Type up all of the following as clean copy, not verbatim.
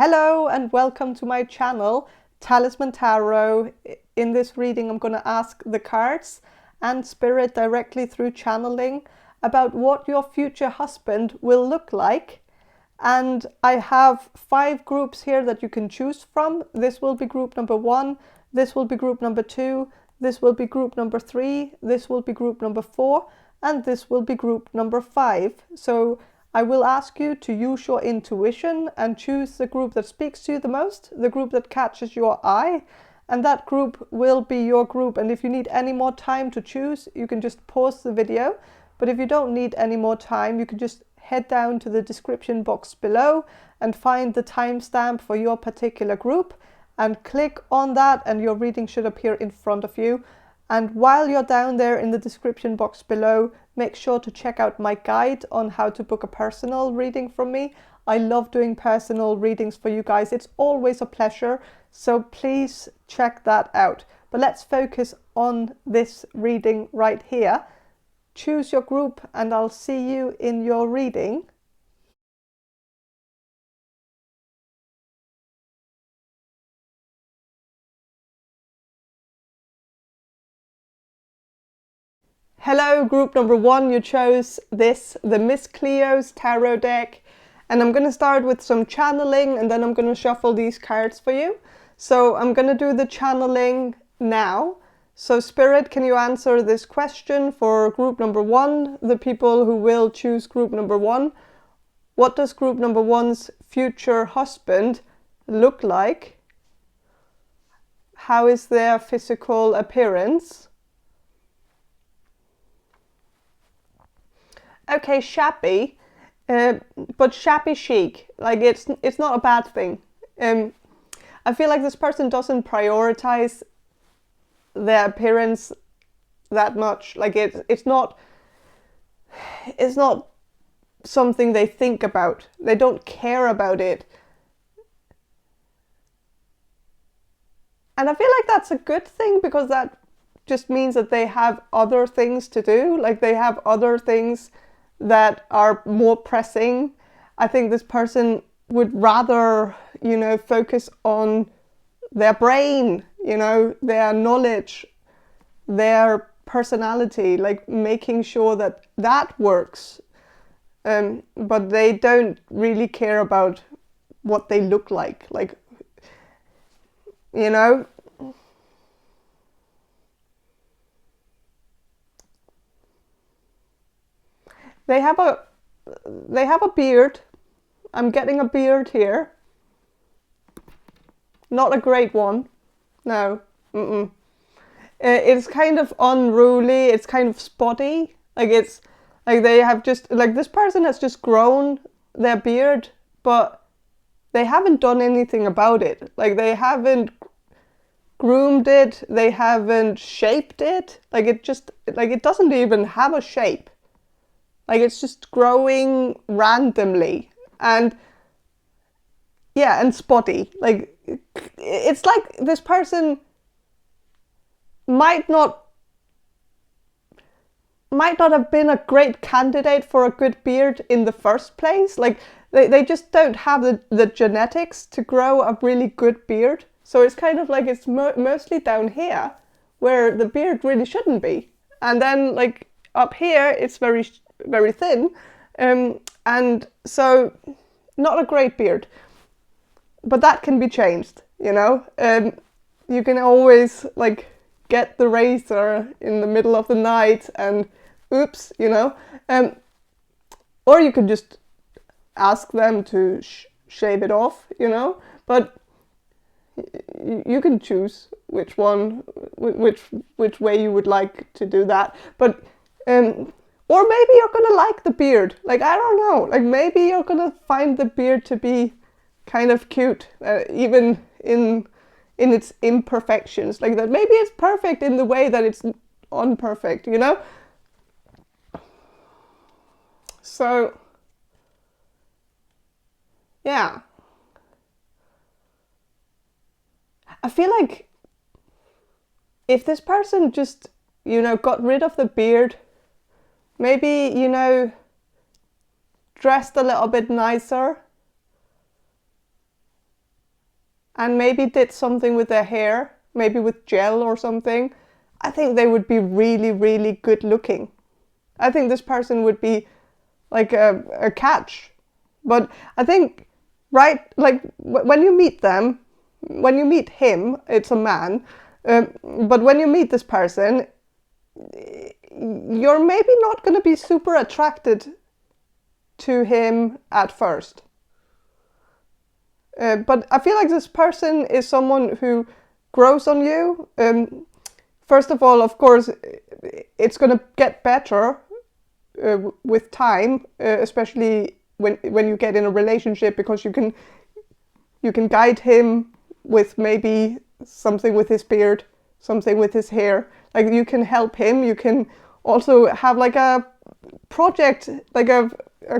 Hello and welcome to my channel, Talisman Tarot. In this reading I'm going to ask the cards and spirit directly through channeling about what your future husband will look like. And I have 5 groups here that you can choose from. This will be group number 1, this will be group number 2, this will be group number 3, this will be group number 4, and this will be group number 5. So I will ask you to use your intuition and choose the group that speaks to you the most, the group that catches your eye, and that group will be your group. And if you need any more time to choose, you can just pause the video. But if you don't need any more time, you can just head down to the description box below and find the timestamp for your particular group and click on that, and your reading should appear in front of you. And while you're down there in the description box below, make sure to check out my guide on how to book a personal reading from me. I love doing personal readings for you guys. It's always a pleasure. So please check that out. But let's focus on this reading right here. Choose your group and I'll see you in your reading. Hello, group number 1, you chose this, the Miss Cleo's tarot deck. And I'm going to start with some channeling and then I'm going to shuffle these cards for you. So I'm going to do the channeling now. So Spirit, can you answer this question for group number 1, the people who will choose group number 1? What does group number 1's future husband look like? How is their physical appearance? Okay, shabby, but shabby chic. Like it's not a bad thing. I feel like this person doesn't prioritize their appearance that much. Like it's not something they think about. They don't care about it. And I feel like that's a good thing, because that just means that they have other things to do. Like they have other things that are more pressing. I think this person would rather, focus on their brain, their knowledge, their personality, like making sure that that works. But they don't really care about what they look like. Like, They have a beard. I'm getting a beard here. Not a great one. No. It's kind of unruly. It's kind of spotty. They have just, this person has just grown their beard, but they haven't done anything about it. Like they haven't groomed it. They haven't shaped it. It doesn't even have a shape. Like it's just growing randomly and spotty. Like it's like this person might not have been a great candidate for a good beard in the first place. Like they just don't have the genetics to grow a really good beard. So it's kind of like it's mostly down here where the beard really shouldn't be. And then like up here it's very thin, and so not a great beard, but that can be changed. You can always like get the razor in the middle of the night and oops, or you could just ask them to shave it off, but you can choose which way you would like to do that. But or maybe you're gonna like the beard. Like, I don't know. Like, maybe you're gonna find the beard to be kind of cute, even in its imperfections. Like that, maybe it's perfect in the way that it's unperfect. So, yeah. I feel like if this person just, got rid of the beard, maybe, dressed a little bit nicer, and maybe did something with their hair, maybe with gel or something, I think they would be really, really good looking. I think this person would be like a catch. But I think, right, like when you meet them, when you meet him, it's a man. But when you meet this person, you're maybe not going to be super attracted to him at first. But I feel like this person is someone who grows on you. First of all, of course, it's going to get better with time, especially when you get in a relationship, because you can guide him with maybe something with his beard, something with his hair. Like you can help him. You can also have like a project, like a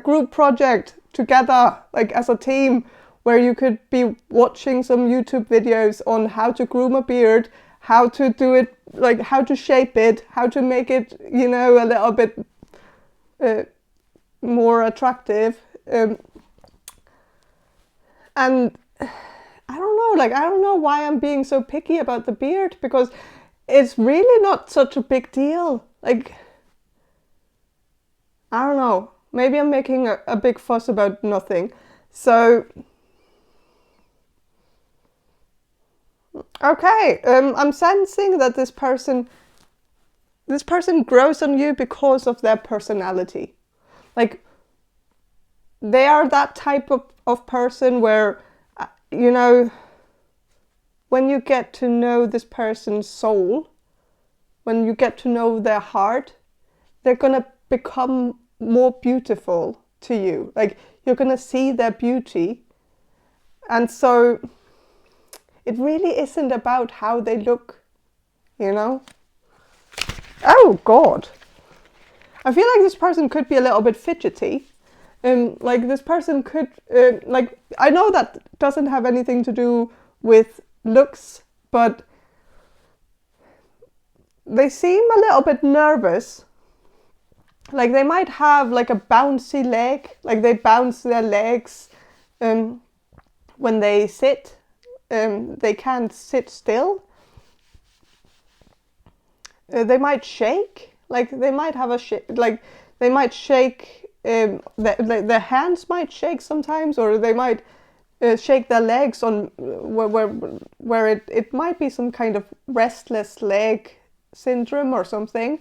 group project together, like as a team, where you could be watching some YouTube videos on how to groom a beard, how to do it, like how to shape it, how to make it, you know, a little bit more attractive. And I don't know why I'm being so picky about the beard, because it's really not such a big deal. Like, I don't know, maybe I'm making a big fuss about nothing. So, okay, I'm sensing that this person grows on you because of their personality. Like, they are that type of person where, you know, when you get to know this person's soul, when you get to know their heart, they're gonna become more beautiful to you. Like, you're gonna see their beauty. And so it really isn't about how they look, you know? Oh God. I feel like this person could be a little bit fidgety. Like this person could, like, I know that doesn't have anything to do with looks, but they seem a little bit nervous. Like they might have like a bouncy leg, like they bounce their legs when they sit. They can't sit still. They might shake, like they might have like they might shake. Their hands might shake sometimes, or they might shake their legs on where it might be some kind of restless leg syndrome or something.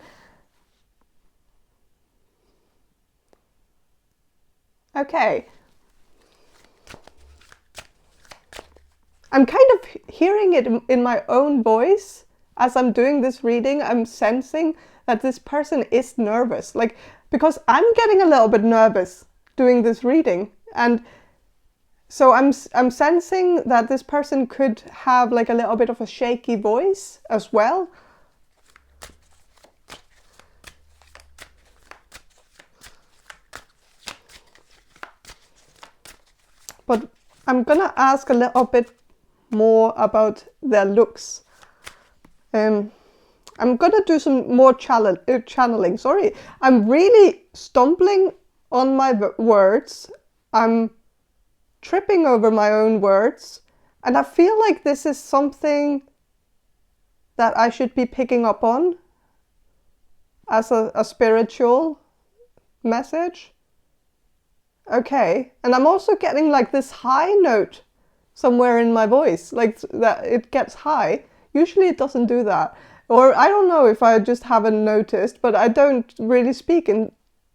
Okay. I'm kind of hearing it in my own voice as I'm doing this reading. I'm sensing that this person is nervous, like, because I'm getting a little bit nervous doing this reading. And so I'm sensing that this person could have like a little bit of a shaky voice as well. But I'm gonna ask a little bit more about their looks. I'm gonna do some more channeling. Sorry, I'm really stumbling on my words. I'm tripping over my own words, and I feel like this is something that I should be picking up on as a spiritual message. Okay, and I'm also getting like this high note somewhere in my voice, like that it gets high. Usually it doesn't do that. Or I don't know if I just haven't noticed, but I don't really speak in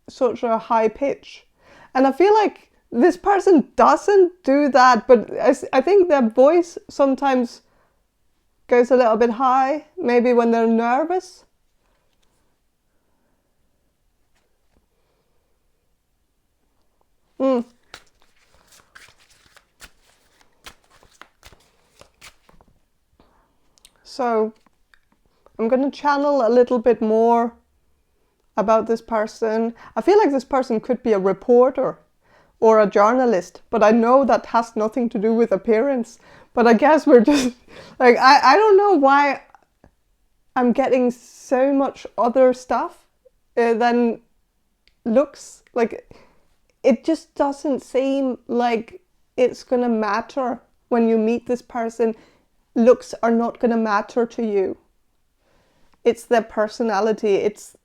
such a high pitch. And I feel like this person doesn't do that, but I think their voice sometimes goes a little bit high, maybe when they're nervous. So I'm going to channel a little bit more about this person. I feel like this person could be a reporter or a journalist, but I know that has nothing to do with appearance. But I guess we're just like, I don't know why I'm getting so much other stuff than looks. Like, it just doesn't seem like it's gonna matter when you meet this person, looks are not going to matter to you. It's their personality, it's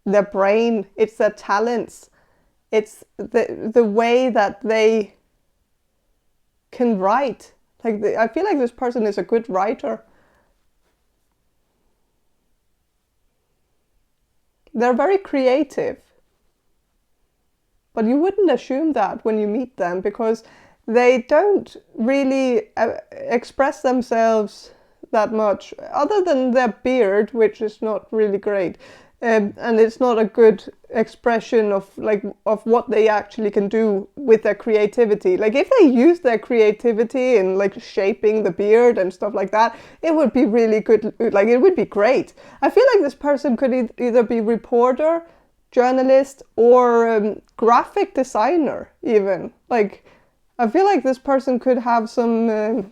their brain, it's their talents, it's the way that they can write. Like I feel like this person is a good writer. They're very creative. But you wouldn't assume that when you meet them, because they don't really express themselves that much, other than their beard, which is not really great. And it's not a good expression of what they actually can do with their creativity. Like if they use their creativity in like shaping the beard and stuff like that, it would be really good. Like it would be great. I feel like this person could either be reporter, journalist, or graphic designer even. Like I feel like this person could have some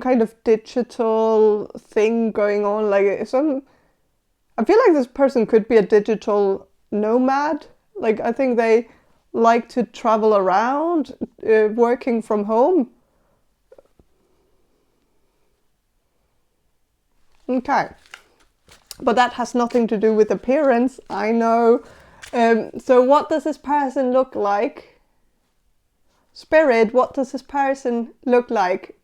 kind of digital thing going on, I feel like this person could be a digital nomad. Like I think they like to travel around, working from home. Okay. But that has nothing to do with appearance, I know. So what does this person look like? Spirit, what does this person look like?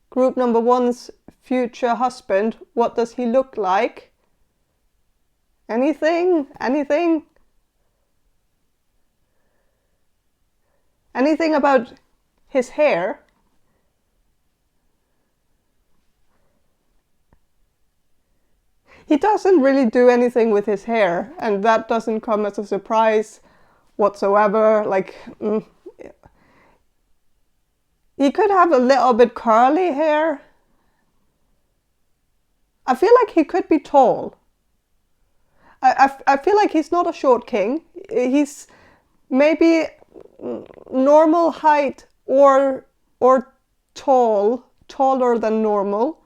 Group number 1's future husband, what does he look like? Anything? Anything? Anything about his hair? He doesn't really do anything with his hair, and that doesn't come as a surprise whatsoever. He could have a little bit curly hair. I feel like he could be tall. I feel like he's not a short king. He's maybe normal height or taller than normal.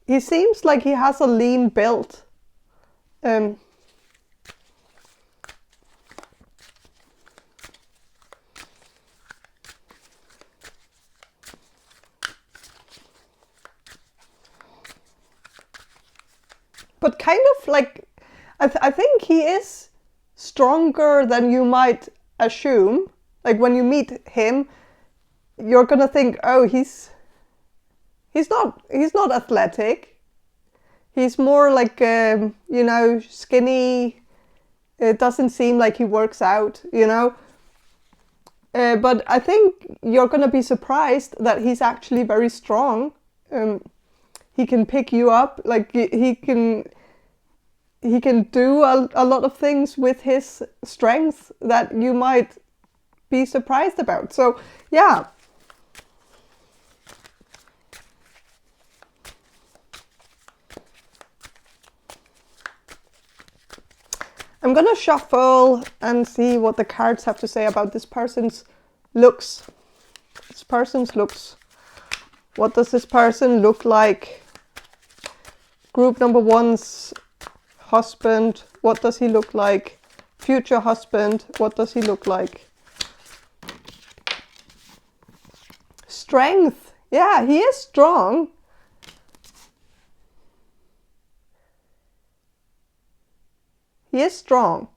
He seems like he has a lean build. But kind of like, I think he is stronger than you might assume. Like when you meet him, you're gonna think, oh, he's not athletic. He's more like skinny. It doesn't seem like he works out, But I think you're gonna be surprised that he's actually very strong. He can pick you up, like he can do a lot of things with his strength that you might be surprised about. So yeah. I'm gonna shuffle and see what the cards have to say about this person's looks. This person's looks. What does this person look like? Group number 1's husband, what does he look like? Future husband, what does he look like? Strength. Yeah, he is strong. He is strong.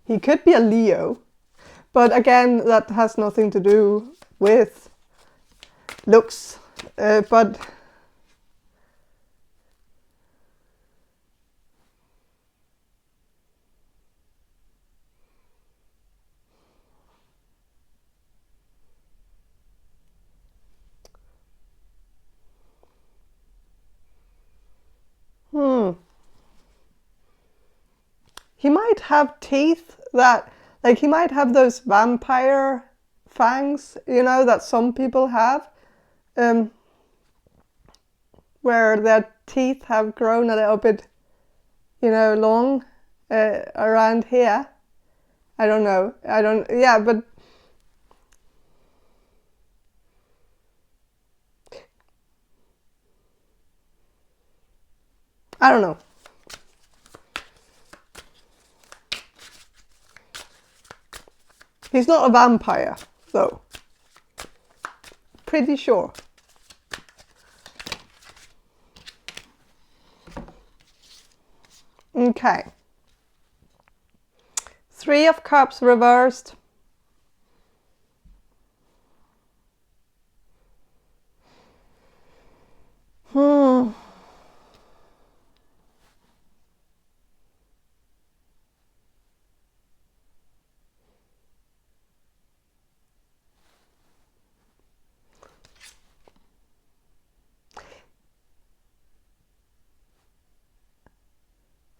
He could be a Leo. But again, that has nothing to do with looks. But he might have teeth that, like he might have those vampire fangs, that some people have, where their teeth have grown a little bit, long around here. I don't know. But I don't know. He's not a vampire, though. Pretty sure. Okay. 3 of Cups reversed.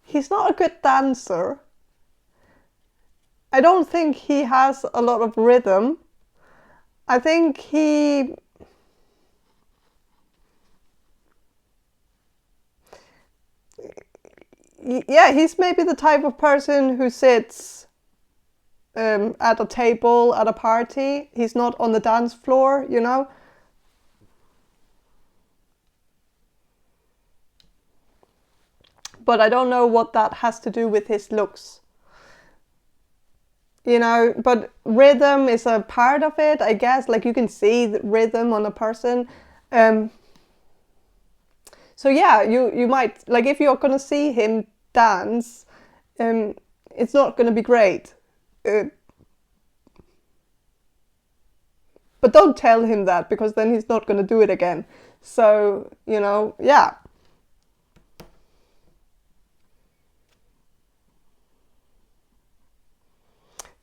He's not a good dancer. I don't think he has a lot of rhythm. I think he's maybe the type of person who sits at a table at a party. He's not on the dance floor, you know. But I don't know what that has to do with his looks. You know, but rhythm is a part of it, I guess. Like, you can see the rhythm on a person. So yeah, you might, like, if you're gonna see him dance, it's not gonna be great. But don't tell him that, because then he's not gonna do it again. So, you know, yeah.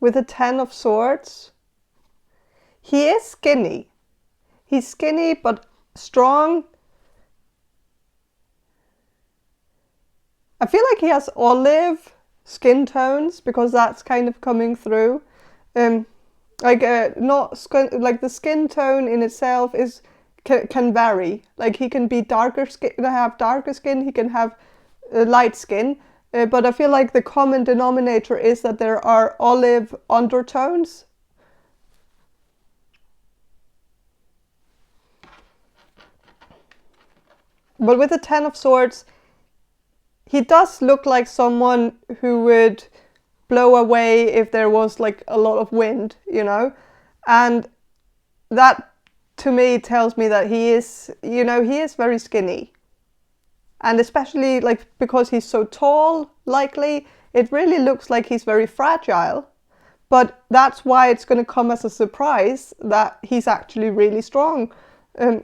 With a 10 of Swords, he is skinny. He's skinny but strong. I feel like he has olive skin tones, because that's kind of coming through. Like the skin tone in itself can vary. Like, he can be darker skin, have darker skin. He can have light skin. But I feel like the common denominator is that there are olive undertones. But with the 10 of Swords, he does look like someone who would blow away if there was like a lot of wind, you know? And that to me tells me that he is, you know, he is very skinny. And especially, like, because he's so tall, likely, it really looks like he's very fragile. But that's why it's going to come as a surprise that he's actually really strong, and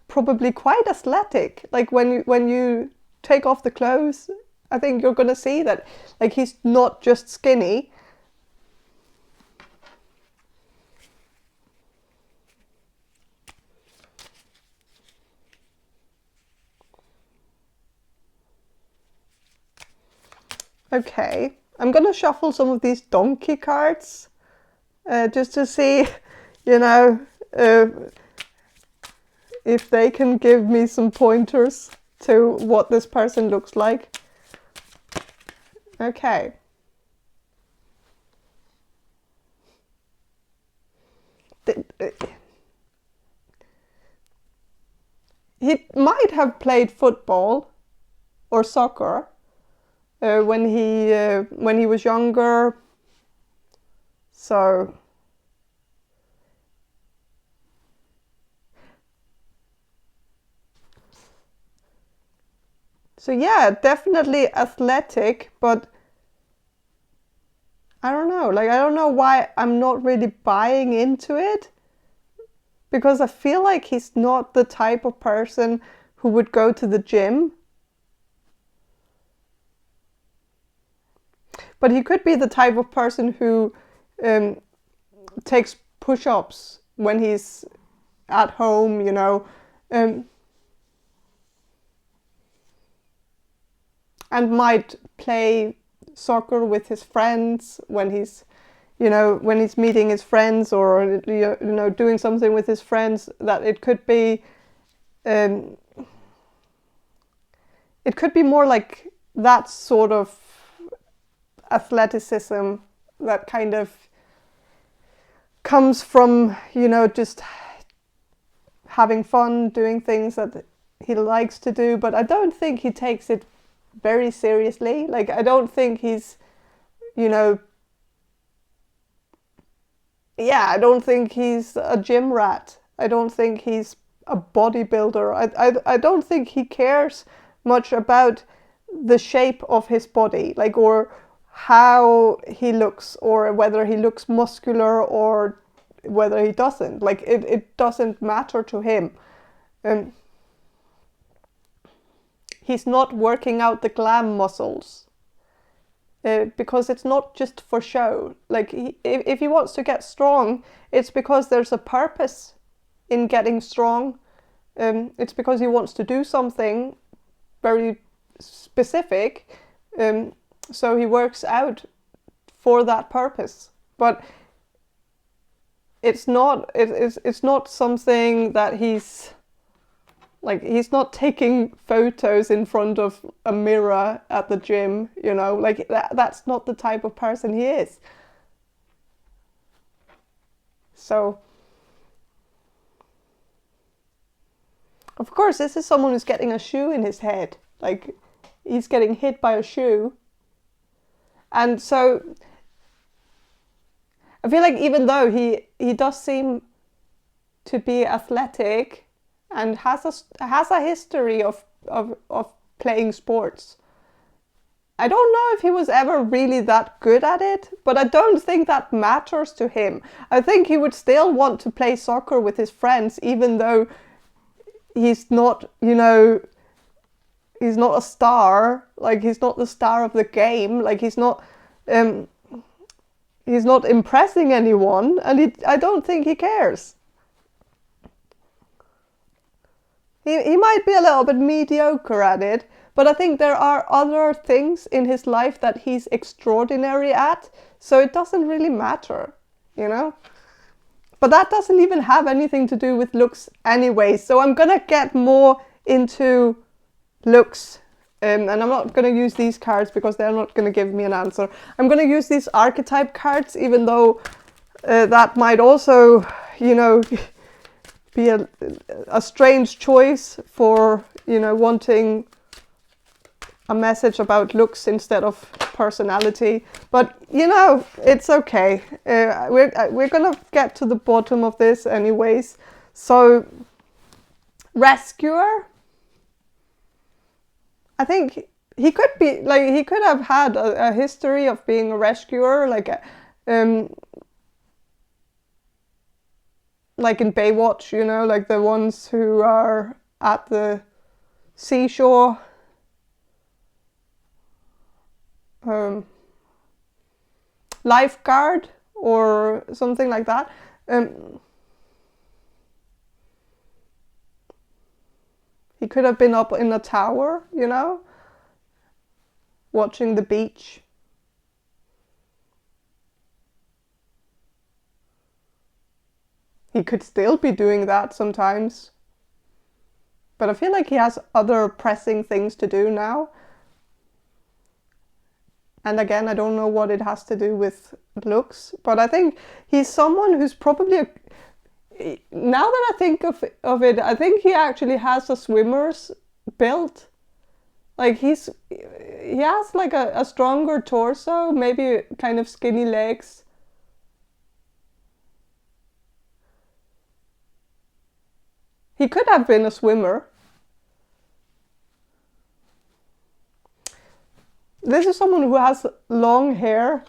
probably quite athletic. Like, when you take off the clothes, I think you're going to see that, like, he's not just skinny. Okay, I'm gonna shuffle some of these donkey cards, just to see, you know, if they can give me some pointers to what this person looks like. Okay. He might have played football or soccer when he was younger. So yeah, definitely athletic, but I don't know. Like, I don't know why I'm not really buying into it, because I feel like he's not the type of person who would go to the gym. But he could be the type of person who takes push-ups when he's at home, you know, and might play soccer with his friends when he's, you know, when he's meeting his friends, or, you know, doing something with his friends. That it could be more like that sort of athleticism that kind of comes from, you know, just having fun, doing things that he likes to do. But I don't think he takes it very seriously. Like, I don't think he's, you know, I don't think he's a gym rat. I don't think he's a bodybuilder. I don't think he cares much about the shape of his body, like, or how he looks, or whether he looks muscular or whether he doesn't. Like, it doesn't matter to him. He's not working out the glam muscles. Because it's not just for show. Like, if he wants to get strong, it's because there's a purpose in getting strong. It's because he wants to do something very specific. So he works out for that purpose. But it's not something that he's not taking photos in front of a mirror at the gym, you know, like that's not the type of person he is. So, of course, this is someone who's getting a shoe in his head. Like, he's getting hit by a shoe. And so, I feel like even though he does seem to be athletic, and has a history of playing sports, I don't know if he was ever really that good at it, but I don't think that matters to him. I think he would still want to play soccer with his friends, even though he's not, you know, he's not a star. Like, he's not the star of the game. Like, he's not impressing anyone, and I don't think he cares. He might be a little bit mediocre at it, but I think there are other things in his life that he's extraordinary at, so it doesn't really matter, you know? But that doesn't even have anything to do with looks anyway, so I'm gonna get more into looks, and I'm not gonna use these cards because they're not gonna give me an answer. I'm gonna use these archetype cards, even though that might also, you know, be a strange choice for, you know, wanting a message about looks instead of personality. But, you know, it's okay. We're gonna get to the bottom of this anyways. So, rescuer. I think he could be, like, he could have had a history of being a rescuer, like in Baywatch, you know, like the ones who are at the seashore. Lifeguard or something like that. He could have been up in a tower, you know, watching the beach. He could still be doing that sometimes. But I feel like he has other pressing things to do now. And again, I don't know what it has to do with looks, but I think he's someone who's probably now that I think of it, I think he actually has a swimmer's build. Like, he has like a stronger torso, maybe kind of skinny legs. He could have been a swimmer. This is someone who has long hair.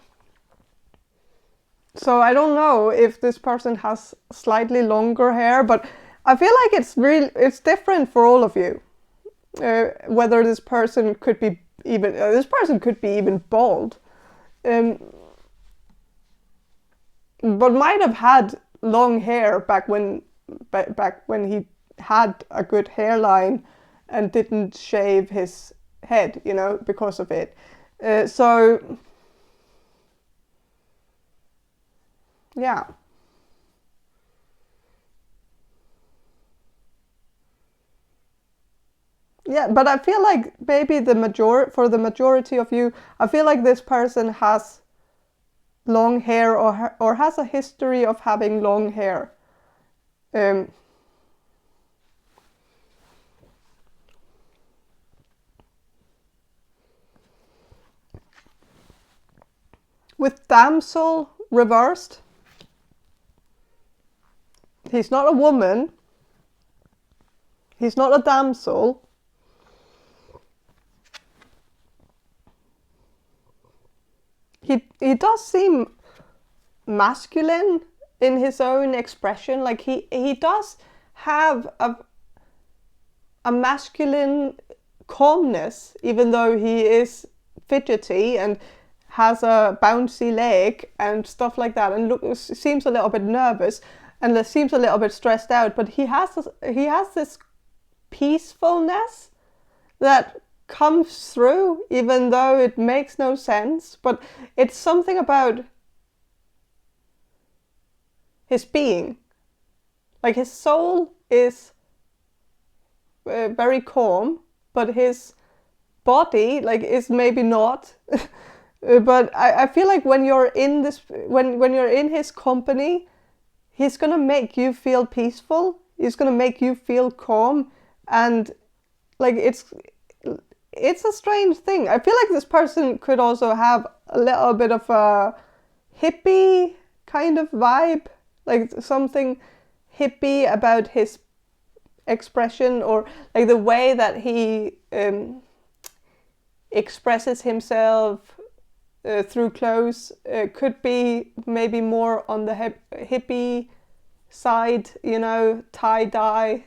So I don't know if this person has slightly longer hair, but I feel like it's different for all of you. Whether this person could be even bald, but might have had long hair back when he had a good hairline and didn't shave his head, you know, because of it. So yeah. Yeah, but I feel like maybe for the majority of you, I feel like this person has long hair or has a history of having long hair. With damsel reversed, he's not a woman. He's not a damsel. He does seem masculine in his own expression. Like he does have a masculine calmness, even though he is fidgety and has a bouncy leg and stuff like that, and seems a little bit nervous and seems a little bit stressed out. But he has this peacefulness that comes through, even though it makes no sense. But it's something about his being, like his soul is very calm, but his body is maybe not. But I feel like when you're in this, when you're in his company, he's gonna make you feel peaceful. He's gonna make you feel calm, and it's a strange thing. I feel like this person could also have a little bit of a hippie kind of vibe, like something hippie about his expression, or like the way that he expresses himself through clothes could be maybe more on the hippie side, tie-dye,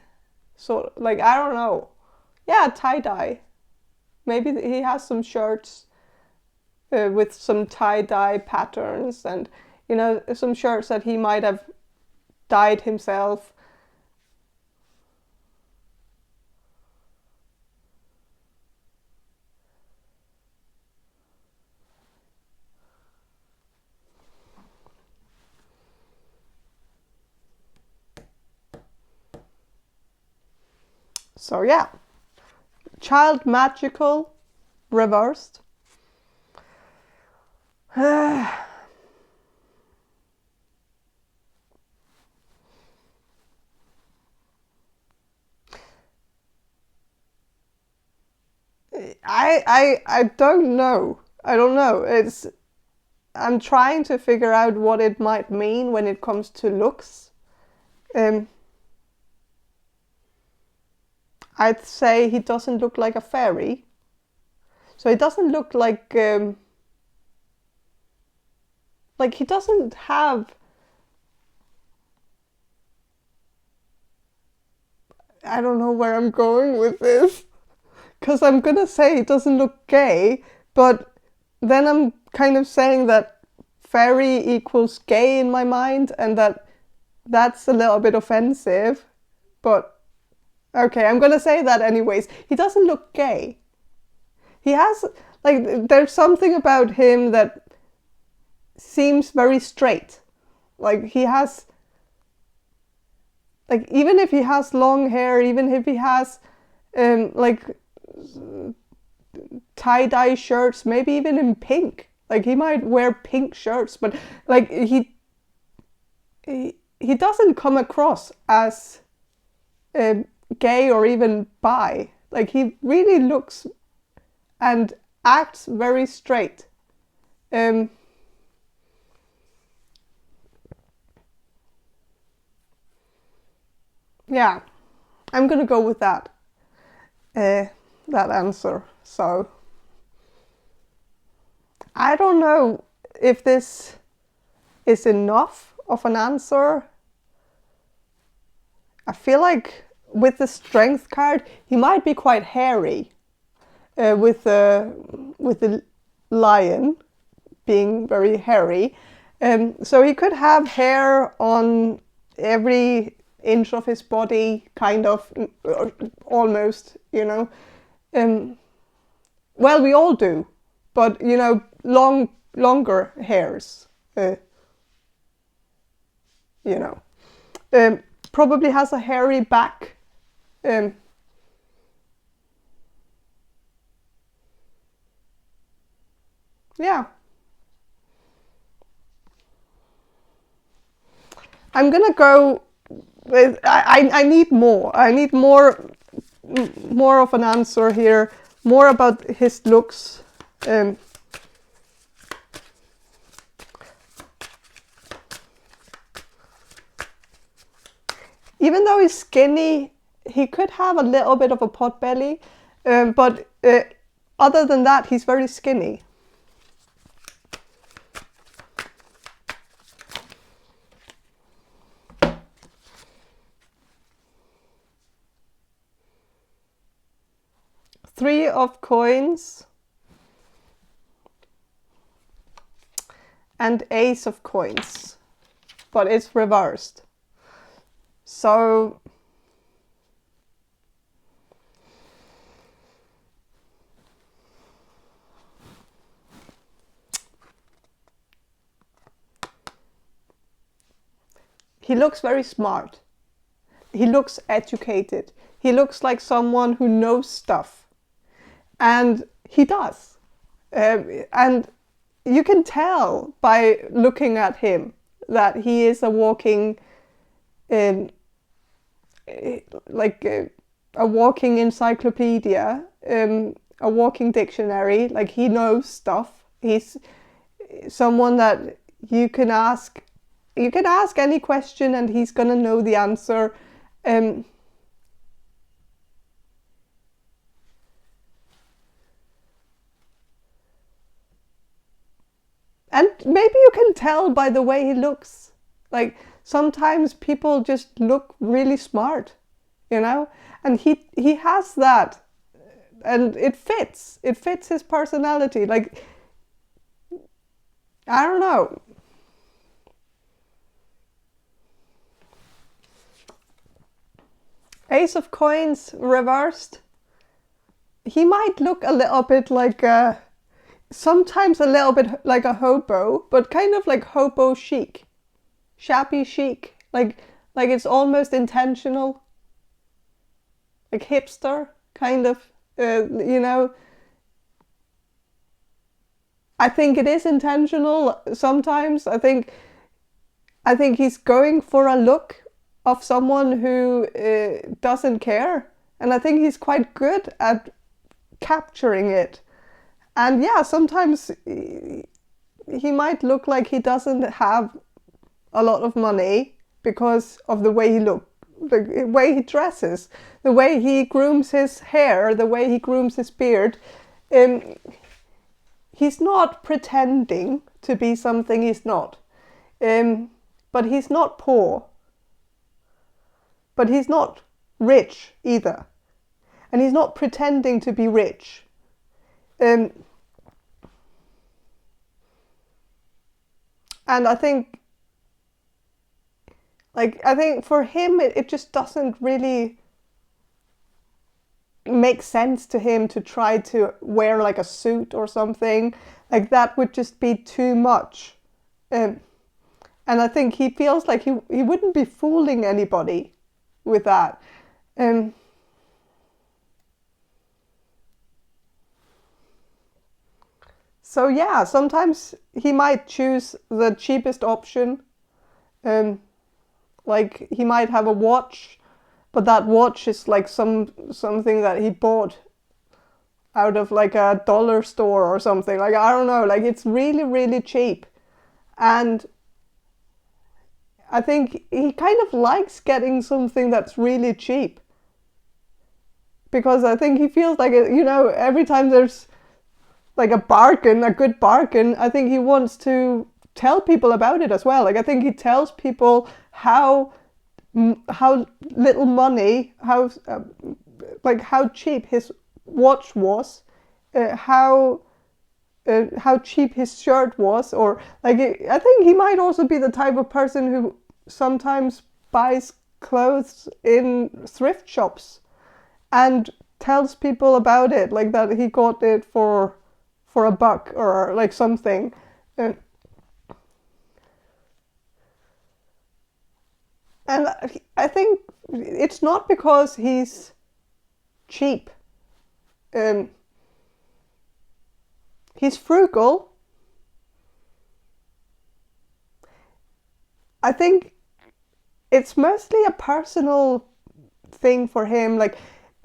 sort of, I don't know. Yeah, tie-dye. Maybe he has some shirts with some tie-dye patterns, and some shirts that he might have dyed himself. So yeah, child magical reversed. I don't know. I don't know. I'm trying to figure out what it might mean when it comes to looks. I'd say he doesn't look like a fairy. So he doesn't look like he doesn't have, I don't know where I'm going with this, because I'm gonna say he doesn't look gay, but then I'm kind of saying that fairy equals gay in my mind, and that's a little bit offensive, but okay, I'm gonna say that anyways. He doesn't look gay. He has, there's something about him that seems very straight. He has, even if he has long hair, even if he has tie-dye shirts, maybe even in pink. He might wear pink shirts, but he doesn't come across as gay or even bi. He really looks and acts very straight. Yeah, I'm gonna go with that answer. So I don't know if this is enough of an answer. I feel like with the strength card, he might be quite hairy, with the lion being very hairy. So he could have hair on every inch of his body, kind of, almost, well, we all do, but longer hairs, probably has a hairy back. Yeah. I'm gonna go with, I need more. I need more of an answer here, more about his looks. even though he's skinny, he could have a little bit of a pot belly, but other than that, he's very skinny. Three of coins and ace of coins, but it's reversed. So he looks very smart. He looks educated. He looks like someone who knows stuff. And he does. And you can tell by looking at him that he is a walking, like a walking encyclopedia, a walking dictionary. Like, he knows stuff. He's someone that you can ask any question and he's gonna know the answer. And maybe you can tell by the way he looks. Like, sometimes people just look really smart, you know? And he has that. And it fits. It fits his personality. Like, I don't know. Ace of coins reversed. He might look a little bit like sometimes a little bit like a hobo, but kind of like hobo chic, shabby chic, like it's almost intentional, like hipster kind of, you know. I think it is intentional sometimes. I think he's going for a look of someone who doesn't care, and I think he's quite good at capturing it. And yeah, sometimes he might look like he doesn't have a lot of money because of the way he looks, the way he dresses, the way he grooms his hair, the way he grooms his beard. He's not pretending to be something he's not. But he's not poor. But he's not rich either. And he's not pretending to be rich. And I think for him, it just doesn't really make sense to him to try to wear like a suit or something. Like, that would just be too much. And I think he feels like he wouldn't be fooling anybody with that. So yeah, sometimes he might choose the cheapest option. Like, he might have a watch, but that watch is like something that he bought out of like a dollar store or something. Like, I don't know, like, it's really, really cheap. And I think he kind of likes getting something that's really cheap. Because I think he feels like, you know, every time there's like a bargain, a good bargain, I think he wants to tell people about it as well. Like, I think he tells people how little money, how cheap his watch was, how cheap his shirt was, or like, I think he might also be the type of person who sometimes buys clothes in thrift shops and tells people about it, like that he got it for $1 or like something. And I think it's not because he's cheap. He's frugal. I think it's mostly a personal thing for him. Like,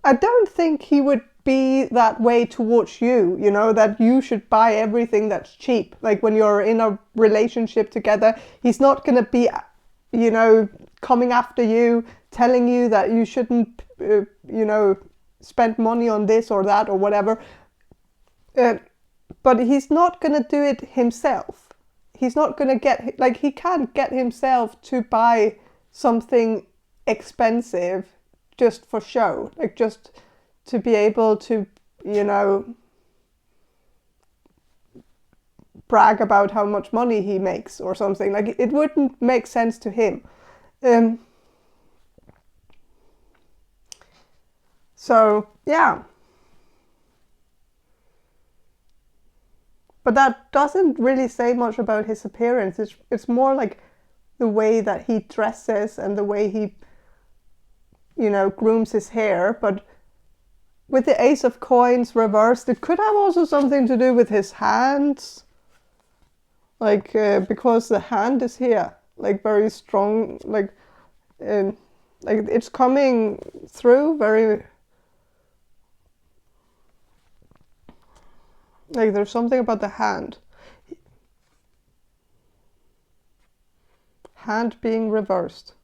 I don't think he would be that way towards you, you know, that you should buy everything that's cheap. Like, when you're in a relationship together, he's not going to be, you know, coming after you, telling you that you shouldn't, spend money on this or that or whatever. But he's not going to do it himself. He's not going to he can't get himself to buy something expensive just for show, just to be able to, brag about how much money he makes or something. It wouldn't make sense to him. So, yeah. But that doesn't really say much about his appearance. It's more like the way that he dresses and the way he, grooms his hair. But with the Ace of Coins reversed, it could have also something to do with his hands. Because the hand is here, very strong, it's coming through very... there's something about the hand. Hand being reversed.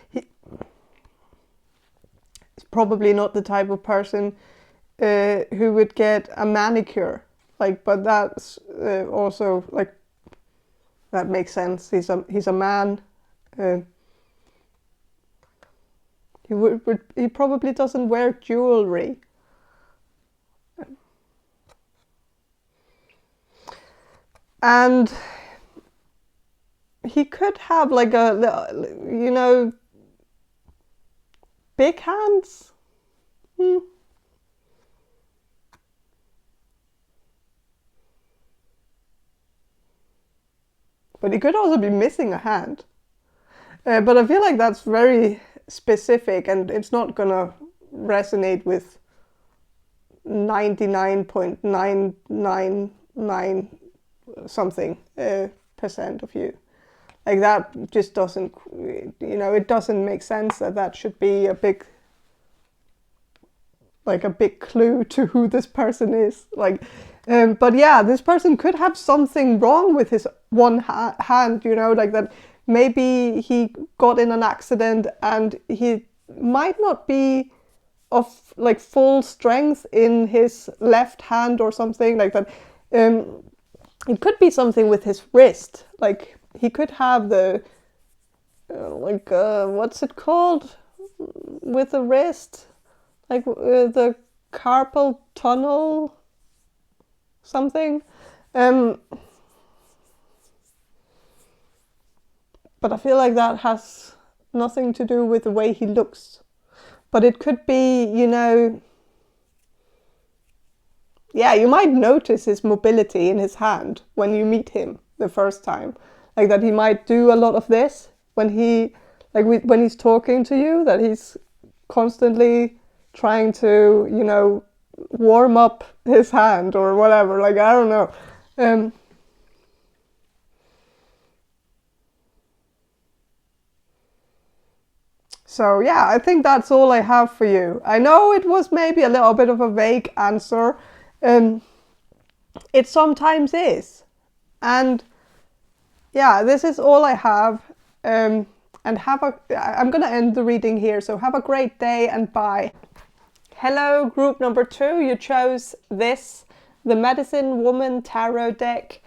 He's probably not the type of person who would get a manicure. But that's also, that makes sense. He's a man. He probably doesn't wear jewelry. And he could have big hands. But he could also be missing a hand. But I feel like that's very specific, and it's not gonna resonate with 99.999 something percent of you. That just doesn't, it doesn't make sense that should be a big clue to who this person is. But yeah, this person could have something wrong with his one hand, that maybe he got in an accident and he might not be of full strength in his left hand or something like that. It could be something with his wrist. He could have the, what's it called with the wrist? The carpal tunnel something. But I feel like that has nothing to do with the way he looks. But it could be, yeah, you might notice his mobility in his hand when you meet him the first time. That he might do a lot of this when when he's talking to you, that he's constantly trying to, warm up his hand or whatever. I don't know. So yeah, I think that's all I have for you. I know it was maybe a little bit of a vague answer. It sometimes is. And yeah, this is all I have. And I'm going to end the reading here. So have a great day and bye. Hello, group number 2. You chose this, the Medicine Woman Tarot deck.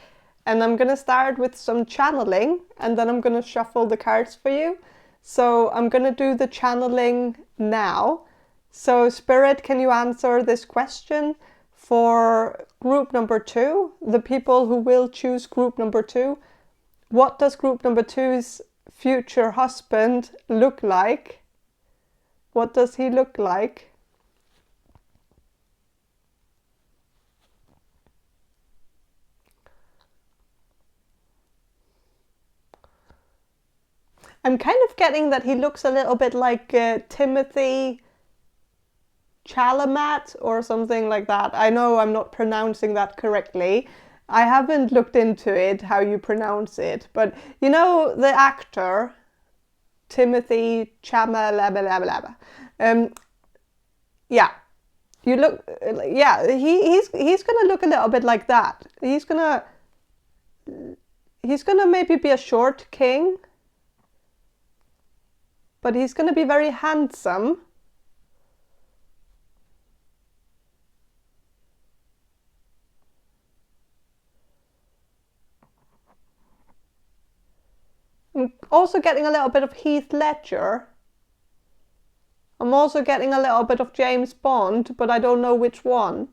And I'm going to start with some channeling, and then I'm going to shuffle the cards for you. So I'm going to do the channeling now. So Spirit, can you answer this question for group number 2? The people who will choose group number 2. What does group number 2's future husband look like? What does he look like? I'm kind of getting that he looks a little bit like Timothy Chalamet or something like that. I know I'm not pronouncing that correctly. I haven't looked into it, how you pronounce it. But you know the actor, Timothy Chalamet. Yeah. You look, yeah, he's gonna look a little bit like that. He's gonna he's gonna maybe be a short king, but he's gonna be very handsome. I'm also getting a little bit of Heath Ledger. I'm also getting a little bit of James Bond, but I don't know which one.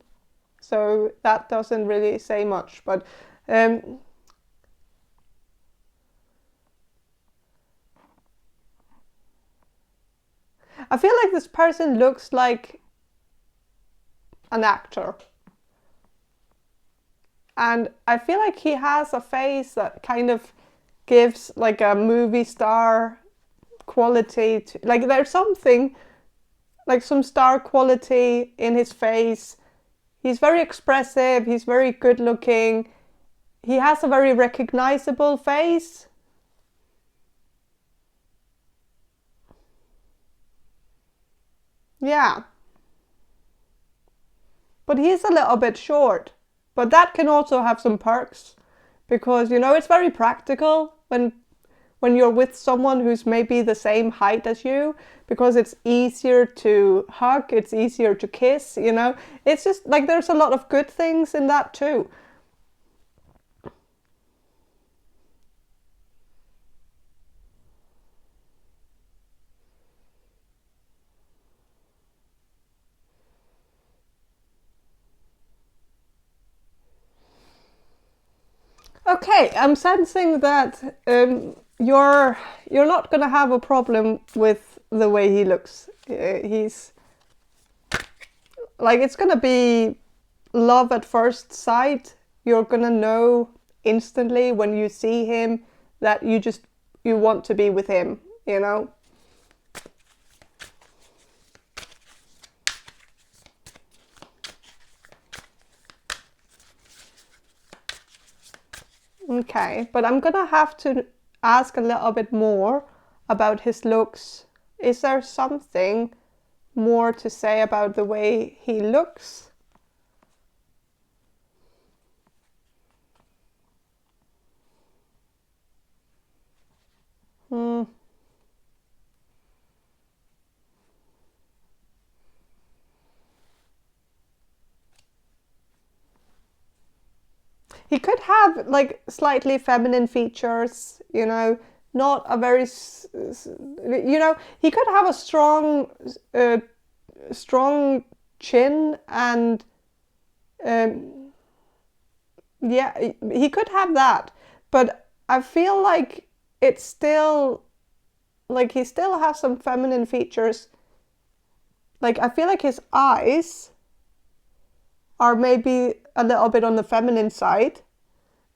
So that doesn't really say much, but I feel like this person looks like an actor. And I feel like he has a face that kind of gives like a movie star quality to, like there's something like some star quality in his face. He's very expressive, he's very good looking, he has a very recognizable face. Yeah. But he's a little bit short. But that can also have some perks, because, you know, it's very practical when you're with someone who's maybe the same height as you, because it's easier to hug, it's easier to kiss, you know. It's just like there's a lot of good things in that too. Okay, I'm sensing that you're not gonna have a problem with the way he looks. He's like, it's gonna be love at first sight. You're gonna know instantly when you see him that you want to be with him, you know. Okay, but I'm gonna have to ask a little bit more about his looks. Is there something more to say about the way he looks? He could have like slightly feminine features, you know, not a very, you know, he could have a strong chin and, yeah, he could have that. But I feel like it's still, like he still has some feminine features. Like I feel like his eyes are maybe a little bit on the feminine side.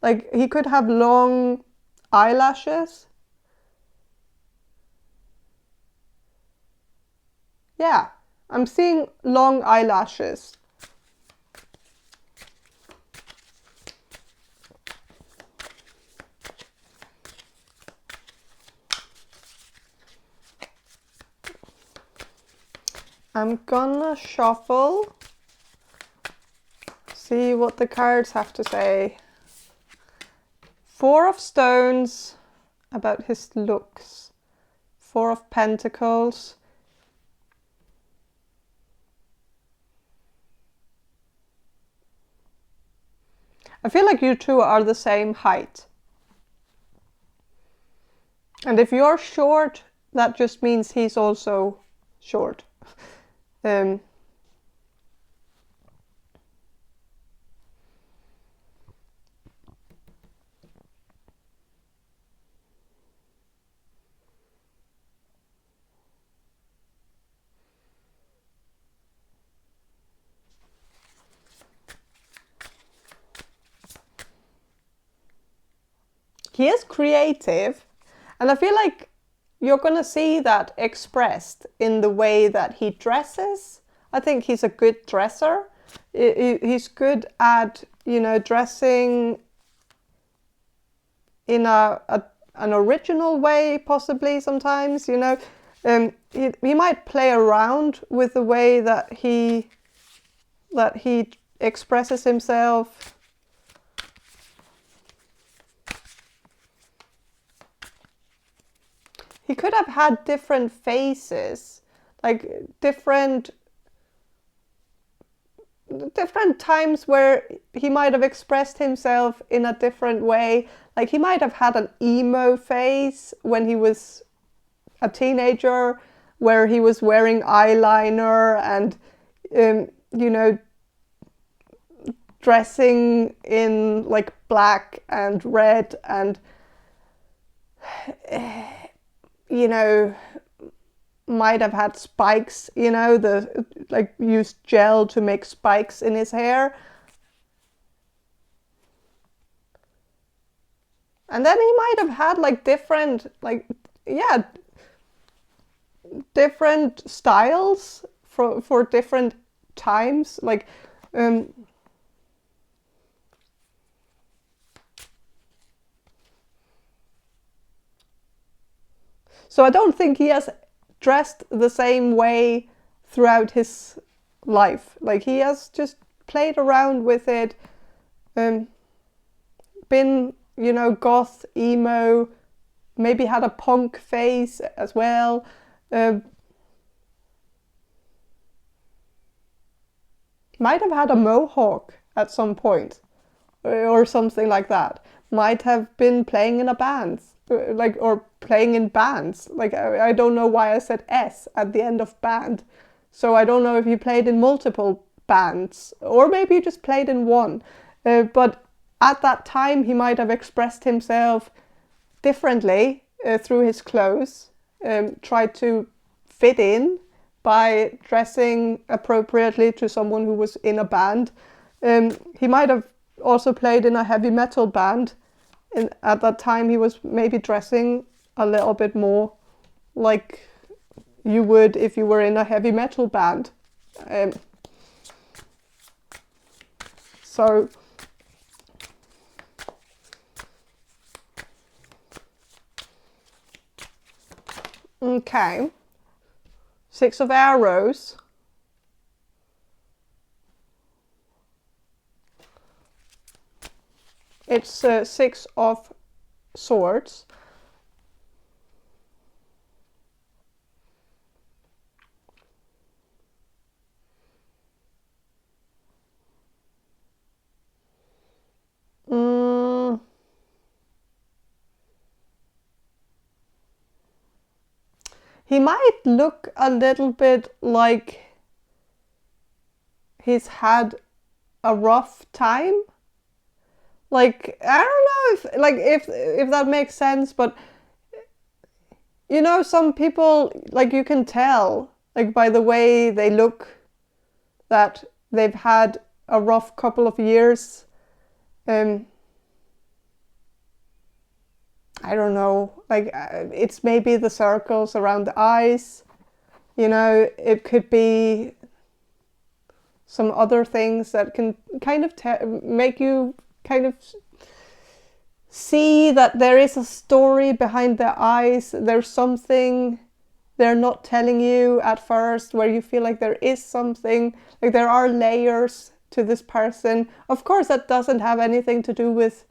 Like he could have long eyelashes. Yeah, I'm seeing long eyelashes. I'm gonna shuffle, see what the cards have to say. Four of Stones about his looks. Four of Pentacles. I feel like you two are the same height. And if you're short, that just means he's also short. He is creative, and I feel like you're gonna see that expressed in the way that he dresses. I think he's a good dresser. He's good at, you know, dressing in an original way, possibly sometimes, you know. He might play around with the way that he expresses himself. he could have had different phases, like different times where he might have expressed himself in a different way. Like he might have had an emo phase when he was a teenager, where he was wearing eyeliner and, you know, dressing in like black and red and, you know, might have had spikes, you know, like used gel to make spikes in his hair. And then he might have had like different, like, yeah, different styles for different times. Like, so I don't think he has dressed the same way throughout his life. Like he has just played around with it, been, you know, goth, emo, maybe had a punk phase as well. Might have had a mohawk at some point or something like that. Might have been playing in a band, like, or playing in bands. Like, I don't know why I said S at the end of band. So I don't know if you played in multiple bands, or maybe you just played in one. But at that time, he might have expressed himself differently through his clothes, tried to fit in by dressing appropriately to someone who was in a band. He might have also played in a heavy metal band. And at that time, he was maybe dressing a little bit more like you would if you were in a heavy metal band. So okay, 6 of arrows. It's 6 of swords. He might look a little bit like he's had a rough time. Like, I don't know if that makes sense, but you know, some people, like, you can tell, like, by the way they look, that they've had a rough couple of years. I don't know, like, it's maybe the circles around the eyes, you know, it could be some other things that can kind of make you kind of see that there is a story behind their eyes. There's something they're not telling you at first, where you feel like there is something, like there are layers to this person. Of course, that doesn't have anything to do with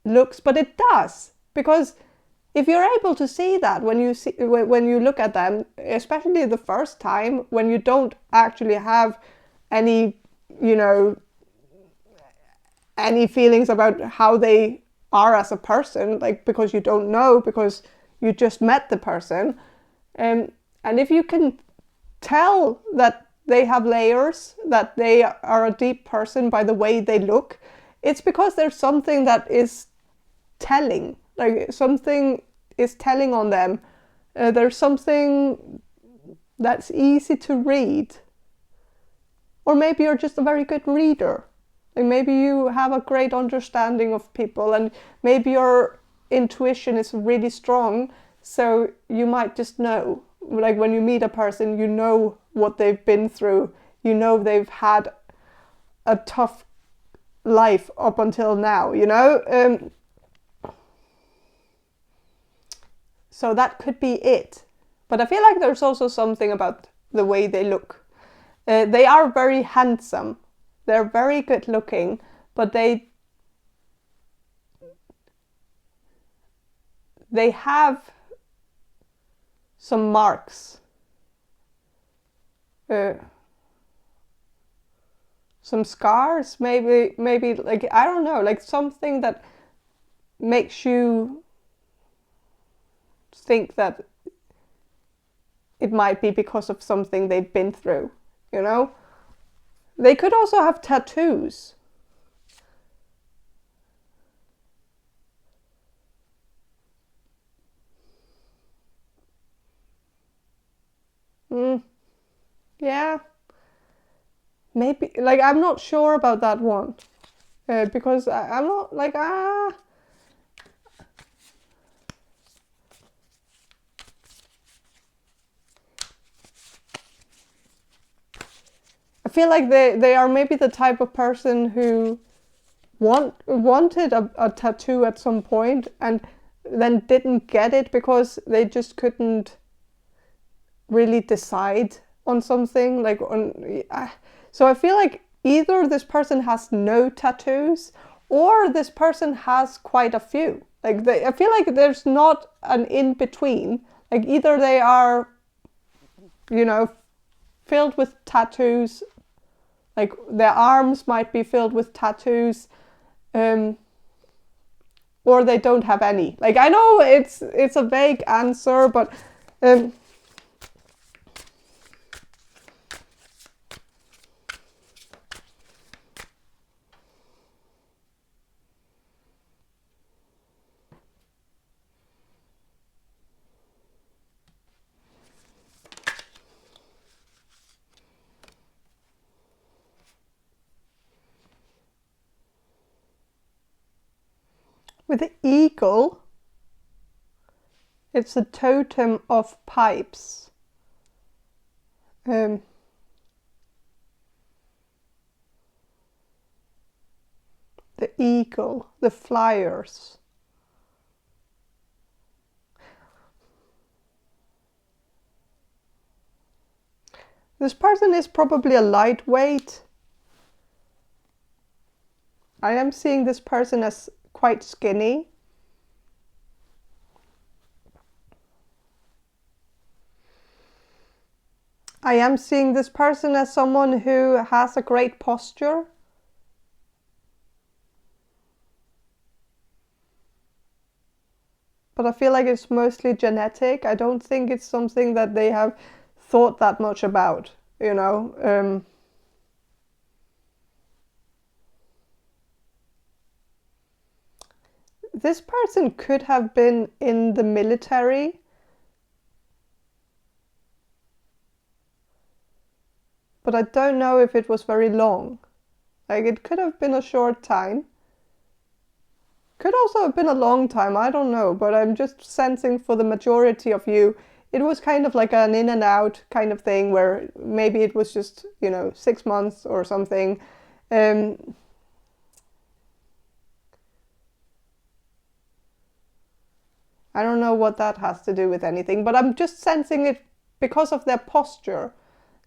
looks, but it does. Because if you're able to see that when you look at them, especially the first time, when you don't actually have any, you know, any feelings about how they are as a person, like, because you don't know, because you just met the person, and if you can tell that they have layers, that they are a deep person by the way they look, it's because there's something that is telling. Like, something is telling on them. There's something that's easy to read. Or maybe you're just a very good reader. Like, maybe you have a great understanding of people, and maybe your intuition is really strong, so you might just know. Like, when you meet a person, you know what they've been through. You know they've had a tough life up until now, you know? So that could be it. But I feel like there's also something about the way they look. They are very handsome. They're very good looking, but they have some marks. Some scars, maybe like, I don't know, like something that makes you think that it might be because of something they've been through, you know? They could also have tattoos. Yeah. Maybe, like, I'm not sure about that one. Because I'm not, like, I feel like they are maybe the type of person who wanted a tattoo at some point and then didn't get it because they just couldn't really decide on something, like so I feel like either this person has no tattoos or this person has quite a few. Like I feel like there's not an in between. Like either they are, you know, filled with tattoos, like their arms might be filled with tattoos, or they don't have any. Like I know it's a vague answer, but with the eagle, it's a totem of pipes. The eagle, the flyers. This person is probably a lightweight. I am seeing this person as quite skinny. I am seeing this person as someone who has a great posture. But I feel like it's mostly genetic. I don't think it's something that they have thought that much about, you know. This person could have been in the military. But I don't know if it was very long. Like it could have been a short time. Could also have been a long time, I don't know. But I'm just sensing for the majority of you, it was kind of like an in and out kind of thing where maybe it was just, you know, 6 months or something. I don't know what that has to do with anything, but I'm just sensing it because of their posture,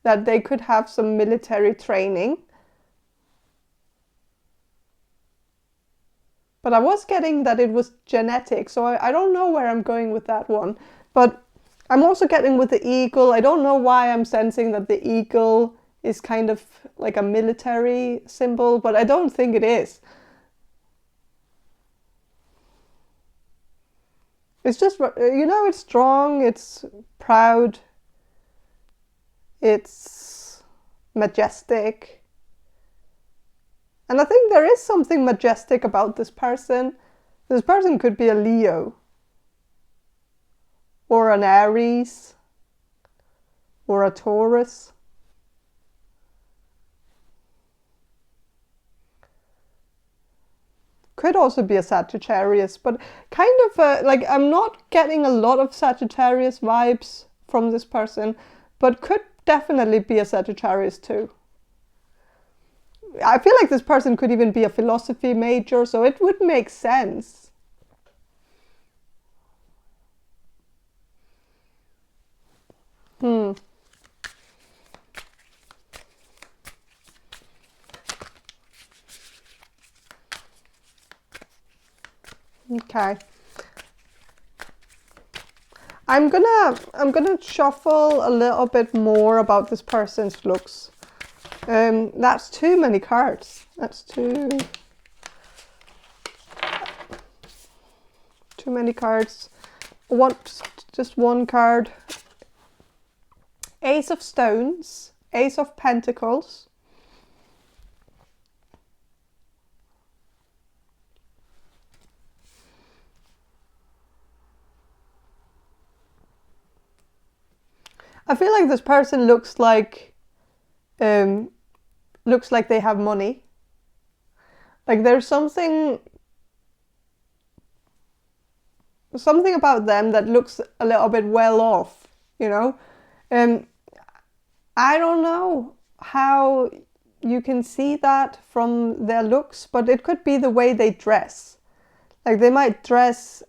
that they could have some military training. But I was getting that it was genetic, so I don't know where I'm going with that one. But I'm also getting with the eagle. I don't know why I'm sensing that the eagle is kind of like a military symbol, but I don't think it is. It's just, you know, it's strong, it's proud, it's majestic. And I think there is something majestic about this person. This person could be a Leo, or an Aries, or a Taurus. Could also be a Sagittarius, but kind of like I'm not getting a lot of Sagittarius vibes from this person, but could definitely be a Sagittarius too. I feel like this person could even be a philosophy major, so it would make sense. Okay. I'm gonna shuffle a little bit more about this person's looks. That's too many cards. That's too many cards. I want just one card. Ace of Stones, Ace of Pentacles. I feel like this person looks like they have money. Like there's something about them that looks a little bit well off, you know. I don't know how you can see that from their looks, but it could be the way they dress. Like they might dress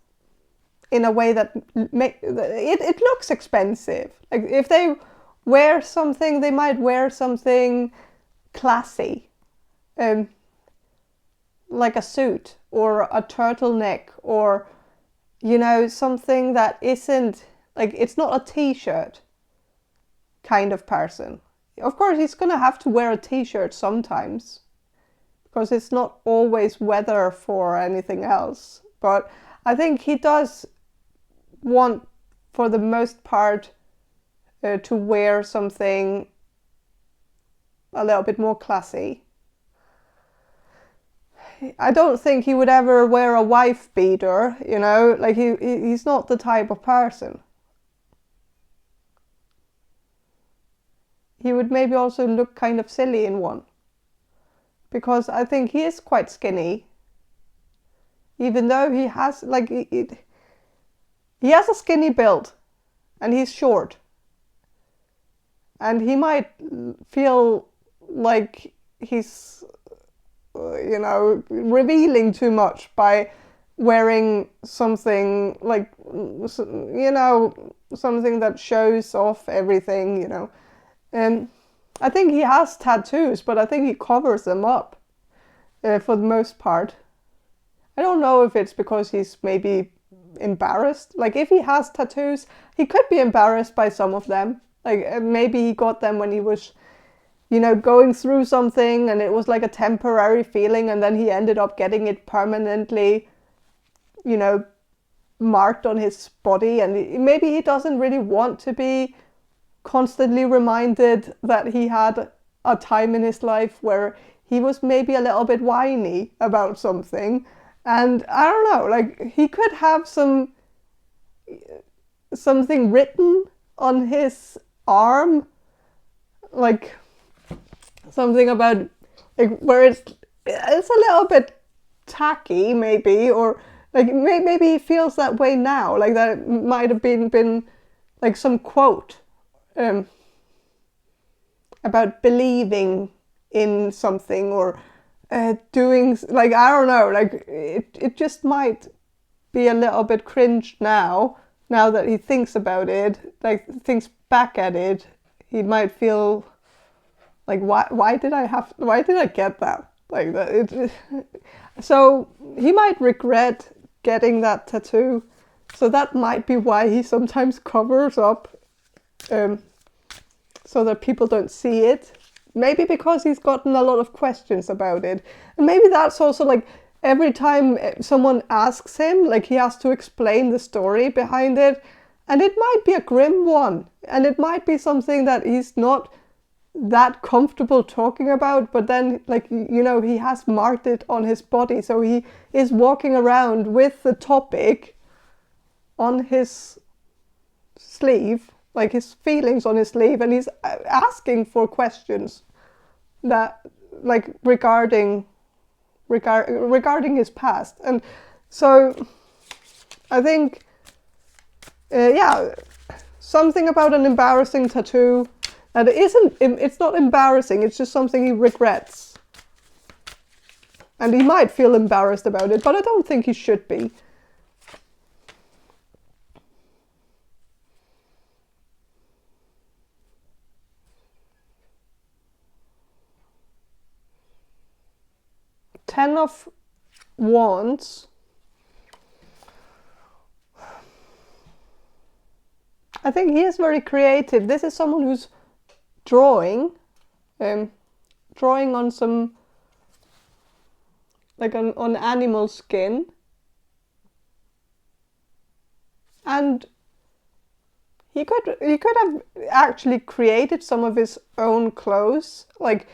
in a way that it looks expensive. Like if they wear something, they might wear something classy, like a suit or a turtleneck, or you know, something that isn't like, it's not a t-shirt kind of person. Of course, he's gonna have to wear a t-shirt sometimes because it's not always weather for anything else. But I think he does want, for the most part, to wear something a little bit more classy. I don't think he would ever wear a wife beater, you know, like he's not the type of person. He would maybe also look kind of silly in one, because I think he is quite skinny, even though he has like he has a skinny build and he's short, and he might feel like he's you know, revealing too much by wearing something like, you know, something that shows off everything, you know. And I think he has tattoos, but I think he covers them up for the most part. I don't know if it's because he's maybe embarrassed. Like if he has tattoos, he could be embarrassed by some of them. Like maybe he got them when he was, you know, going through something and it was like a temporary feeling, and then he ended up getting it permanently, you know, marked on his body. And maybe he doesn't really want to be constantly reminded that he had a time in his life where he was maybe a little bit whiny about something. And I don't know, like he could have something written on his arm, like something about like where it's a little bit tacky maybe, or like maybe he feels that way now, like that it might have been like some quote about believing in something, or doing, like I don't know, like it just might be a little bit cringe now that he thinks about it, like thinks back at it. He might feel like, why did I get that? Like that. So he might regret getting that tattoo. So that might be why he sometimes covers up, so that people don't see it. Maybe because he's gotten a lot of questions about it. And maybe that's also like every time someone asks him, like he has to explain the story behind it. And it might be a grim one. And it might be something that he's not that comfortable talking about, but then, like, you know, he has marked it on his body, so he is walking around with the topic on his sleeve, like his feelings on his sleeve, and he's asking for questions that, like, regarding his past. And so I think yeah, something about an embarrassing tattoo. And it's not embarrassing, it's just something he regrets. And he might feel embarrassed about it, but I don't think he should be. Ten of Wands. I think he is very creative. This is someone who's drawing on some, like on animal skin. And he could have actually created some of his own clothes. Like,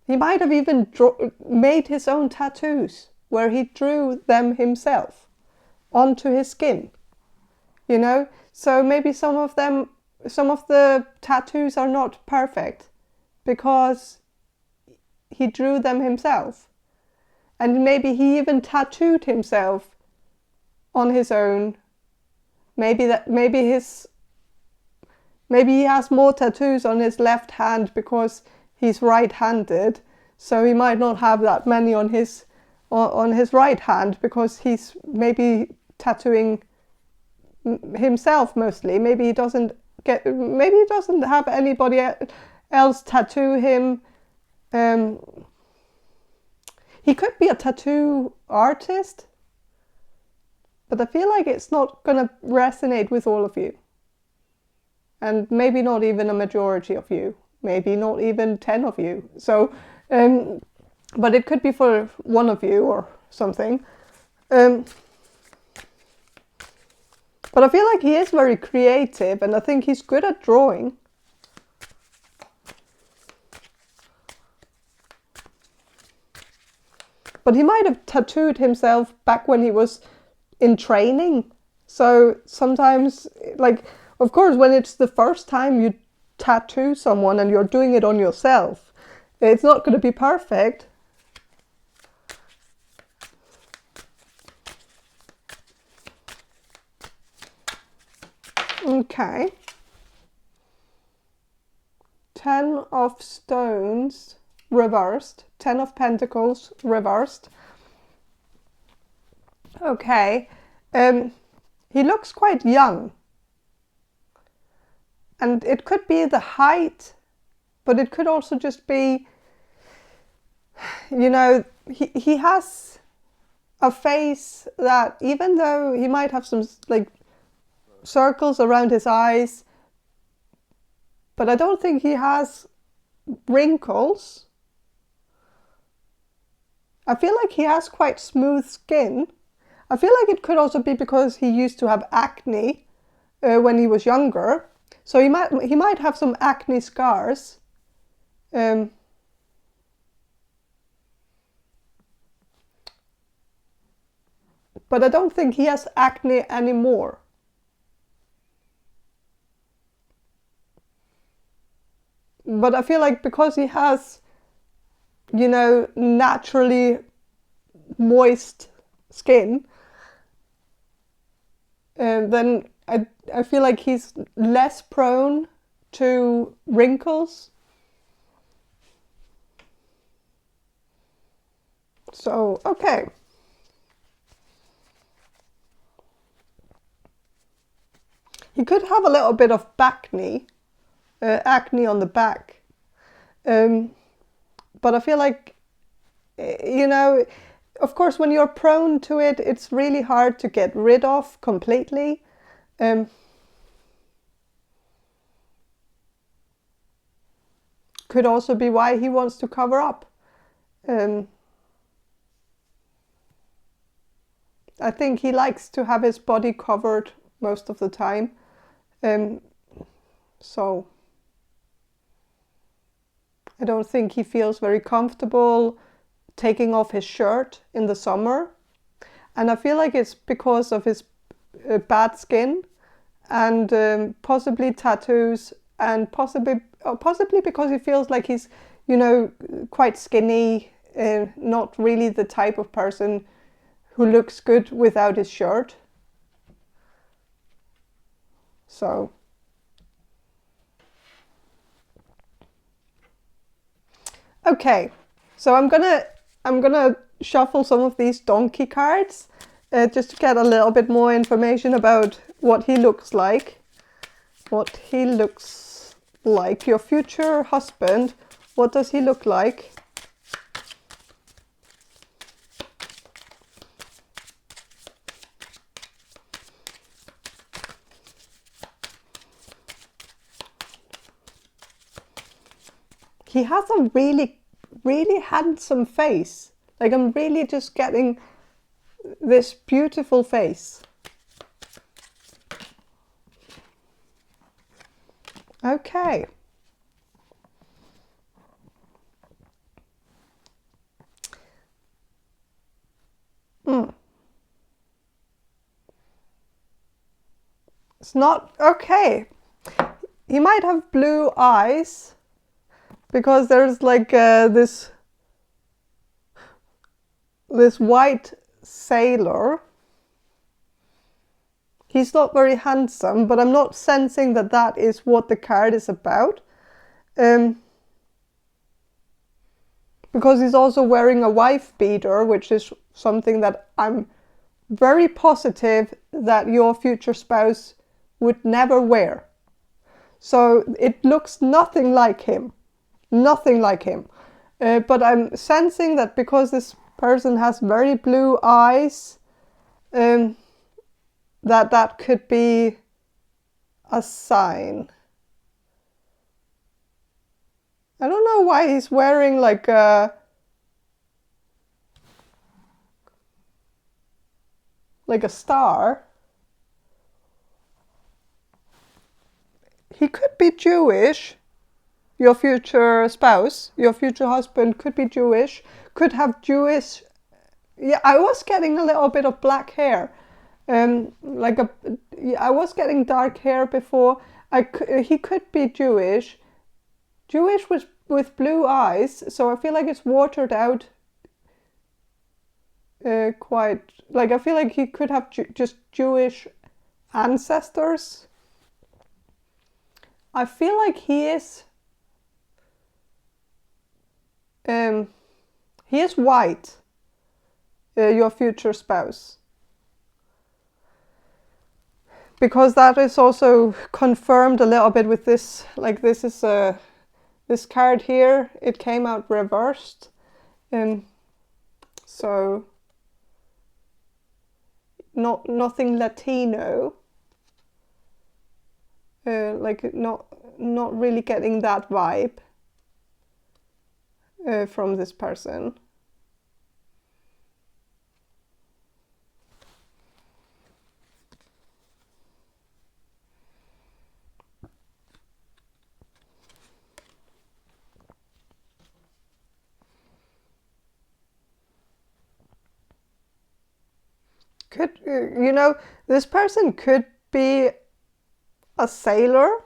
he might have even made his own tattoos where he drew them himself onto his skin. You know? So maybe some of the tattoos are not perfect because he drew them himself. And maybe he even tattooed himself on his own. Maybe he has more tattoos on his left hand because he's right-handed, so he might not have that many on his right hand because he's maybe tattooing himself mostly. Maybe he doesn't have anybody else tattoo him. He could be a tattoo artist, but I feel like it's not gonna resonate with all of you. And maybe not even a majority of you. Maybe not even 10 of you. So, but it could be for one of you or something. But I feel like he is very creative, and I think he's good at drawing. But he might have tattooed himself back when he was in training. So sometimes, like, of course, when it's the first time you tattoo someone and you're doing it on yourself, it's not going to be perfect. Okay. 10 of stones reversed. 10 of pentacles reversed. Okay. He looks quite young. And it could be the height, but it could also just be, you know, he has a face that, even though he might have some like circles around his eyes, but I don't think he has wrinkles. I feel like he has quite smooth skin. I feel like it could also be because he used to have acne when he was younger. So he might have some acne scars. But I don't think he has acne anymore. But I feel like because he has, you know, naturally moist skin, then I feel like he's less prone to wrinkles. So, okay. He could have a little bit of acne on the back. But I feel like, you know, of course, when you're prone to it, it's really hard to get rid of completely. Could also be why he wants to cover up. I think he likes to have his body covered most of the time. So I don't think he feels very comfortable taking off his shirt in the summer. And I feel like it's because of his bad skin and possibly tattoos, and possibly because he feels like he's, you know, quite skinny, not really the type of person who looks good without his shirt. So okay, so I'm gonna shuffle some of these donkey cards just to get a little bit more information about what he looks like. What he looks like. Your future husband, what does he look like? he has a really, really handsome face. Like, I'm really just getting this beautiful face. Okay. It's not okay. He might have blue eyes because there's like this white sailor. He's not very handsome, but I'm not sensing that that is what the card is about. Because he's also wearing a wife beater, which is something that I'm very positive that your future spouse would never wear. So it looks nothing like him. Nothing like him. But I'm sensing that because this person has very blue eyes, that could be a sign. I don't know why he's wearing like a star. He could be Jewish. Your future spouse, your future husband could be Jewish, could have Jewish. Yeah, I was getting a little bit of black hair. I was getting dark hair before. He could be Jewish. Jewish with blue eyes, so I feel like it's watered out quite. Like, I feel like he could have just Jewish ancestors. I feel like he is white, your future spouse. Because that is also confirmed a little bit with this, like this is this card here, it came out reversed. So nothing Latino. Like not really getting that vibe from this person. Could, this person could be a sailor,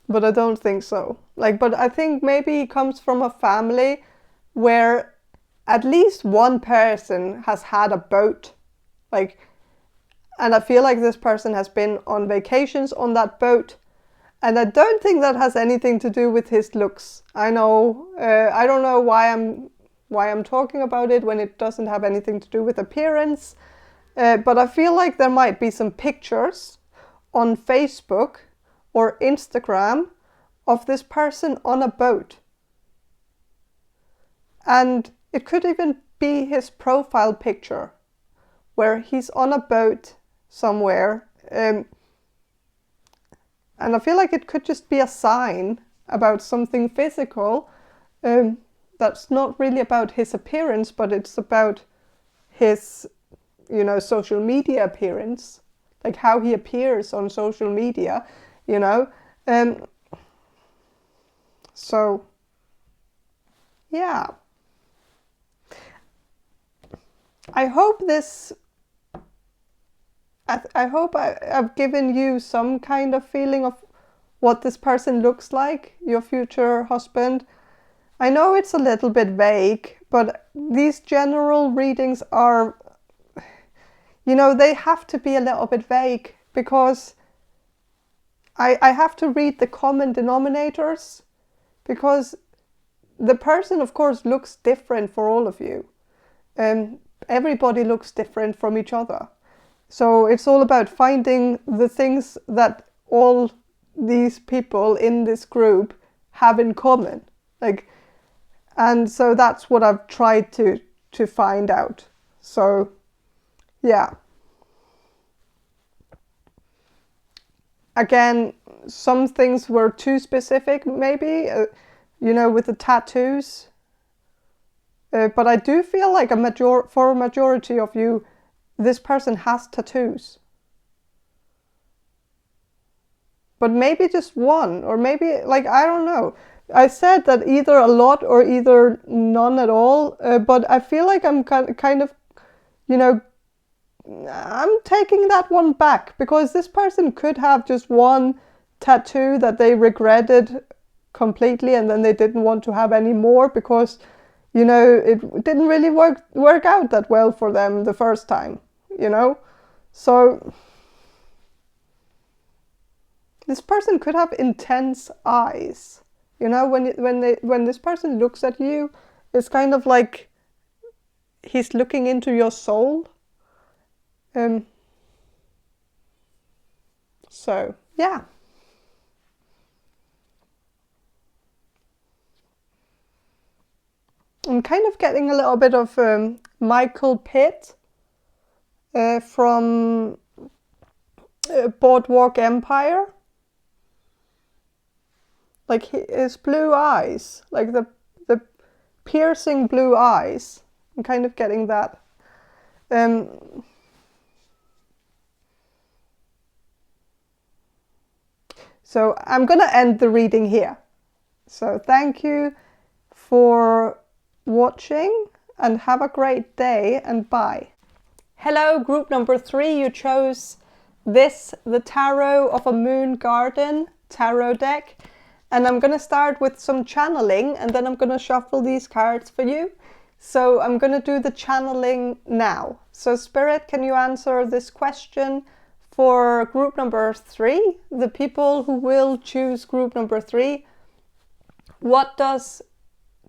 but I don't think so. But I think maybe he comes from a family where at least one person has had a boat. And I feel like this person has been on vacations on that boat. And I don't think that has anything to do with his looks. I know, I don't know why I'm talking about it when it doesn't have anything to do with appearance. But I feel like there might be some pictures on Facebook or Instagram of this person on a boat. And it could even be his profile picture where he's on a boat somewhere. And I feel like it could just be a sign about something physical that's not really about his appearance, but it's about his, social media appearance. Like how he appears on social media, so, yeah. I hope I've given you some kind of feeling of what this person looks like, your future husband. I know it's a little bit vague, but these general readings are, they have to be a little bit vague because I have to read the common denominators, because the person, of course, looks different for all of you. Everybody looks different from each other. So it's all about finding the things that all these people in this group have in common. And so that's what I've tried to find out. So, yeah. Again, some things were too specific, maybe, you know, with the tattoos. But I do feel like for a majority of you, this person has tattoos. But maybe just one, or maybe, like, I don't know. I said that either a lot or either none at all, but I feel like I'm kind of, you know, I'm taking that one back, because this person could have just one tattoo that they regretted completely, and then they didn't want to have any more because, you know, it didn't really work out that well for them the first time, you know. So this person could have intense eyes. You know, when this person looks at you, it's kind of like he's looking into your soul. So yeah. I'm kind of getting a little bit of Michael Pitt from Boardwalk Empire. Like his blue eyes, like the piercing blue eyes. I'm kind of getting that. So I'm gonna end the reading here. So thank you for watching and have a great day, and bye. Hello, group number 3. You chose this, the Tarot of a Moon Garden tarot deck. And I'm going to start with some channeling, and then I'm going to shuffle these cards for you. So I'm going to do the channeling now. So Spirit, can you answer this question for group number 3? The people who will choose group number 3. What does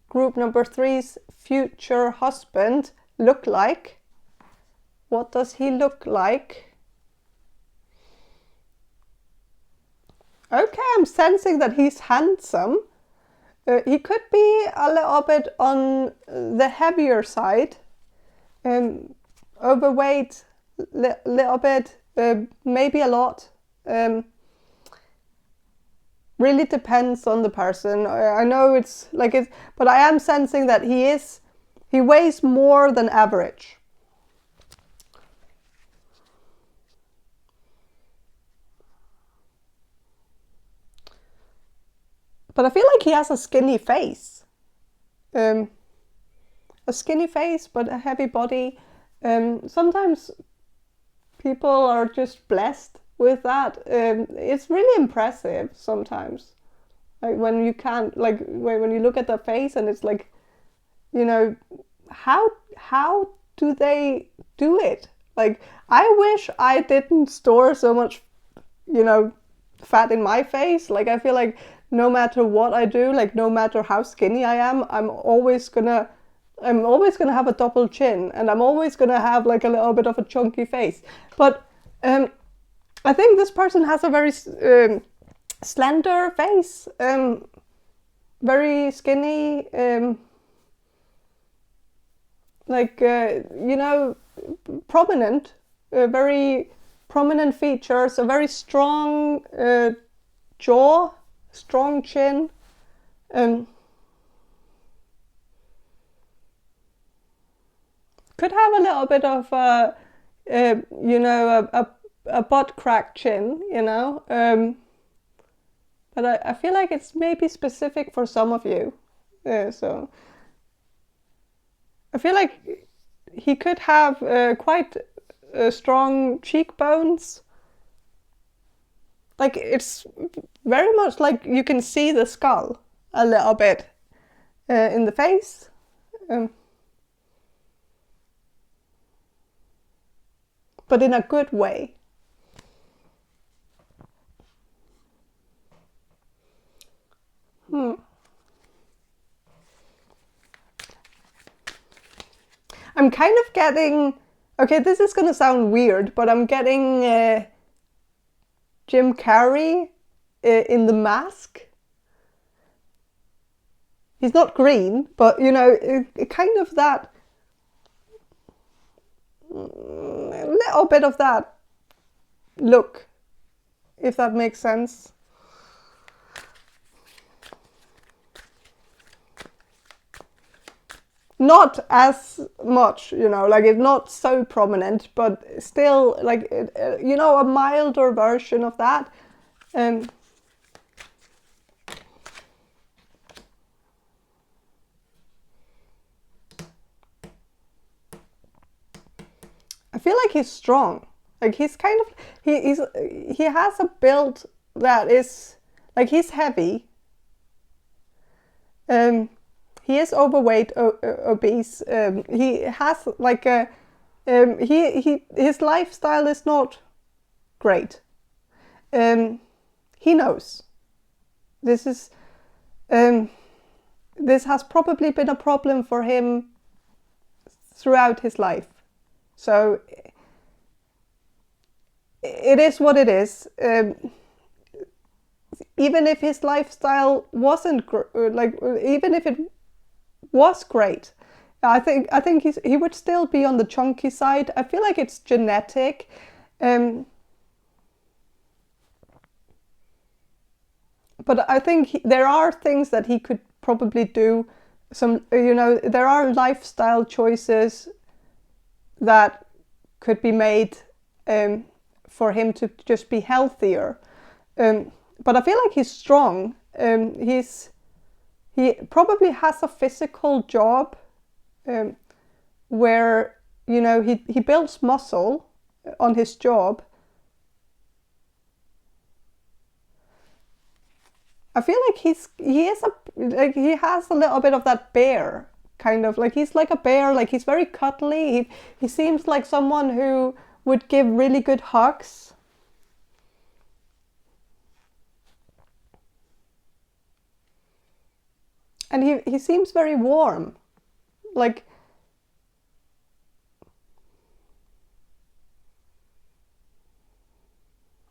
group number 3's future husband look like? What does he look like? Okay, I'm sensing that he's handsome. He could be a little bit on the heavier side. Overweight, little bit, maybe a lot. Really depends on the person. I know it's like it, but I am sensing that he weighs more than average. But I feel like he has a skinny face. A skinny face, but a heavy body. Sometimes people are just blessed with that. It's really impressive sometimes. Like when you can't, like when you look at their face and it's like, you know, how do they do it? Like, I wish I didn't store so much, you know, fat in my face. Like, I feel like no matter what I do, like no matter how skinny I am, I'm always gonna have a double chin, and I'm always gonna have like a little bit of a chunky face. But I think this person has a very slender face, very skinny, you know, prominent, very prominent features, a very strong jaw, strong chin. Could have a little bit of you know, a butt crack chin, you know. But I feel like it's maybe specific for some of you. So I feel like he could have quite strong cheekbones. Like, it's very much like you can see the skull a little bit in the face. But in a good way. I'm kind of getting, okay, this is gonna sound weird, but I'm getting Jim Carrey in The Mask. He's not green, but you know, it kind of that, a little bit of that look, if that makes sense. not as much, you know, like it's not so prominent, but still, like, you know, a milder version of that. I feel like he's strong. Like he's kind of he has a build that is like he's heavy. He is overweight, obese. He has like a his lifestyle is not great. He knows this is this has probably been a problem for him throughout his life. So it is what it is. Even if his lifestyle wasn't like, even if it was great, I think he would still be on the chunky side. I feel like it's genetic. But I think there are things that he could probably do. Some, you know, there are lifestyle choices that could be made for him to just be healthier. But I feel like he's strong. He probably has a physical job where, you know, he builds muscle on his job. I feel like he has a little bit of that bear kind of, like he's like a bear, like he's very cuddly. He seems like someone who would give really good hugs. And he seems very warm. Like,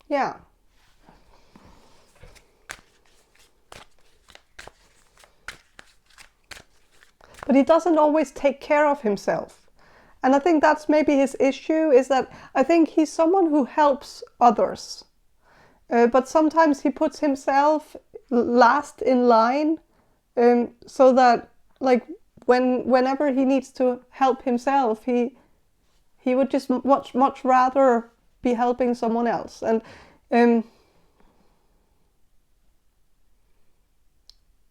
yeah. But he doesn't always take care of himself. And I think that's maybe his issue, is that I think he's someone who helps others. But sometimes he puts himself last in line, so that, like, whenever he needs to help himself, he would just much rather be helping someone else. And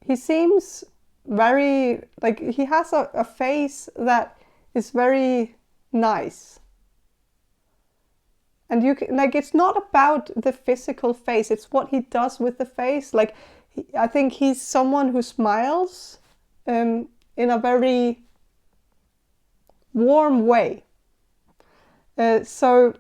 he seems very, like, he has a face that is very nice. And you can, like, it's not about the physical face, it's what he does with the face. Like, I think he's someone who smiles in a very warm way. So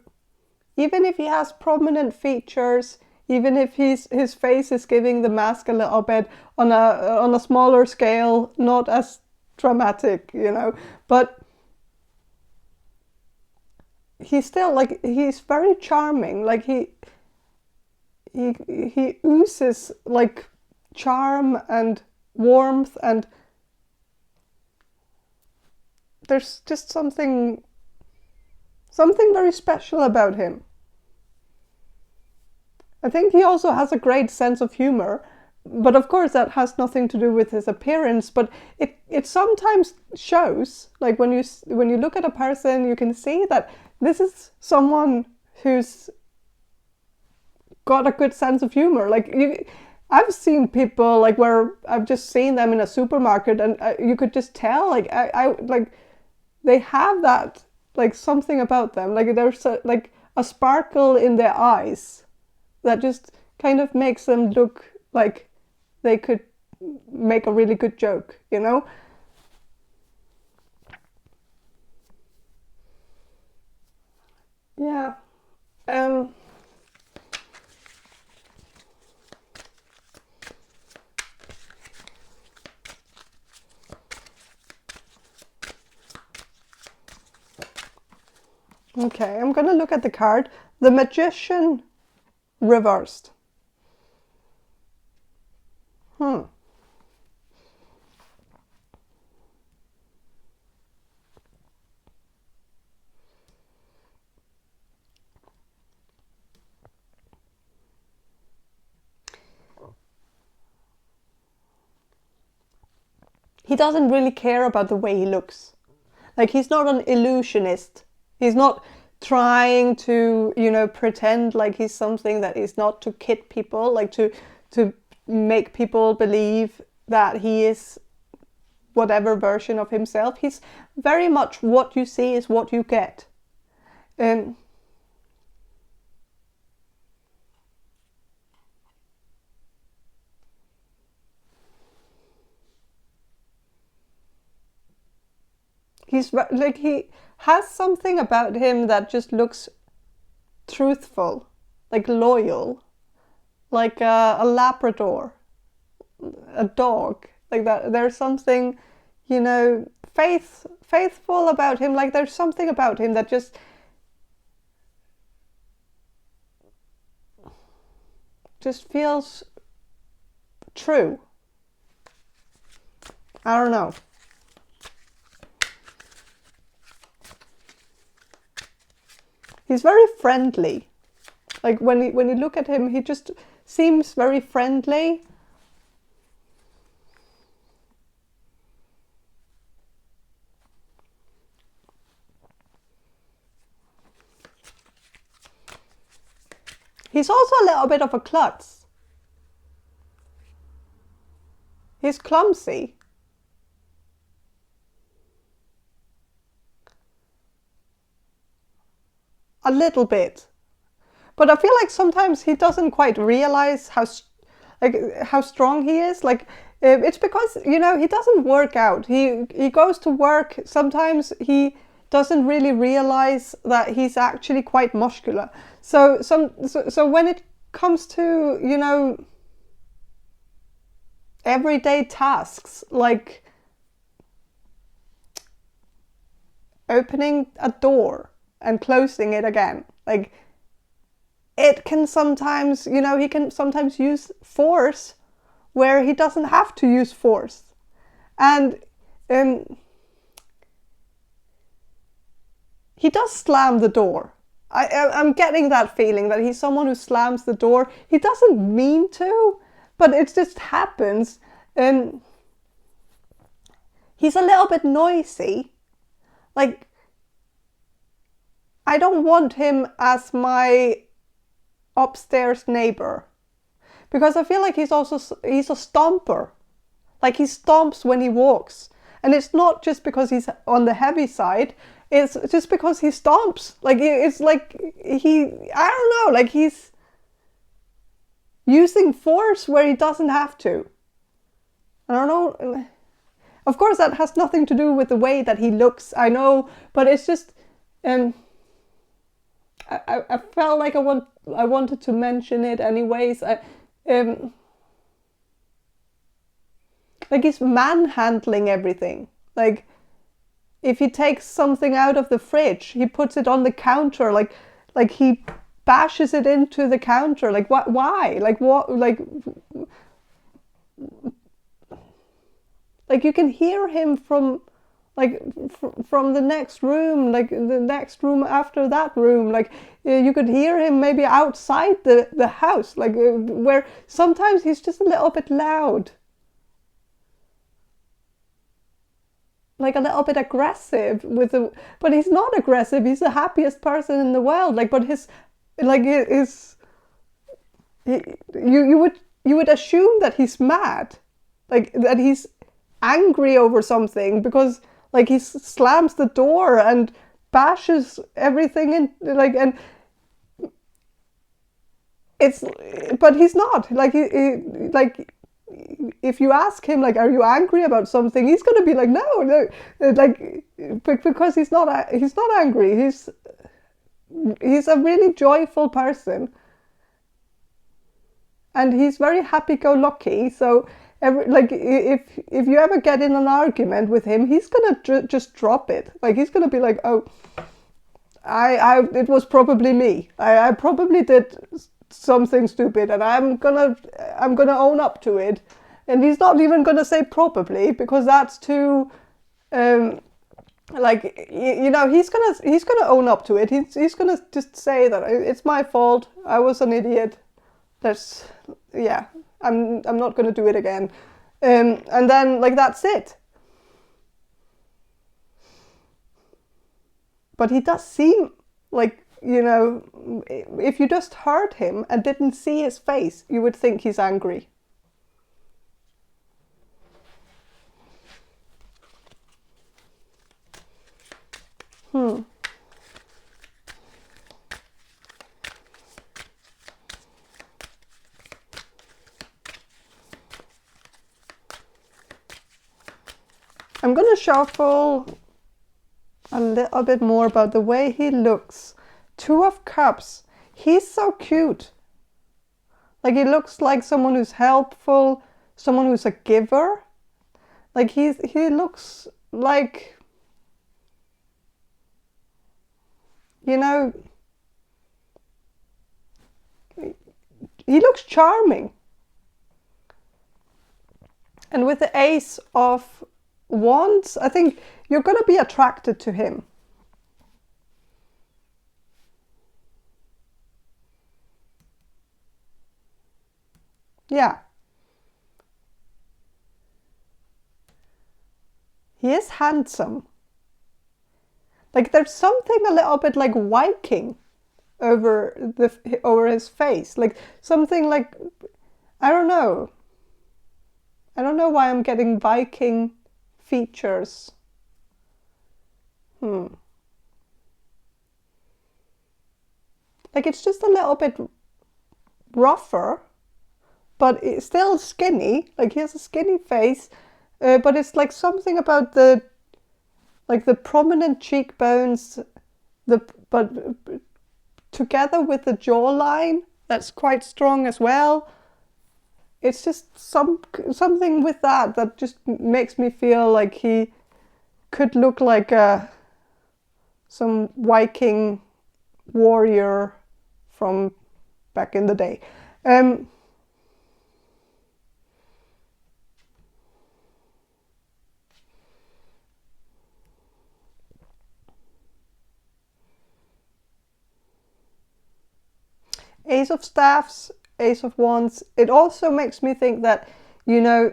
even if he has prominent features, even if his face is giving the mask a little bit on a smaller scale, not as dramatic, you know, but he's still, like, he's very charming. Like he oozes like charm and warmth, and there's just something very special about him. I think he also has a great sense of humor, but of course that has nothing to do with his appearance. But it sometimes shows, like when you look at a person, you can see that this is someone who's got a good sense of humor. Like I've seen people, like, where I've just seen them in a supermarket, and you could just tell, like, I like they have that, like, something about them. Like there's like a sparkle in their eyes that just kind of makes them look like they could make a really good joke, you know? Yeah. Okay, I'm gonna look at the card. The Magician reversed. he doesn't really care about the way he looks. Like, he's not an illusionist. He's not trying to, pretend like he's something that is not, to kid people, like to make people believe that he is whatever version of himself. He's very much what you see is what you get. He's like, he has something about him that just looks truthful, like loyal, like a Labrador, a dog, like that. There's something, faithful about him. Like, there's something about him that just feels true. I don't know. He's very friendly. Like, when you look at him, he just seems very friendly. He's also a little bit of a klutz. He's clumsy. A little bit. But I feel like sometimes he doesn't quite realize how strong he is. Like, it's because, he doesn't work out. He goes to work. Sometimes he doesn't really realize that he's actually quite muscular. So when it comes to, everyday tasks, like opening a door and closing it again, like, it can sometimes, he can sometimes use force where he doesn't have to use force. And he does slam the door. I'm getting that feeling that he's someone who slams the door. He doesn't mean to, but it just happens. He's a little bit noisy. Like, I don't want him as my upstairs neighbor, because I feel like he's a stomper. Like, he stomps when he walks, and it's not just because he's on the heavy side. It's just because he stomps. Like, it's like I don't know, like, he's using force where he doesn't have to. I don't know. Of course, that has nothing to do with the way that he looks, I know, but it's just, I felt like I wanted to mention it anyways. Like, he's manhandling everything. Like, if he takes something out of the fridge, he puts it on the counter. Like he bashes it into the counter. Like, what? Why? Like, what? Like you can hear him from the next room, like the next room after that room. Like, you could hear him maybe outside the house, like where sometimes he's just a little bit loud, like a little bit aggressive but he's not aggressive. He's the happiest person in the world. Like, but you would assume that he's mad, like that he's angry over something, because like he slams the door and bashes everything in, like, and but he's not. Like, like, if you ask him, like, are you angry about something, he's gonna be like, no, like, because he's not angry. He's a really joyful person, and he's very happy-go-lucky. So if you ever get in an argument with him, he's gonna just drop it. Like, he's gonna be like, oh, it was probably me. I probably did something stupid, and I'm gonna own up to it. And he's not even gonna say probably, because that's too like, he's gonna own up to it. He's gonna just say that it's my fault. I was an idiot. I'm not gonna do it again. And then, like, that's it. but he does seem like, you know, if you just heard him and didn't see his face, you would think he's angry. I'm going to shuffle a little bit more about the way he looks. Two of Cups. He's so cute. Like, he looks like someone who's helpful, someone who's a giver. Like, he looks like, you know, he looks charming. And with the Ace of Wands, I think you're going to be attracted to him. Yeah. He is handsome. Like, there's something a little bit like Viking over his face. Like, something like, I don't know. I don't know why I'm getting Viking features. Like, it's just a little bit rougher, but it's still skinny. Like, he has a skinny face, but it's like something about the prominent cheekbones, but together with the jawline that's quite strong as well. It's just something with that just makes me feel like he could look like some Viking warrior from back in the day. Ace of Staffs, Ace of Wands. It also makes me think that, you know,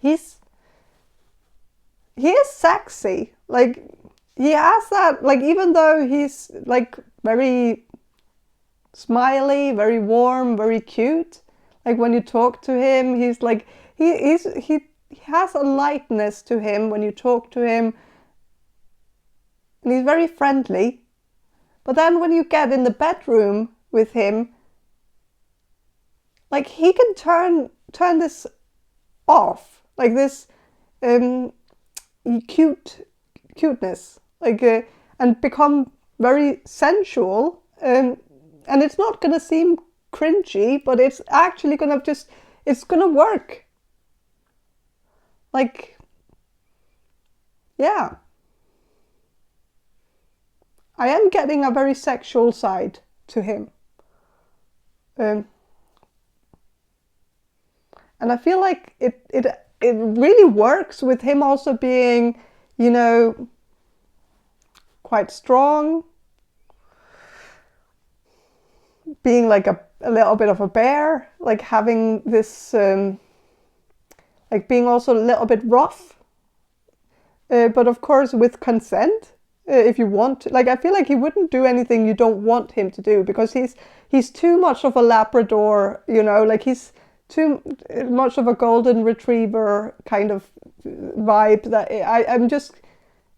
he is sexy. Like, he has that, like, even though he's like very smiley, very warm, very cute, like when you talk to him, he's like, he has a lightness to him when you talk to him, and he's very friendly. But then when you get in the bedroom with him, like, he can turn this off, like this cuteness, like, and become very sensual, and it's not gonna seem cringy, but it's actually gonna it's gonna work. Like, yeah. I am getting a very sexual side to him. And I feel like it really works with him also being, you know, quite strong, being like a little bit of a bear, like having this, like being also a little bit rough, but of course with consent. If you want to, like, I feel like he wouldn't do anything you don't want him to do, because he's too much of a Labrador, you know, like he's too much of a golden retriever kind of vibe that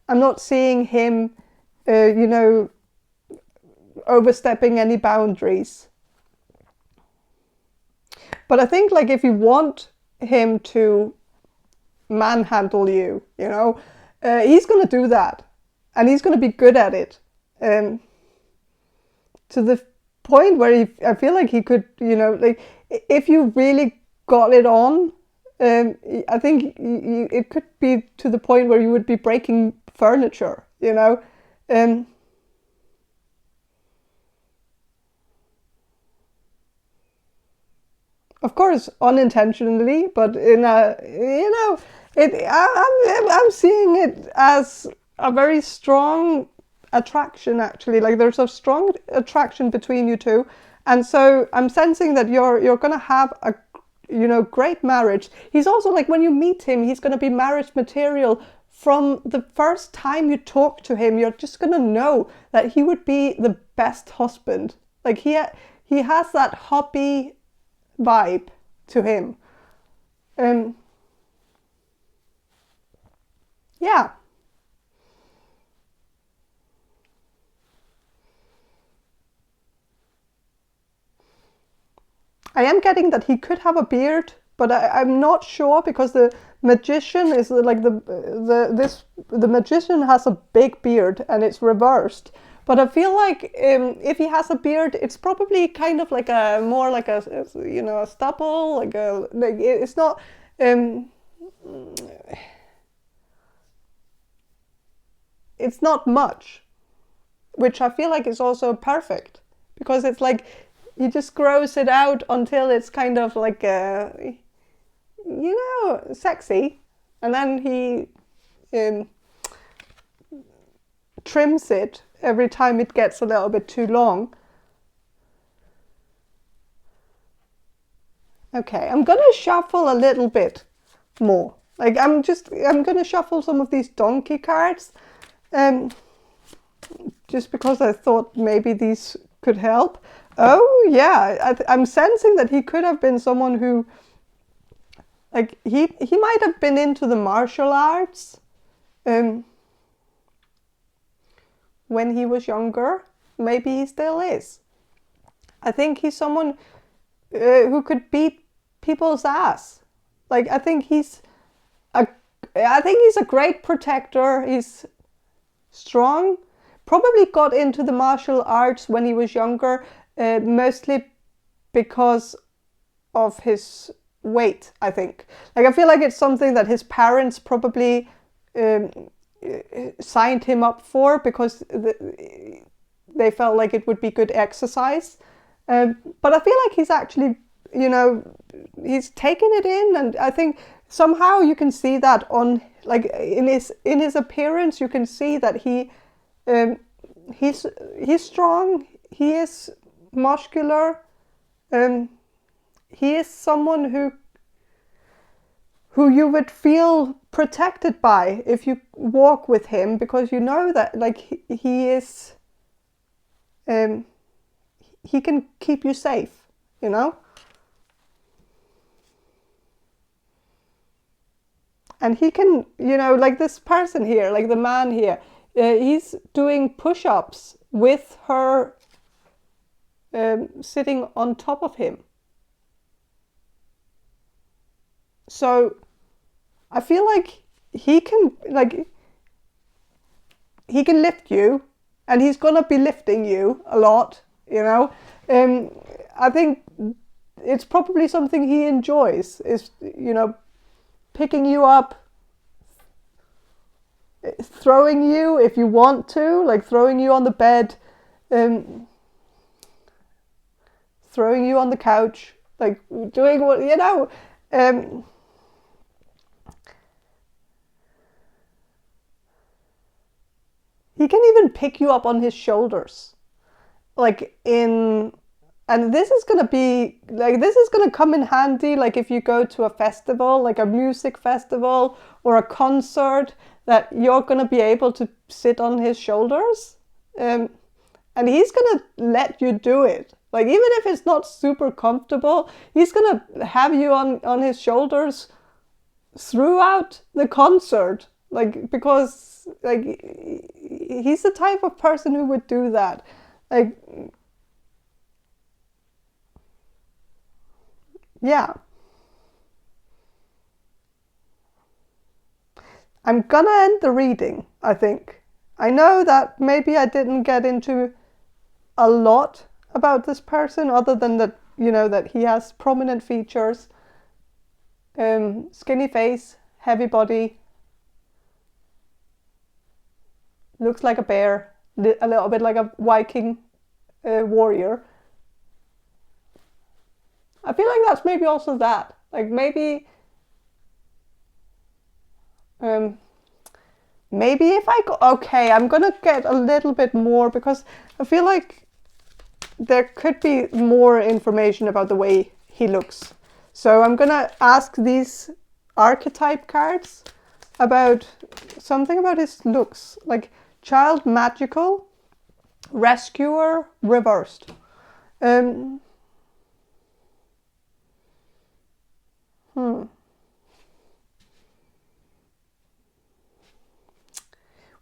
I'm not seeing him, you know, overstepping any boundaries. But I think, like, if you want him to manhandle you, you know, he's going to do that. And he's going to be good at it, to the point where I feel like he could, you know, like, if you really got it on, I think it could be to the point where you would be breaking furniture, you know. Of course, unintentionally, but in a, you know, I'm seeing it as a very strong attraction, actually. Like, there's a strong attraction between you two, and so I'm sensing that you're gonna have a, you know, great marriage. He's also, like, when you meet him, he's gonna be marriage material from the first time you talk to him, you're just gonna know that he would be the best husband. Like he has that hobby vibe to him. Yeah. I am getting that he could have a beard, but I'm not sure because the magician is like the magician has a big beard and it's reversed. But I feel like if he has a beard, it's probably kind of like a more like a a stubble, like it's not. It's not much, which I feel like is also perfect because it's like he just grows it out until it's kind of like sexy, and then he trims it every time it gets a little bit too long. Okay, I'm gonna shuffle a little bit more. Like I'm gonna shuffle some of these donkey cards, just because I thought maybe these could help. Oh yeah, I'm sensing that he could have been someone who, like he might have been into the martial arts, when he was younger. Maybe he still is. I think he's someone who could beat people's ass. Like I think he's a great protector. He's strong. Probably got into the martial arts when he was younger, mostly because of his weight, I think. Like I feel like it's something that his parents probably signed him up for because they felt like it would be good exercise. But I feel like he's actually, he's taken it in, and I think somehow you can see that on, like in his appearance, you can see that he's strong. He is muscular. He is someone who you would feel protected by if you walk with him, because you know that like he is. He can keep you safe, And he can, like this person here, like the man here, he's doing push-ups with her sitting on top of him. So I feel like he can lift you, and he's gonna be lifting you a lot, I think it's probably something he enjoys, is, picking you up, throwing you if you want to, like throwing you on the bed, throwing you on the couch, like doing what, he can even pick you up on his shoulders, and this is gonna come in handy, like if you go to a festival, like a music festival or a concert, that you're gonna be able to sit on his shoulders, and he's gonna let you do it. Like even if it's not super comfortable, he's gonna have you on his shoulders throughout the concert, like because like he's the type of person who would do that, like. Yeah. I'm gonna end the reading, I think. I know that maybe I didn't get into a lot about this person, other than that, that he has prominent features, skinny face, heavy body, looks like a bear, a little bit like a Viking warrior. I feel like that's maybe also that. Like maybe if I go, okay, I'm gonna get a little bit more, because I feel like there could be more information about the way he looks. So I'm gonna ask these archetype cards about something about his looks, like child magical, rescuer reversed.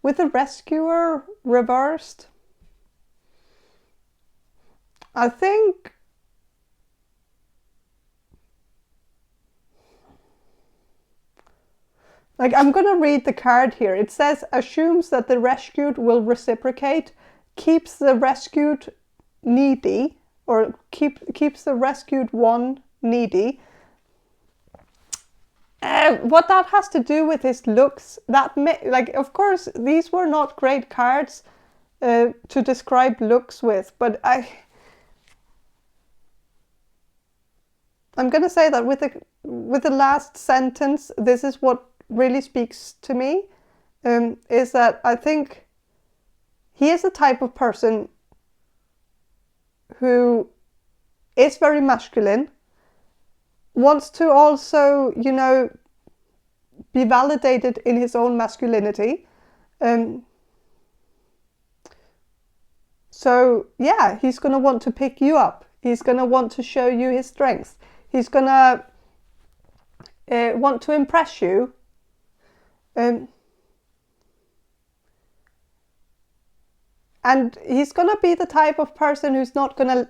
With the rescuer reversed, I think like I'm gonna read the card here. It says assumes that the rescued will reciprocate, keeps the rescued needy, or keeps the rescued one needy. What that has to do with his looks, like of course these were not great cards to describe looks with, but I'm gonna say that with the last sentence, this is what really speaks to me, is that I think he is the type of person who is very masculine, wants to also, you know, be validated in his own masculinity. So yeah, he's going to want to pick you up. He's going to want to show you his strengths. He's going to want to impress you. And he's going to be the type of person who's not going to,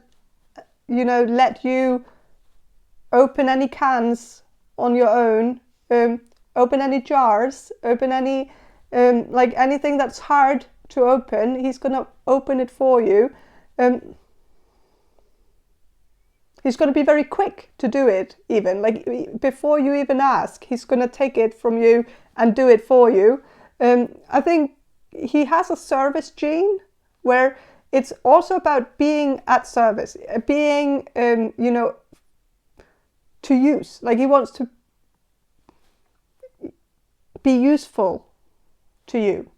you know, let you open any cans on your own, open any jars, open any, like anything that's hard to open, he's going to open it for you. He's going to be very quick to do it, even. Like, before you even ask, he's going to take it from you and do it for you. I think he has a service gene where it's also about being at service, being, you know, to use. Like, he wants to be useful to you.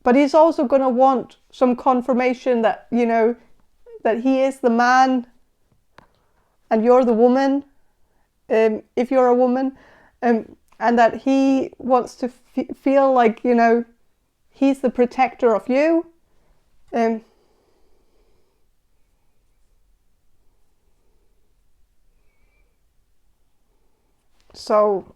But he's also going to want some confirmation that, you know, that he is the man and you're the woman, if you're a woman, and that he wants to feel like, you know, he's the protector of you. So,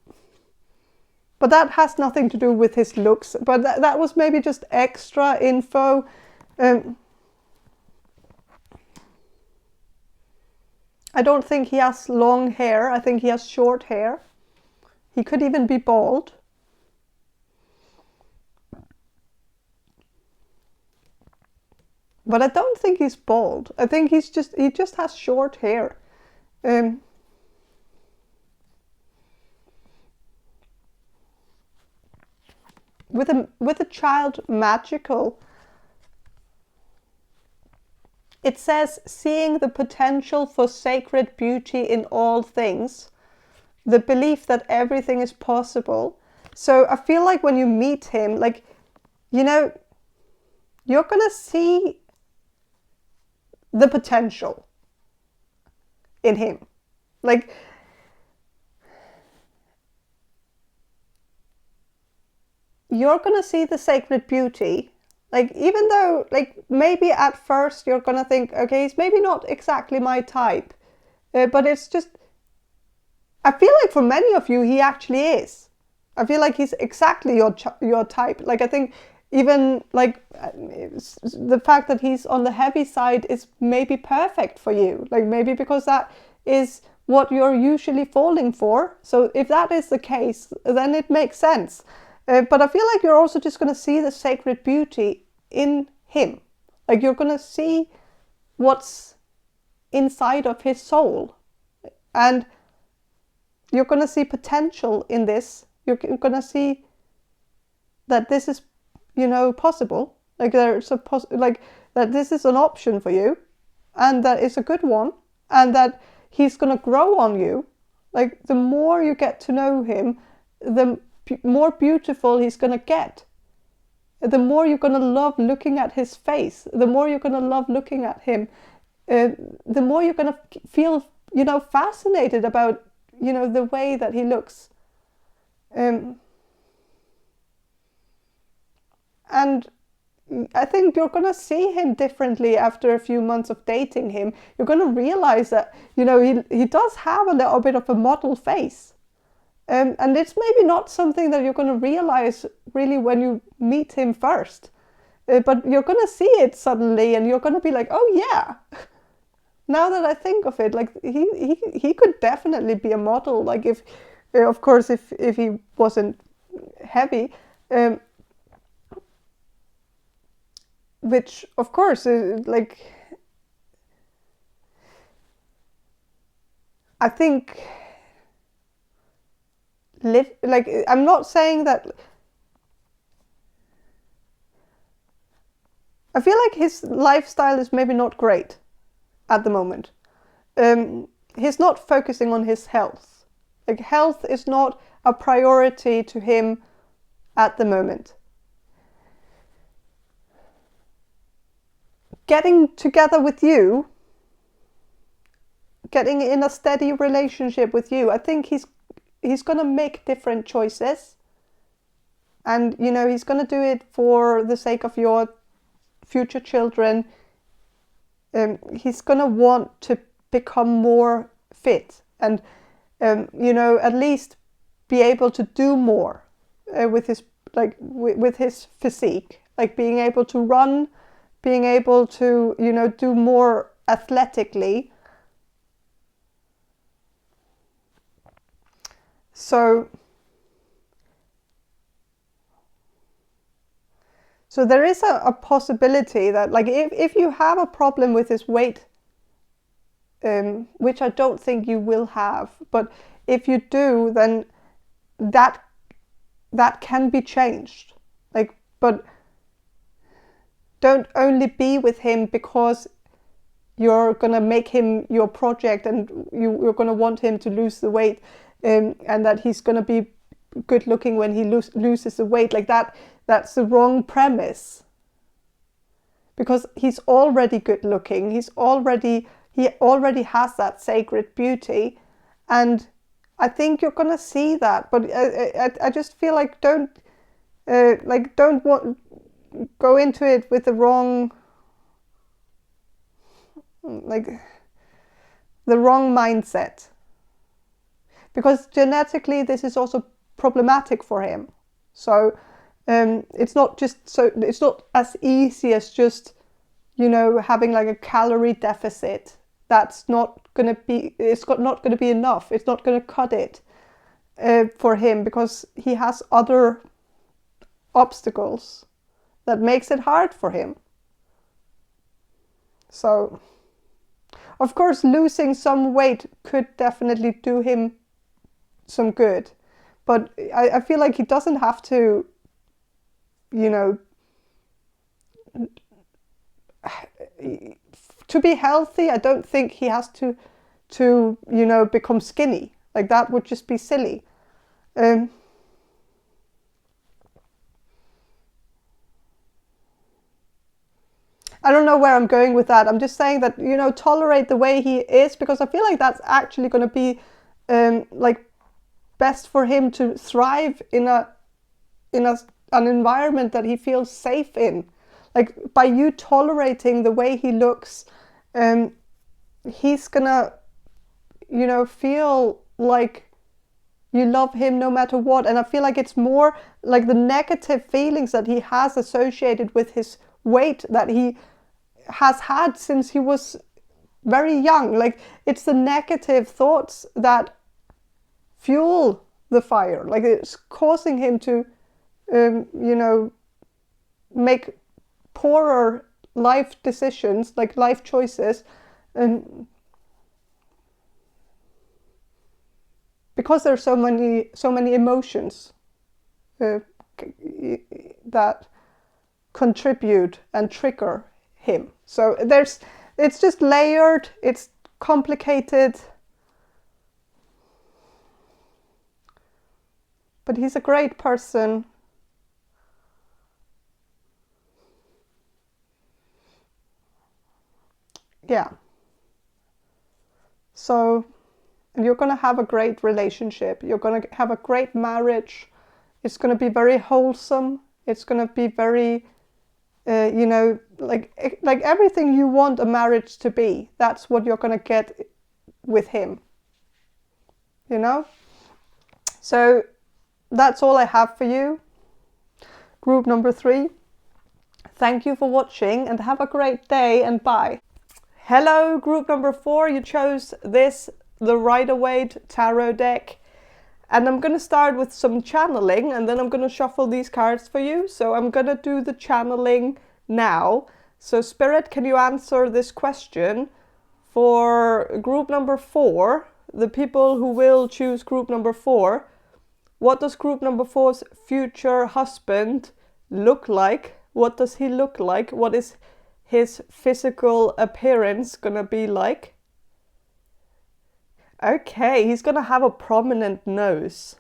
but that has nothing to do with his looks, but that was maybe just extra info. I don't think he has long hair. I think he has short hair. He could even be bald. But I don't think he's bald. I think he just has short hair. With a child magical, it says seeing the potential for sacred beauty in all things, the belief that everything is possible. So I feel like when you meet him, like, you know, you're gonna see the potential in him. Like, you're gonna see the sacred beauty. Like, even though, like, maybe at first you're gonna think, okay, he's maybe not exactly my type, but it's just, I feel like for many of you, he actually is. I feel like he's exactly your type. Like, I think even, like, the fact that he's on the heavy side is maybe perfect for you. Like, maybe because that is what you're usually falling for. So if that is the case, then it makes sense. But I feel like you're also just going to see the sacred beauty in him. Like, you're going to see what's inside of his soul. And you're going to see potential in this. You're going to see that this is, you know, possible. Like, there's like that this is an option for you, and that it's a good one, and that he's going to grow on you. Like, the more you get to know him, the more beautiful he's going to get. The more you're going to love looking at his face, the more you're going to love looking at him, the more you're going to feel, you know, fascinated about, you know, the way that he looks. And I think you're going to see him differently after a few months of dating him. You're going to realize that, he does have a little bit of a model face. And it's maybe not something that you're going to realize really when you meet him first. But you're going to see it suddenly, and you're going to be like, oh yeah. Now that I think of it, like he could definitely be a model. Like if he wasn't heavy, which of course, like I think I'm not saying that. I feel like his lifestyle is maybe not great at the moment. He's not focusing on his health. Like health is not a priority to him at the moment. Getting together with you, getting in a steady relationship with you, I think he's going to make different choices. And, he's going to do it for the sake of your future children. He's going to want to become more fit and, at least be able to do more with his, with his physique, like being able to run, being able to, do more athletically. So there is a possibility that, like, if you have a problem with his weight, which I don't think you will have, but if you do, then that can be changed. Like, but don't only be with him because you're gonna make him your project and you're gonna want him to lose the weight, and that he's gonna be good looking when he loses the weight. Like that's the wrong premise, because he's already good looking. He already has that sacred beauty, and I think you're gonna see that. But I just feel like don't go into it with the wrong mindset, because genetically this is also problematic for him. So it's not as easy as just having like a calorie deficit. That's not gonna be. It's not gonna be enough. It's not gonna cut it for him, because he has other obstacles that makes it hard for him. So, of course, losing some weight could definitely do him some good, but I feel like he doesn't have to, to be healthy. I don't think he has to become skinny. Like that would just be silly. I don't know where I'm going with that. I'm just saying that, tolerate the way he is, because I feel like that's actually going to be best for him to thrive in an environment that he feels safe in. Like, by you tolerating the way he looks, he's gonna, feel like you love him no matter what. And I feel like it's more like the negative feelings that he has associated with his weight that he has had since he was very young. Like, it's the negative thoughts that fuel the fire. Like, it's causing him to make poorer life decisions, like life choices, and because there's so many emotions that contribute and trigger him. So it's just layered, it's complicated, but he's a great person. Yeah. So And you're going to have a great relationship. You're going to have a great marriage. It's going to be very wholesome. It's going to be very, like everything you want a marriage to be. That's what you're going to get with him. You know? So that's all I have for you. Group number 3. Thank you for watching and have a great day and bye. Hello, group number 4. You chose the Rider-Waite tarot deck. And I'm going to start with some channeling and then I'm going to shuffle these cards for you. So I'm going to do the channeling now. So Spirit, can you answer this question for group number 4? The people who will choose group number 4. What does group number 4's future husband look like? What does he look like? What is his physical appearance gonna be like? Okay, he's gonna have a prominent nose.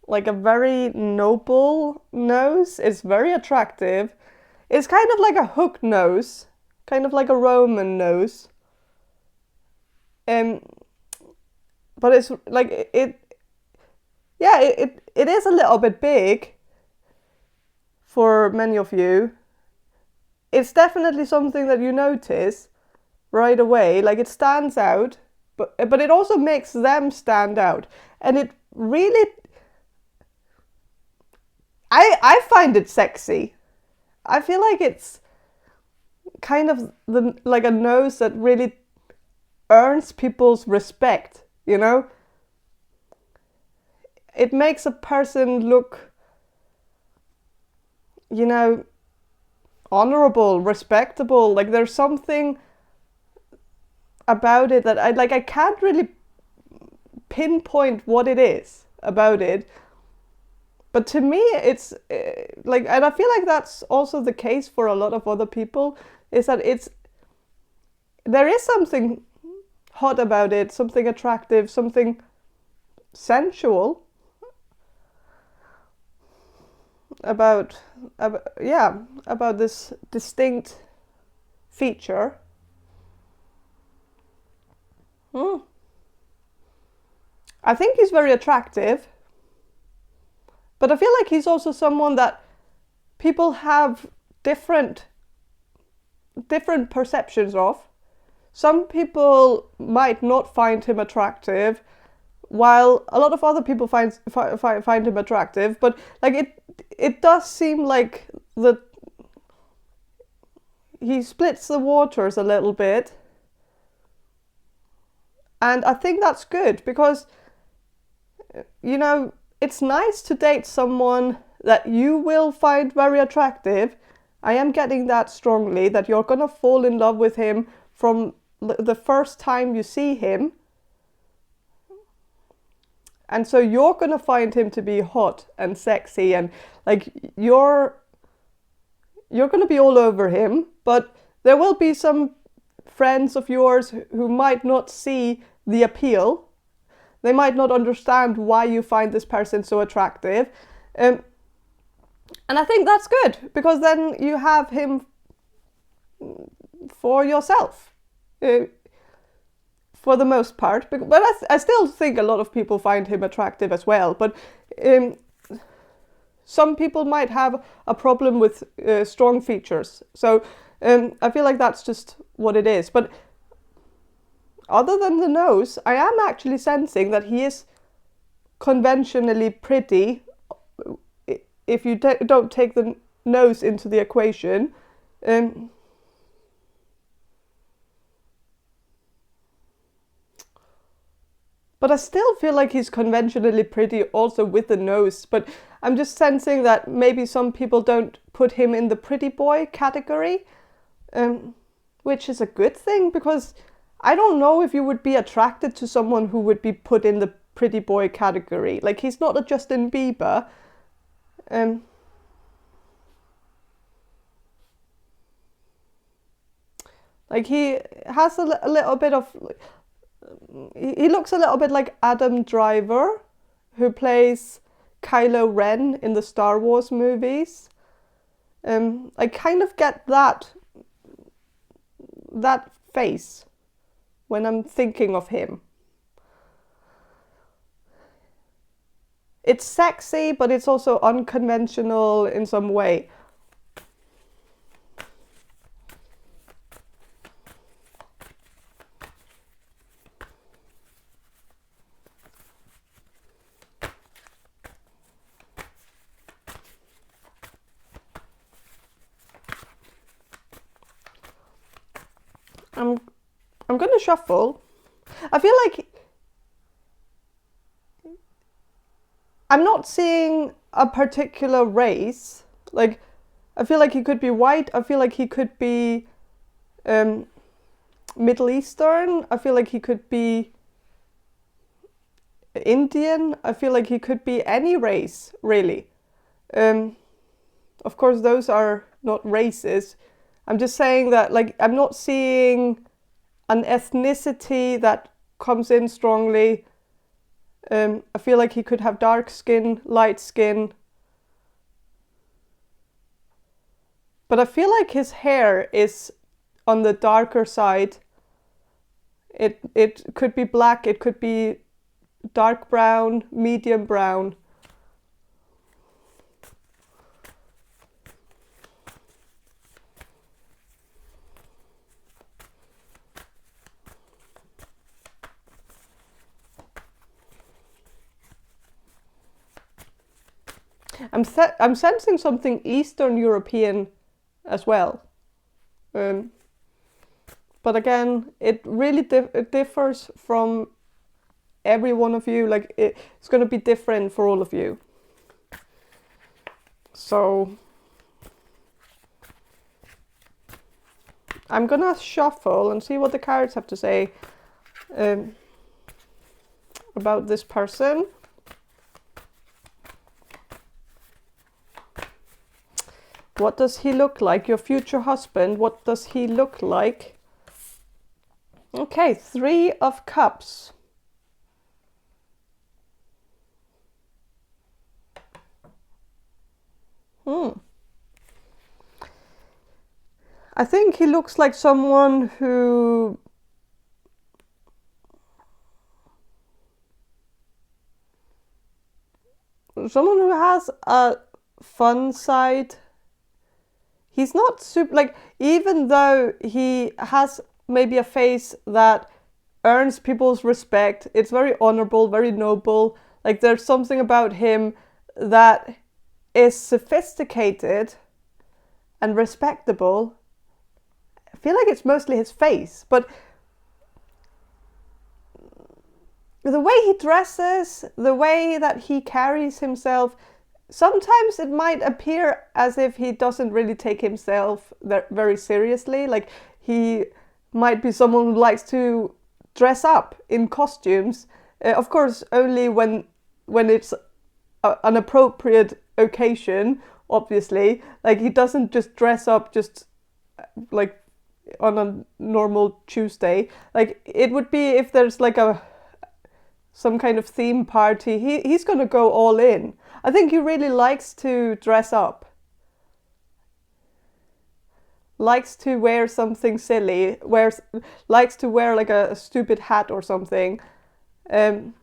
Like a very noble nose. It's very attractive. It's kind of like a hook nose. Kind of like a Roman nose. But it's like it is a little bit big for many of you. It's definitely something that you notice right away. Like it stands out, but it also makes them stand out. And it really, I find it sexy. I feel like it's kind of like a nose that really earns people's respect, you know? It makes a person look, you know, honorable, respectable. Like there's something about it that I can't really pinpoint what it is about it. But to me, it's like, and I feel like that's also the case for a lot of other people, is that there is something hot about it, something attractive, something sensual about this distinct feature. I think he's very attractive, but I feel like he's also someone that people have different perceptions of. Some people might not find him attractive, while a lot of other people find him attractive. But like it does seem like he splits the waters a little bit, and I think that's good because, you know, it's nice to date someone that you will find very attractive. I am getting that strongly, that you're gonna fall in love with him from the first time you see him. And so you're gonna find him to be hot and sexy, and like you're gonna be all over him. But there will be some friends of yours who might not see the appeal. They might not understand why you find this person so attractive. And I think that's good, because then you have him for yourself, for the most part. But I still think a lot of people find him attractive as well. But some people might have a problem with strong features. So I feel like that's just what it is. But other than the nose, I am actually sensing that he is conventionally pretty, if you don't take the nose into the equation. But I still feel like he's conventionally pretty also with the nose. But I'm just sensing that maybe some people don't put him in the pretty boy category, which is a good thing, because I don't know if you would be attracted to someone who would be put in the pretty boy category. Like, he's not a Justin Bieber. Like, he has a little bit of... He looks a little bit like Adam Driver, who plays Kylo Ren in the Star Wars movies. I kind of get that face, when I'm thinking of him. It's sexy, but it's also unconventional in some way. I'm going to shuffle. I feel like I'm not seeing a particular race. Like, I feel like he could be white. I feel like he could be Middle Eastern. I feel like he could be Indian. I feel like he could be any race, really. Of course, those are not races. I'm just saying that, like, I'm not seeing an ethnicity that comes in strongly. I feel like he could have dark skin, light skin. But I feel like his hair is on the darker side. It could be black, it could be dark brown, medium brown. I'm sensing something Eastern European as well. But again, it really it differs from every one of you. Like, it's going to be different for all of you. So I'm going to shuffle and see what the cards have to say about this person. What does he look like? Your future husband, what does he look like? Okay, 3 of Cups. I think he looks like someone who has a fun side. He's not super, like, even though he has maybe a face that earns people's respect, it's very honorable, very noble. Like, there's something about him that is sophisticated and respectable. I feel like it's mostly his face, but the way he dresses, the way that he carries himself, sometimes it might appear as if he doesn't really take himself very seriously. Like, he might be someone who likes to dress up in costumes. Of course, only when it's an appropriate occasion, obviously. Like, he doesn't just dress up just like on a normal Tuesday. Like, it would be if there's like some kind of theme party. He's gonna go all in. I think he really likes to dress up. Likes to wear something silly. Likes to wear like a stupid hat or something. I'm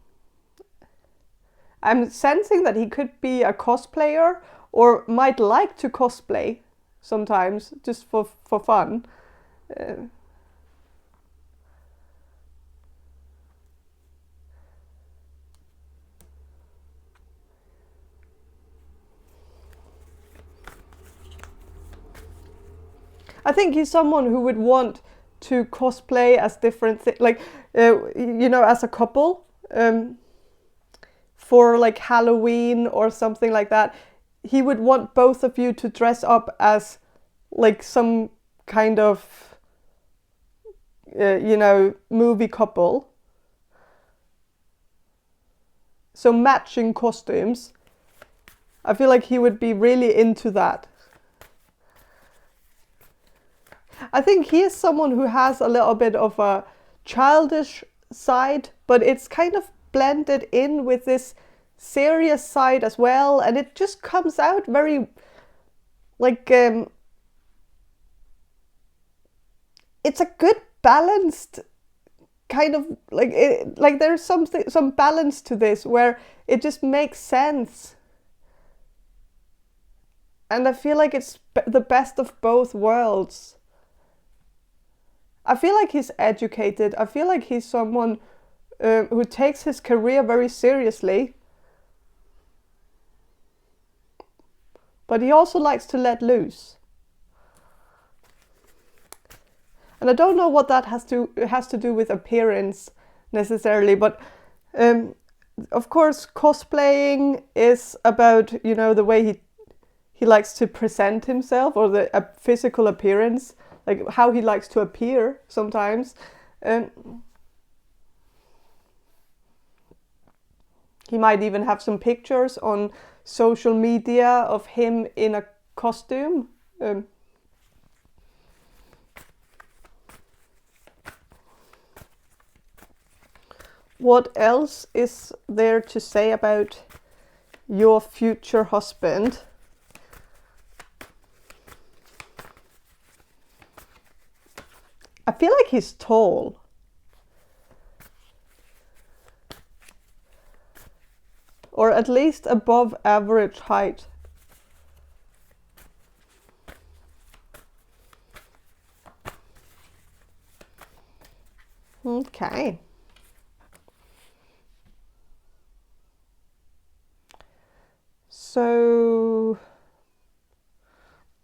sensing that he could be a cosplayer or might like to cosplay sometimes, just for fun. I think he's someone who would want to cosplay as different things, like, as a couple, for like Halloween or something like that. He would want both of you to dress up as like some kind of, movie couple. So matching costumes. I feel like he would be really into that. I think he is someone who has a little bit of a childish side, but it's kind of blended in with this serious side as well, and it just comes out very, like, it's a good balanced kind of like it, like there's some balance to this where it just makes sense. And I feel like it's the best of both worlds. I feel like he's educated. I feel like he's someone who takes his career very seriously. But he also likes to let loose. And I don't know what that has to do with appearance necessarily, but of course cosplaying is about, you know, the way he likes to present himself, or the physical appearance, like how he likes to appear sometimes. He might even have some pictures on social media of him in a costume. What else is there to say about your future husband? I feel like he's tall. Or at least above average height. Okay. So,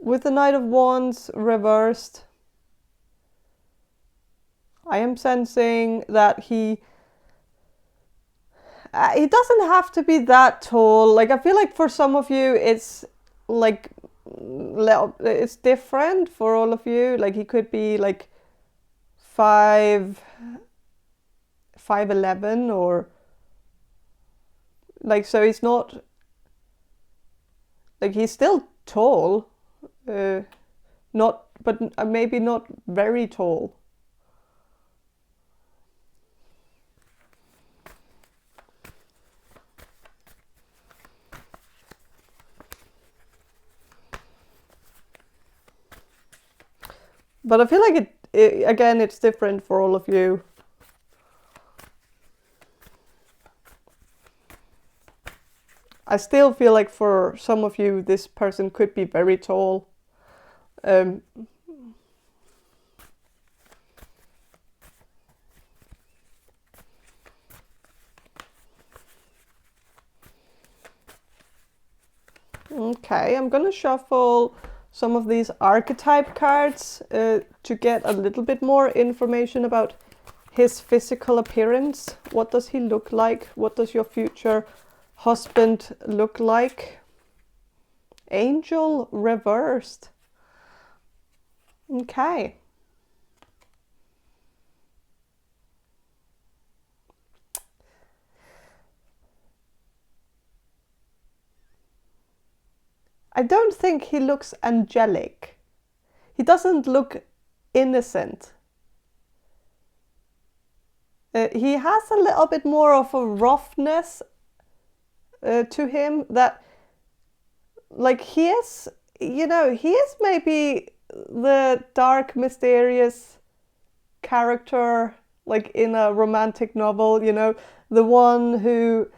with the Knight of Wands reversed, I am sensing that he doesn't have to be that tall. Like, I feel like for some of you, it's like, it's different for all of you. Like, he could be like 5'11", or like, so he's not, like, he's still tall, not, but maybe not very tall. But I feel like again, it's different for all of you. I still feel like for some of you, this person could be very tall. Okay, I'm gonna shuffle some of these archetype cards to get a little bit more information about his physical appearance. What does he look like? What does your future husband look like? Angel reversed. Okay. I don't think he looks angelic. He doesn't look innocent. He has a little bit more of a roughness to him, that, like, he is, you know, he is maybe the dark, mysterious character, like in a romantic novel, you know, the one who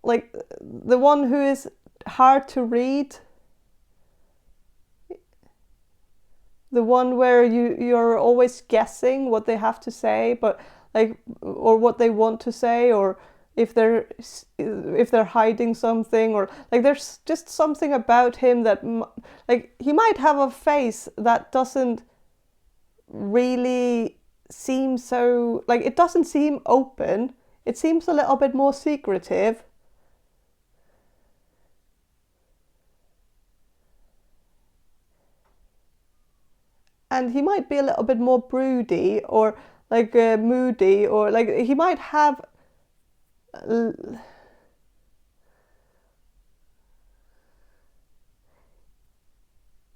is hard to read, the one where you're always guessing what they have to say, but like, or what they want to say, or if they're hiding something, or like there's just something about him that, like, he might have a face that doesn't really seem so, like, it doesn't seem open, it seems a little bit more secretive. And he might be a little bit more broody, or like moody, or like he might have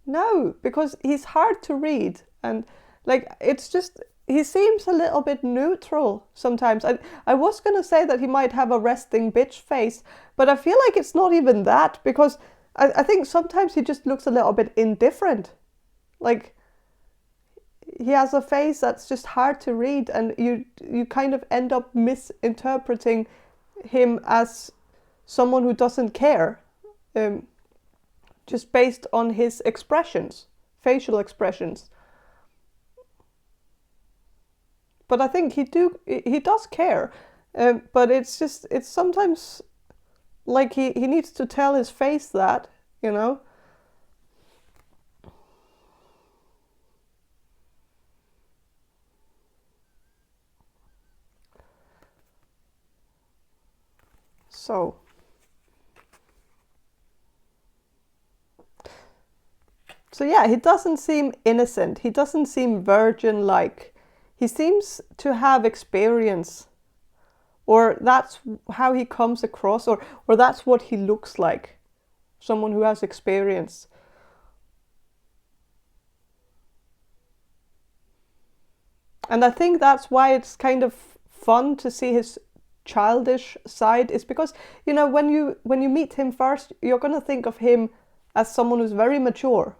no, because he's hard to read, and like, it's just, he seems a little bit neutral sometimes. I was gonna say that he might have a resting bitch face, but I feel like it's not even that, because I think sometimes he just looks a little bit indifferent. Like, he has a face that's just hard to read, and you kind of end up misinterpreting him as someone who doesn't care, just based on his expressions, facial expressions. But I think he does care, but it's sometimes like he needs to tell his face that, you know. So yeah, he doesn't seem innocent. He doesn't seem virgin-like. He seems to have experience, or that's how he comes across, or that's what he looks like, someone who has experience. And I think that's why it's kind of fun to see his childish side, is because, you know, when you meet him first, you're going to think of him as someone who's very mature.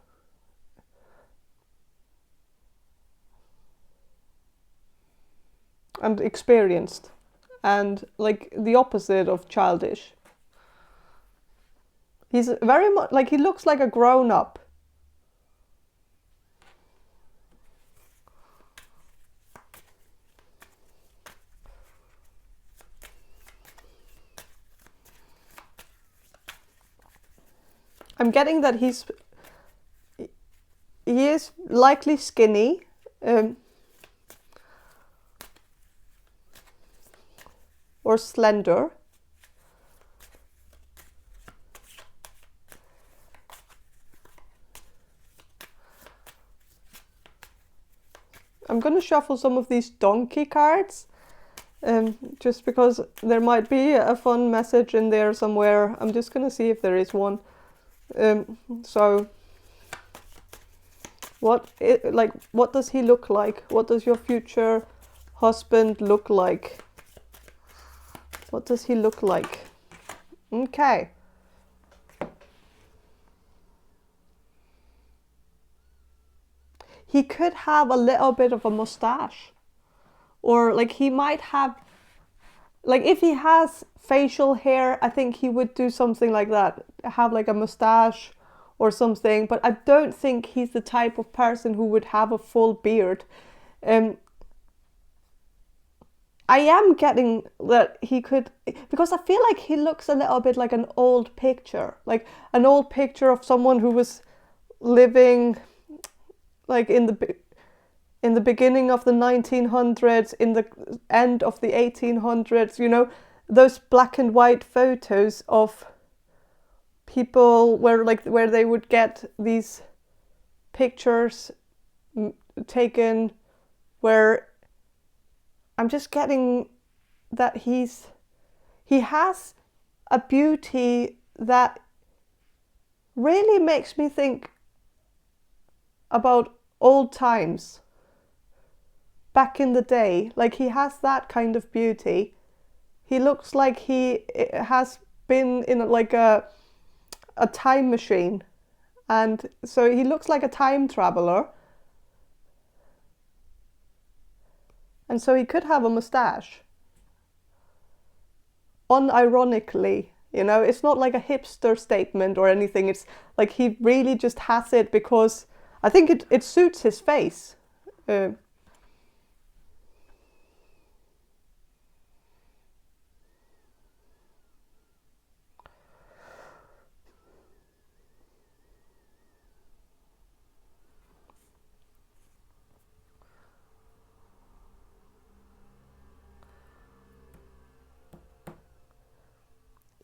And experienced, and like the opposite of childish. He's very much like, he looks like a grown-up. I'm getting that he is likely skinny, or slender. I'm going to shuffle some of these donkey cards, just because there might be a fun message in there somewhere. I'm just going to see if there is one. So what does he look like? What does your future husband look like? What does he look like? Okay. He could have a little bit of a mustache, or like he might have, like if he has facial hair, I think he would do something like that, have like a mustache or something, but I don't think he's the type of person who would have a full beard. I am getting that he could, because I feel like he looks a little bit like an old picture, like an old picture of someone who was living like in the beginning of the 1900s, in the end of the 1800s, you know, those black and white photos of people where they would get these pictures taken, where I'm just getting that he has a beauty that really makes me think about old times, back in the day. Like, he has that kind of beauty. He looks like he has been in like a time machine, and so he looks like a time traveler. And so he could have a mustache. Unironically, you know, it's not like a hipster statement or anything. It's like he really just has it because I think it suits his face.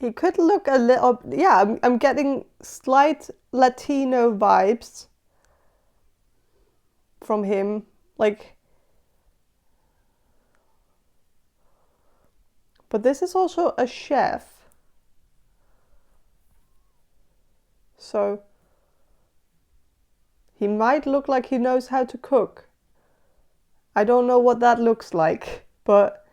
He could look a little, yeah, I'm getting slight Latino vibes from him, like, but this is also a chef, so he might look like he knows how to cook. I don't know what that looks like, but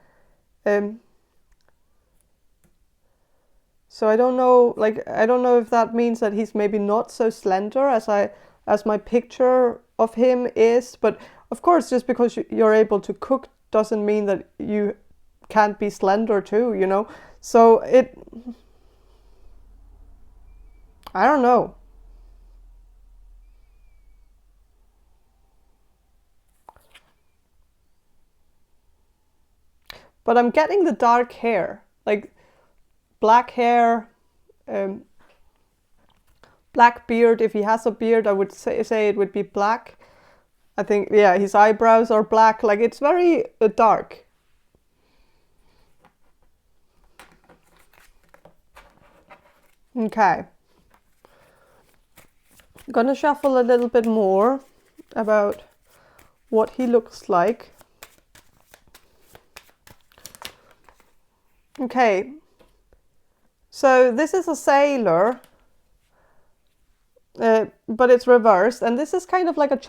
so I don't know, like, I don't know if that means that he's maybe not so slender as my picture of him is, but of course, just because you're able to cook doesn't mean that you can't be slender too, you know. So I don't know. But I'm getting the dark hair, like black hair, black beard. If he has a beard, I would say it would be black. I think, yeah, his eyebrows are black. Like, it's very dark. Okay. I'm gonna shuffle a little bit more about what he looks like. Okay. So this is a sailor. But it's reversed, and this is kind of like a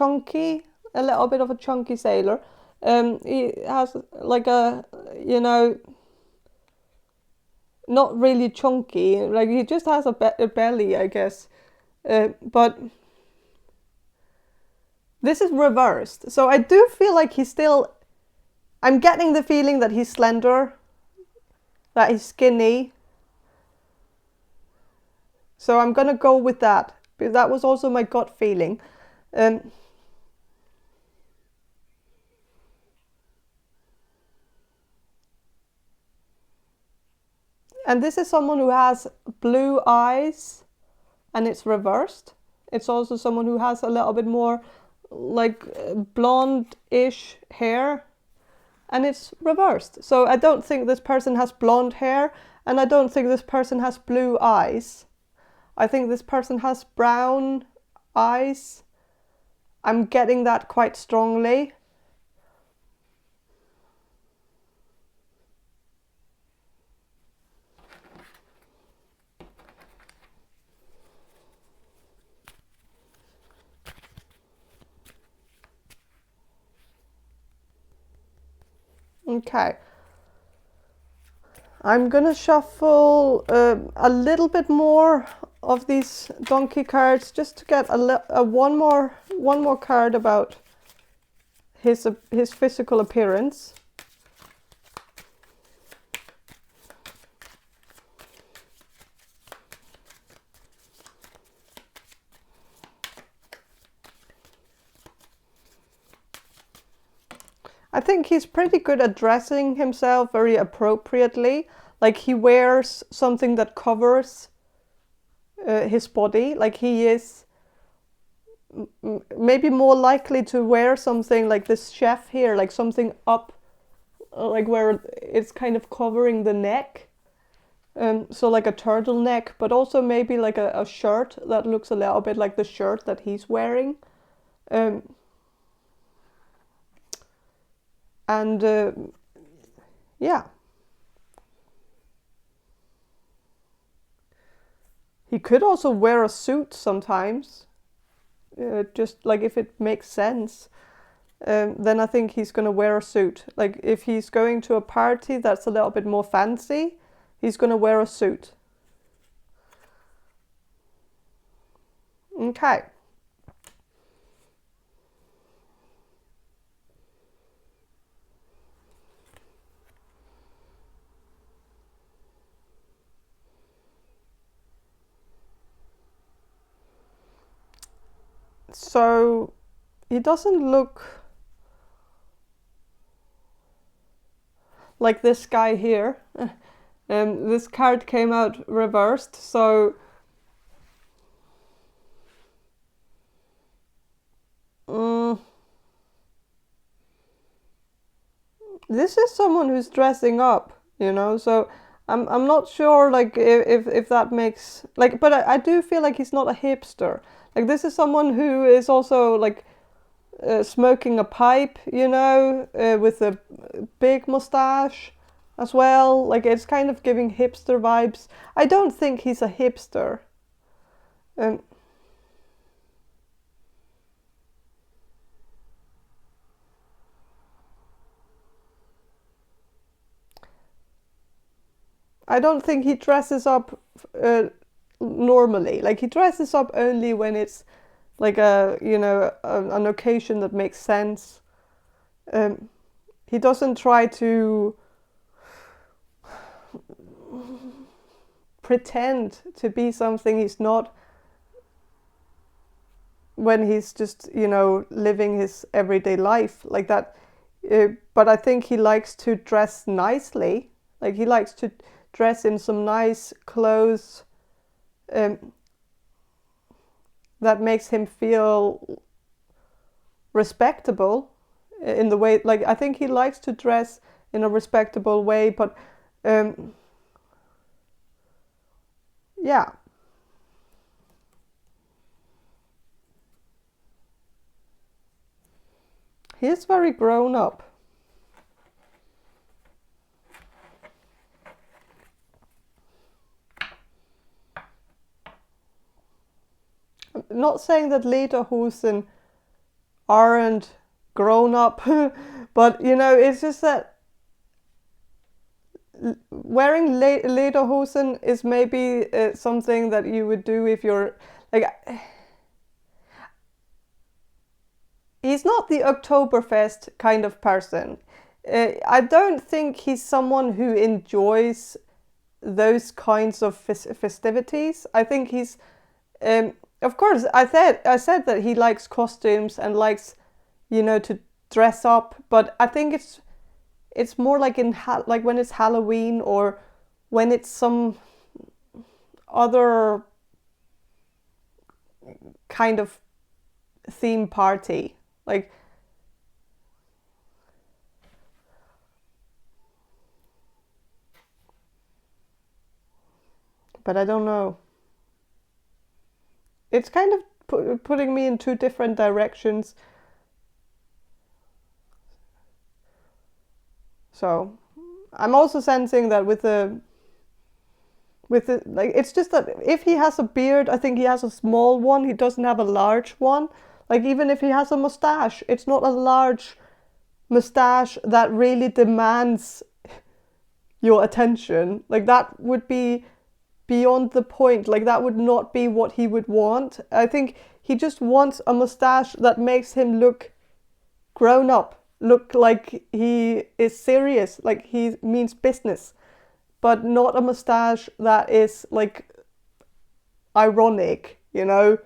little bit of a chunky sailor. He has like a, you know, not really chunky, like he just has a belly, I guess. But this is reversed, so I do feel like I'm getting the feeling that he's slender, that he's skinny. So I'm gonna go with that. Because that was also my gut feeling. And this is someone who has blue eyes, and it's reversed. It's also someone who has a little bit more like blonde-ish hair, and it's reversed. So I don't think this person has blonde hair, and I don't think this person has blue eyes. I think this person has brown eyes. I'm getting that quite strongly. Okay. I'm gonna shuffle a little bit more of these donkey cards just to get one more card about his physical appearance. I think he's pretty good at dressing himself very appropriately. Like, he wears something that covers his body. Like, he is maybe more likely to wear something like this chef here, like something up, like where it's kind of covering the neck. So like a turtleneck, but also maybe like a shirt that looks a little bit like the shirt that he's wearing. Yeah. He could also wear a suit sometimes, just like if it makes sense. Then I think he's gonna wear a suit. Like, if he's going to a party that's a little bit more fancy, he's gonna wear a suit. Okay. So he doesn't look like this guy here. This card came out reversed, so this is someone who's dressing up, you know, so I'm not sure, like, if that makes, like, but I do feel like he's not a hipster. Like, this is someone who is also, like, smoking a pipe, you know, with a big mustache as well. Like, it's kind of giving hipster vibes. I don't think he's a hipster. I don't think he dresses up normally. Like, he dresses up only when it's like an occasion that makes sense. he doesn't try to pretend to be something he's not when he's just, you know, living his everyday life like that. But I think he likes to dress nicely. Like he likes to dress in some nice clothes that makes him feel respectable in the way, like I think he likes to dress in a respectable way, but yeah. He is very grown up. I'm not saying that Lederhosen aren't grown up, but you know, it's just that wearing Lederhosen is maybe something that you would do if you're like. He's not the Oktoberfest kind of person. I don't think he's someone who enjoys those kinds of festivities. I think he's, of course, I said that he likes costumes and likes, you know, to dress up. But I think it's more like like when it's Halloween or when it's some other kind of theme party. Like, but I don't know. It's kind of putting me in two different directions. So I'm also sensing that with the like, it's just that if he has a beard, I think he has a small one. He doesn't have a large one. Like, even if he has a mustache, it's not a large mustache that really demands your attention. Like, that would be beyond the point. Like, that would not be what he would want. I think he just wants a mustache that makes him look grown up, look like he is serious, like he means business, but not a mustache that is like ironic, you know?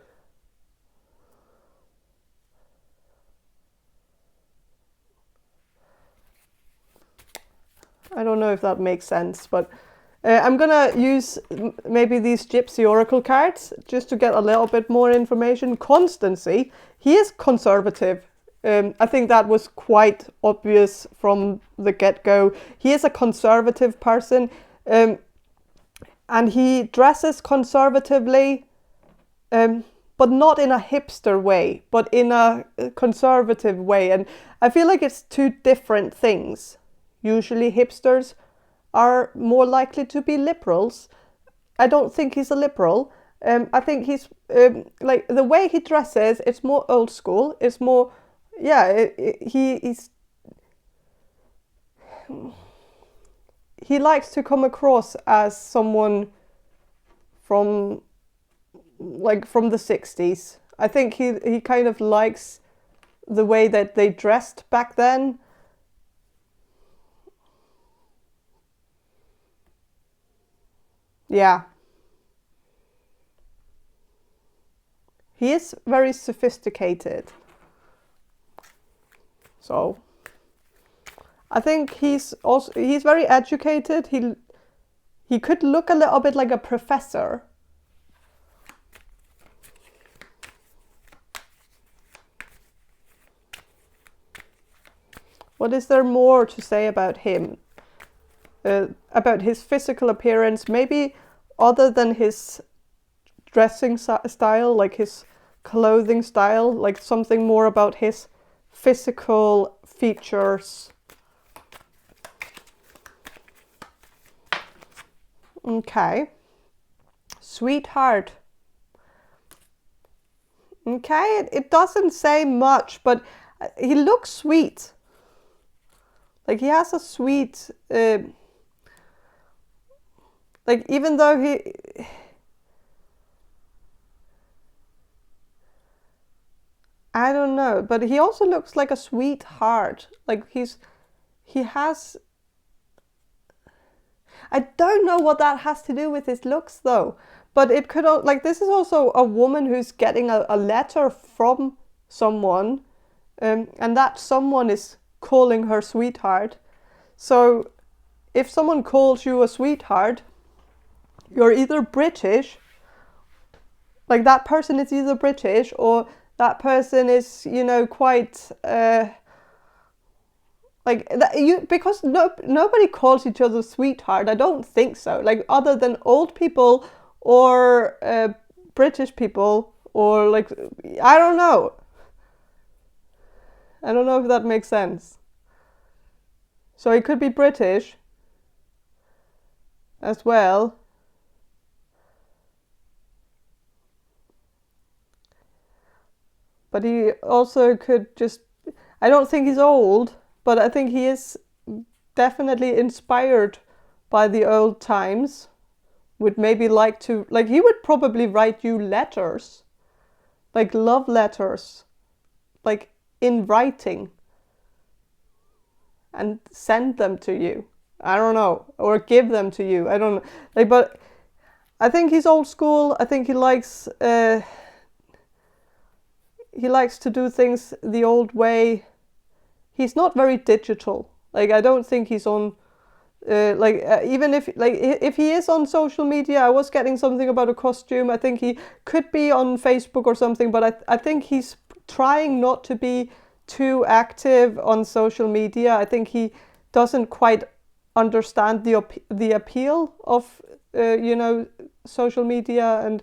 I don't know if that makes sense, but I'm gonna use maybe these Gypsy Oracle cards just to get a little bit more information. Constancy, he is conservative. I think that was quite obvious from the get-go. He is a conservative person, and he dresses conservatively, but not in a hipster way, but in a conservative way. And I feel like it's two different things. Usually hipsters are more likely to be liberals. I don't think he's a liberal. I think he's like the way he dresses, it's more old school. It's more, yeah, he likes to come across as someone from the 60s. I think he kind of likes the way that they dressed back then. Yeah. He is very sophisticated. So I think he's very educated. He could look a little bit like a professor. What is there more to say about him? About his physical appearance, maybe other than his dressing style, like his clothing style, like something more about his physical features. Okay. Sweetheart. Okay, it doesn't say much, but he looks sweet. Like he has a sweet, like even though I don't know, but he also looks like a sweetheart. Like he has. I don't know what that has to do with his looks though. But it could, like, this is also a woman who's getting a letter from someone, and that someone is calling her sweetheart. So if someone calls you a sweetheart, you're either British, like that person is either British, or that person is, you know, quite like that, because nobody calls each other sweetheart. I don't think so. Like, other than old people or British people, or like, I don't know. I don't know if that makes sense. So he could be British as well. But he also could just, I don't think he's old, but I think he is definitely inspired by the old times. Would maybe like to, like, he would probably write you letters, like love letters, like in writing, and send them to you. I don't know, or give them to you. I don't know. Like, but I think he's old school. I think he likes to do things the old way. He's not very digital. Like, I don't think he's on. Even if he is on social media, I was getting something about a costume. I think he could be on Facebook or something, but I think he's trying not to be too active on social media. I think he doesn't quite understand the appeal of social media and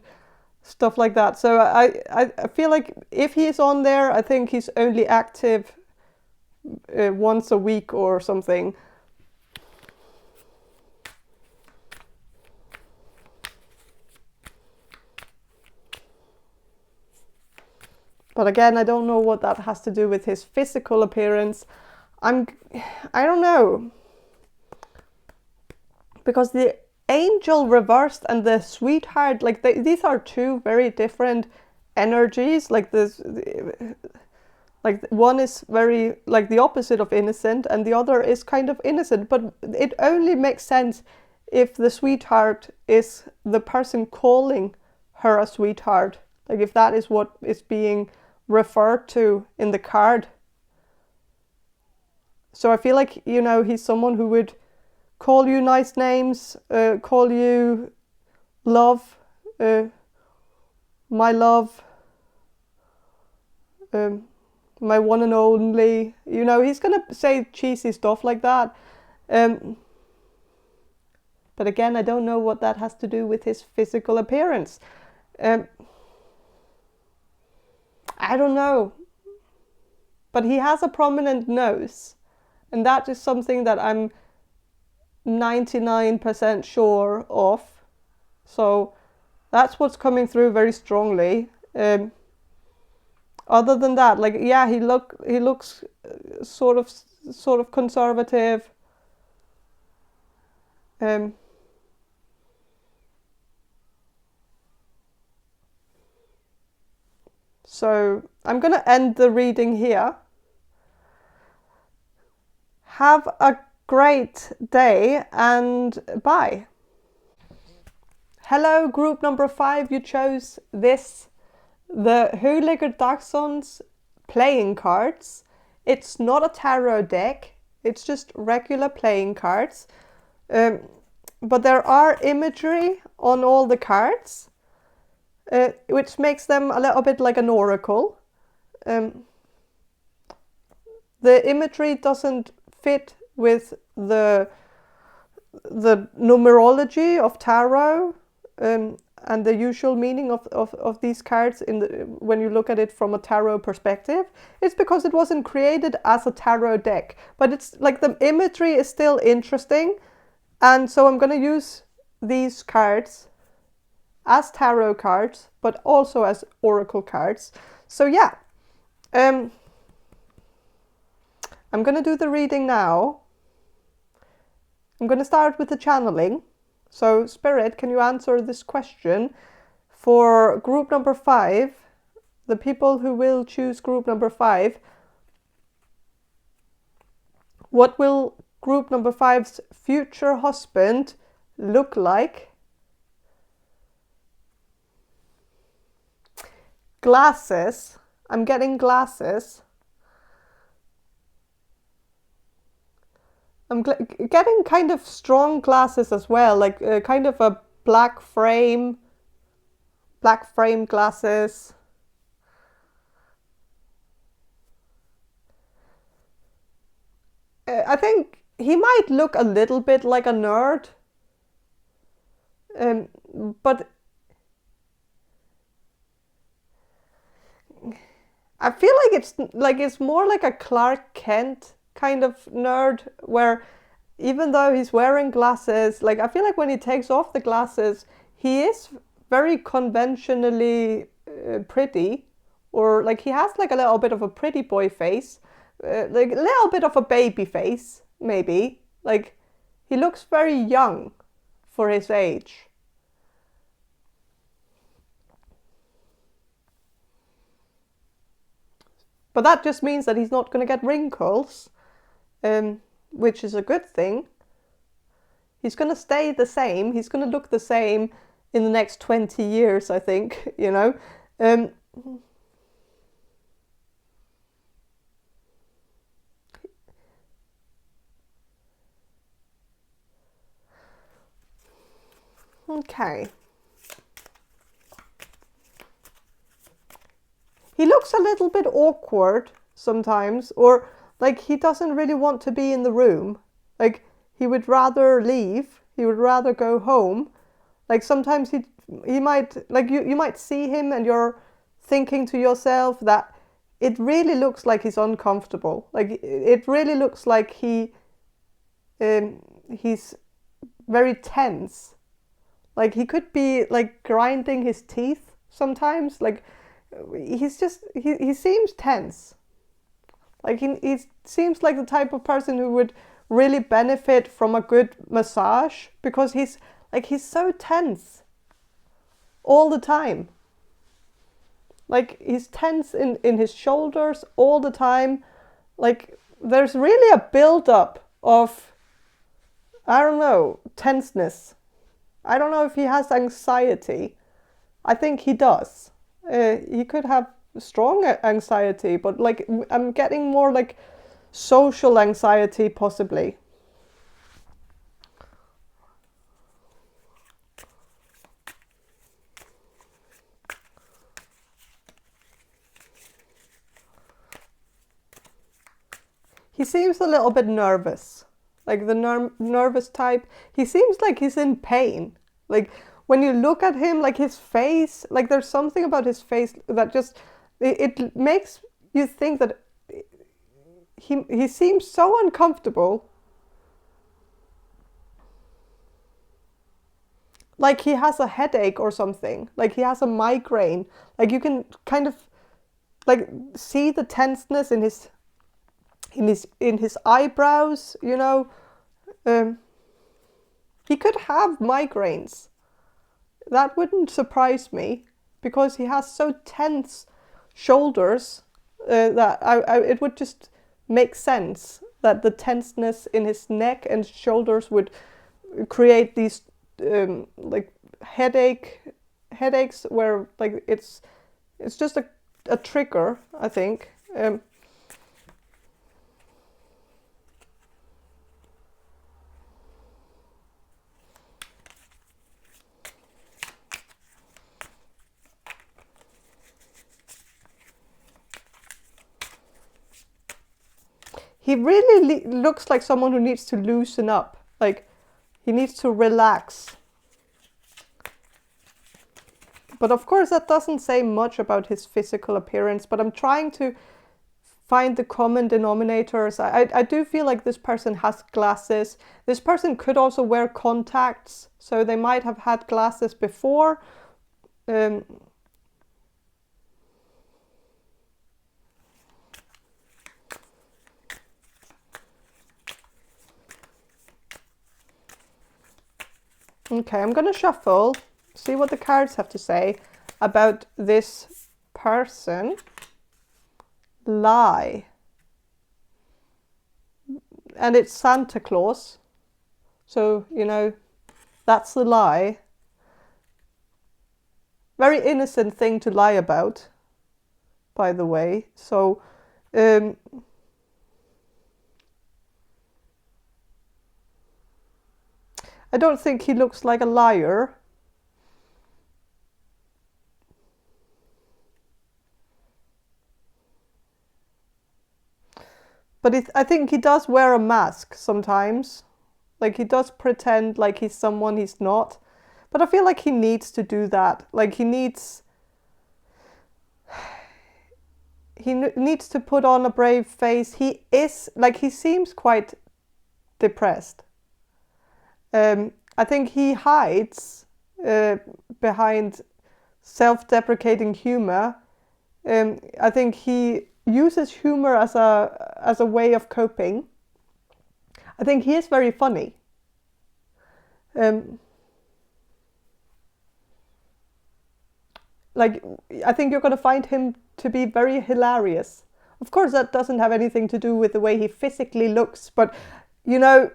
stuff like that. So I feel like if he's on there, I think he's only active once a week or something. But again, I don't know what that has to do with his physical appearance. I don't know. Because the angel reversed and the sweetheart, like these are two very different energies. Like this, like one is very like the opposite of innocent, and the other is kind of innocent. But it only makes sense if the sweetheart is the person calling her a sweetheart. Like, if that is what is being referred to in the card. So I feel like, he's someone who would call you nice names, call you love, my love, my one and only. He's gonna say cheesy stuff like that. But again, I don't know what that has to do with his physical appearance. I don't know. But he has a prominent nose. And that is something that I'm 99% sure of. So that's what's coming through very strongly. Other than that, like, yeah, he looks sort of conservative. So I'm going to end the reading here. Have a great day and bye. Hello, group number 5. You chose this, the Hugleikur Dagsson's playing cards. It's not a tarot deck. It's just regular playing cards. But there are imagery on all the cards. Which makes them a little bit like an oracle. The imagery doesn't fit with the numerology of tarot and the usual meaning of these cards when you look at it from a tarot perspective. It's because it wasn't created as a tarot deck, but it's like the imagery is still interesting, and so I'm going to use these cards as tarot cards, but also as oracle cards. So yeah, I'm going to do the reading now. I'm going to start with the channeling. So Spirit, can you answer this question for group number 5, the people who will choose group number 5, what will group number 5's future husband look like? Glasses. I'm getting glasses. I'm getting kind of strong glasses as well, like kind of a black frame glasses. I think he might look a little bit like a nerd, but I feel like it's more like a Clark Kent kind of nerd, where even though he's wearing glasses, like I feel like when he takes off the glasses, he is very conventionally pretty, or like he has like a little bit of a pretty boy face, like a little bit of a baby face, maybe. Like he looks very young for his age. But that just means that he's not going to get wrinkles, which is a good thing. He's going to stay the same. He's going to look the same in the next 20 years, I think, you know. Okay. He looks a little bit awkward sometimes, or like he doesn't really want to be in the room. Like he would rather leave. He would rather go home. Like sometimes he might, like you might see him and you're thinking to yourself that it really looks like he's uncomfortable. Like it really looks like he's very tense. Like he could be like grinding his teeth sometimes. Like he's just, he seems tense. Like he seems like the type of person who would really benefit from a good massage, because he's so tense all the time. Like he's tense in his shoulders all the time. Like there's really a build-up of, I don't know, tenseness. I don't know if he has anxiety. I think he does. He could have strong anxiety, but like I'm getting more like social anxiety possibly. He seems a little bit nervous, like the nervous type. He seems like he's in pain. Like when you look at him, like his face, like there's something about his face that just, it makes you think that he seems so uncomfortable. Like he has a headache or something. Like he has a migraine. Like you can kind of like see the tenseness in his eyebrows, you know. He could have migraines. That wouldn't surprise me, because he has so tense shoulders that it would just make sense that the tenseness in his neck and shoulders would create these like headaches where like it's just a trigger, I think. He really looks like someone who needs to loosen up. Like he needs to relax. But of course that doesn't say much about his physical appearance, but I'm trying to find the common denominators. I do feel like this person has glasses. This person could also wear contacts, so they might have had glasses before. Okay, I'm going to shuffle, see what the cards have to say about this person lie? And it's Santa Claus. So, you know, that's the lie. Very innocent thing to lie about, by the way. So, I don't think he looks like a liar. But I think he does wear a mask sometimes. Like, he does pretend like he's someone he's not. But I feel like he needs to do that. Like, he needs to put on a brave face. He seems quite depressed. I think he hides behind self-deprecating humor. I think he uses humor as a way of coping. I think he is very funny. I think you're going to find him to be very hilarious. Of course, that doesn't have anything to do with the way he physically looks, but, you know,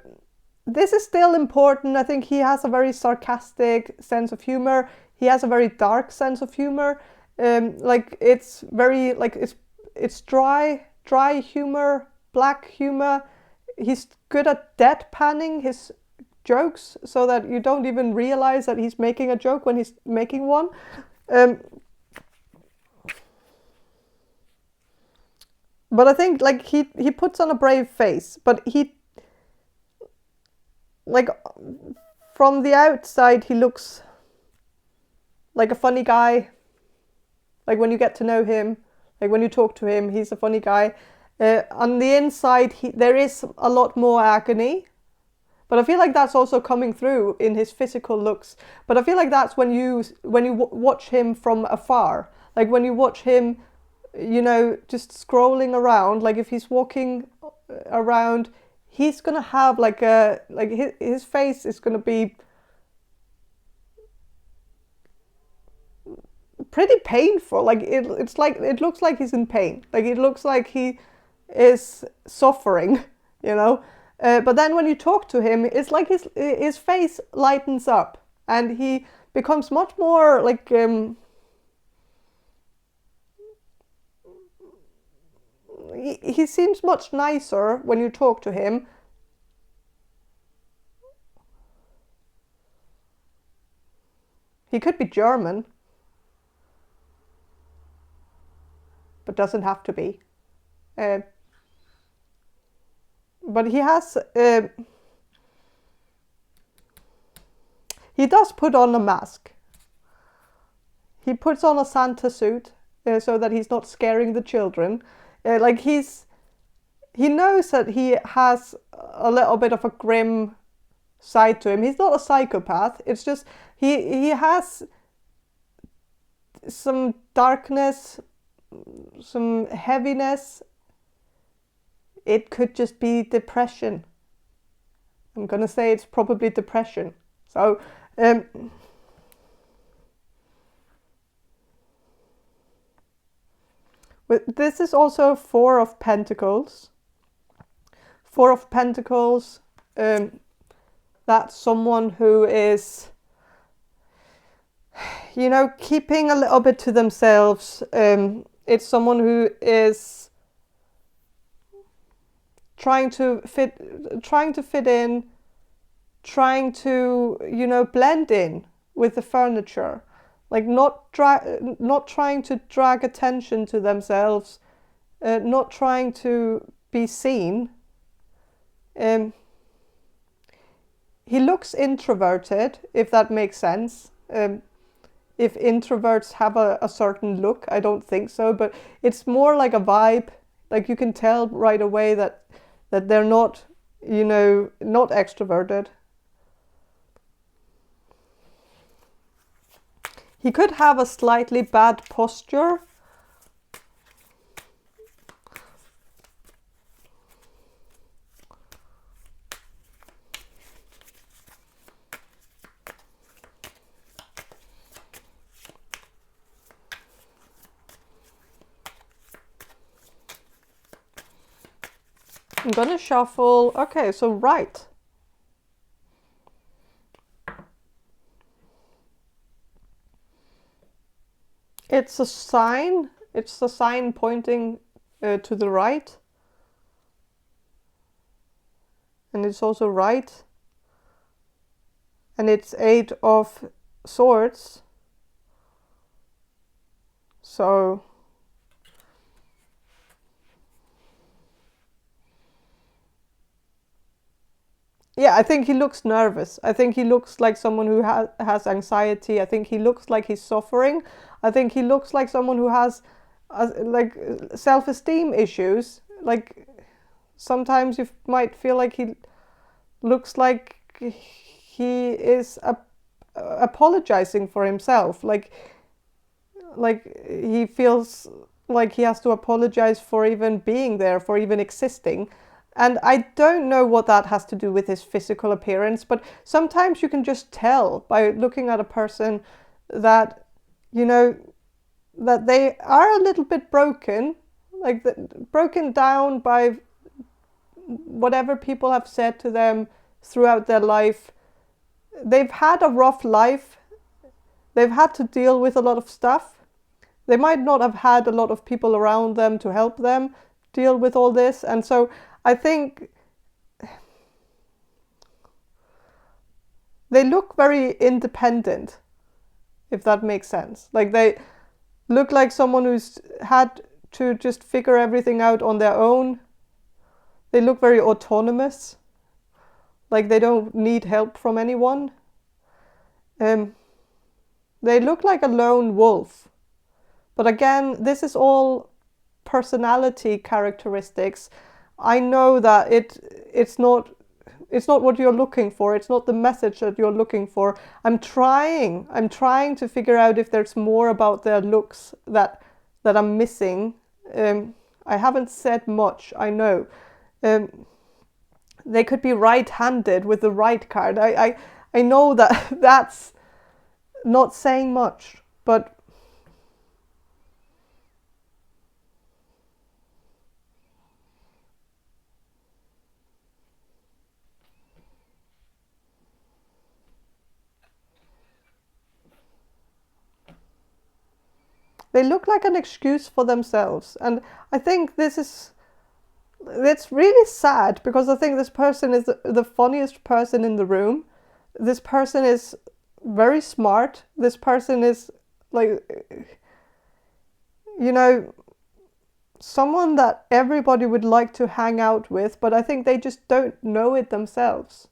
this is still important. I think he has a very sarcastic sense of humor. He has a very dark sense of humor. It's very, it's dry humor, black humor. He's good at deadpanning his jokes so that you don't even realize that he's making a joke when he's making one. But I think he puts on a brave face, but from the outside he looks like a funny guy. Like, when you get to know him, like when you talk to him, he's a funny guy. On the inside, there is a lot more agony. But I feel like that's also coming through in his physical looks. But I feel like that's when you watch him from afar. Like, when you watch him, you know, just scrolling around. Like, if he's walking around, he's gonna have his face is gonna be pretty painful. Like, it looks like he's in pain. Like, it looks like he is suffering, you know. But then when you talk to him, it's like his face lightens up and he becomes much more like he seems much nicer when you talk to him. He could be German, but doesn't have to be. But he has he does put on a mask. He puts on a Santa suit so that he's not scaring the children. He knows that he has a little bit of a grim side to him. He's not a psychopath. It's just he has some darkness, some heaviness. It could just be depression. I'm gonna say it's probably depression. So this is also Four of Pentacles. Four of Pentacles, that's someone who is, you know, keeping a little bit to themselves. It's someone who is trying to fit in, trying to, you know, blend in with the furniture. Like, not trying to drag attention to themselves, not trying to be seen. He looks introverted, if that makes sense. If introverts have a certain look, I don't think so, but it's more like a vibe. Like, you can tell right away that they're not, you know, not extroverted. He could have a slightly bad posture. I'm gonna shuffle. Okay, so right. It's a sign. It's a sign pointing to the right. And it's also right. And it's 8 of Swords. So yeah, I think he looks nervous. I think he looks like someone who has anxiety. I think he looks like he's suffering. I think he looks like someone who has like self-esteem issues. Like sometimes you might feel like he looks like he is apologizing for himself. Like he feels like he has to apologize for even being there, for even existing. And I don't know what that has to do with his physical appearance, but sometimes you can just tell by looking at a person that, you know, that they are a little bit broken, like broken down by whatever people have said to them throughout their life. They've had a rough life. They've had to deal with a lot of stuff. They might not have had a lot of people around them to help them deal with all this. And so I think they look very independent, if that makes sense. Like they look like someone who's had to just figure everything out on their own. They look very autonomous, like they don't need help from anyone. They look like a lone wolf. But again, this is all personality characteristics. I know that it's not what you're looking for. It's not the message that you're looking for. I'm trying to figure out if there's more about their looks that I'm missing. I haven't said much, I know. They could be right-handed with the right card. I know that that's not saying much, but they look like an excuse for themselves. And I think it's really sad, because I think this person is the funniest person in the room. This person is very smart. This person is like, you know, someone that everybody would like to hang out with, but I think they just don't know it themselves.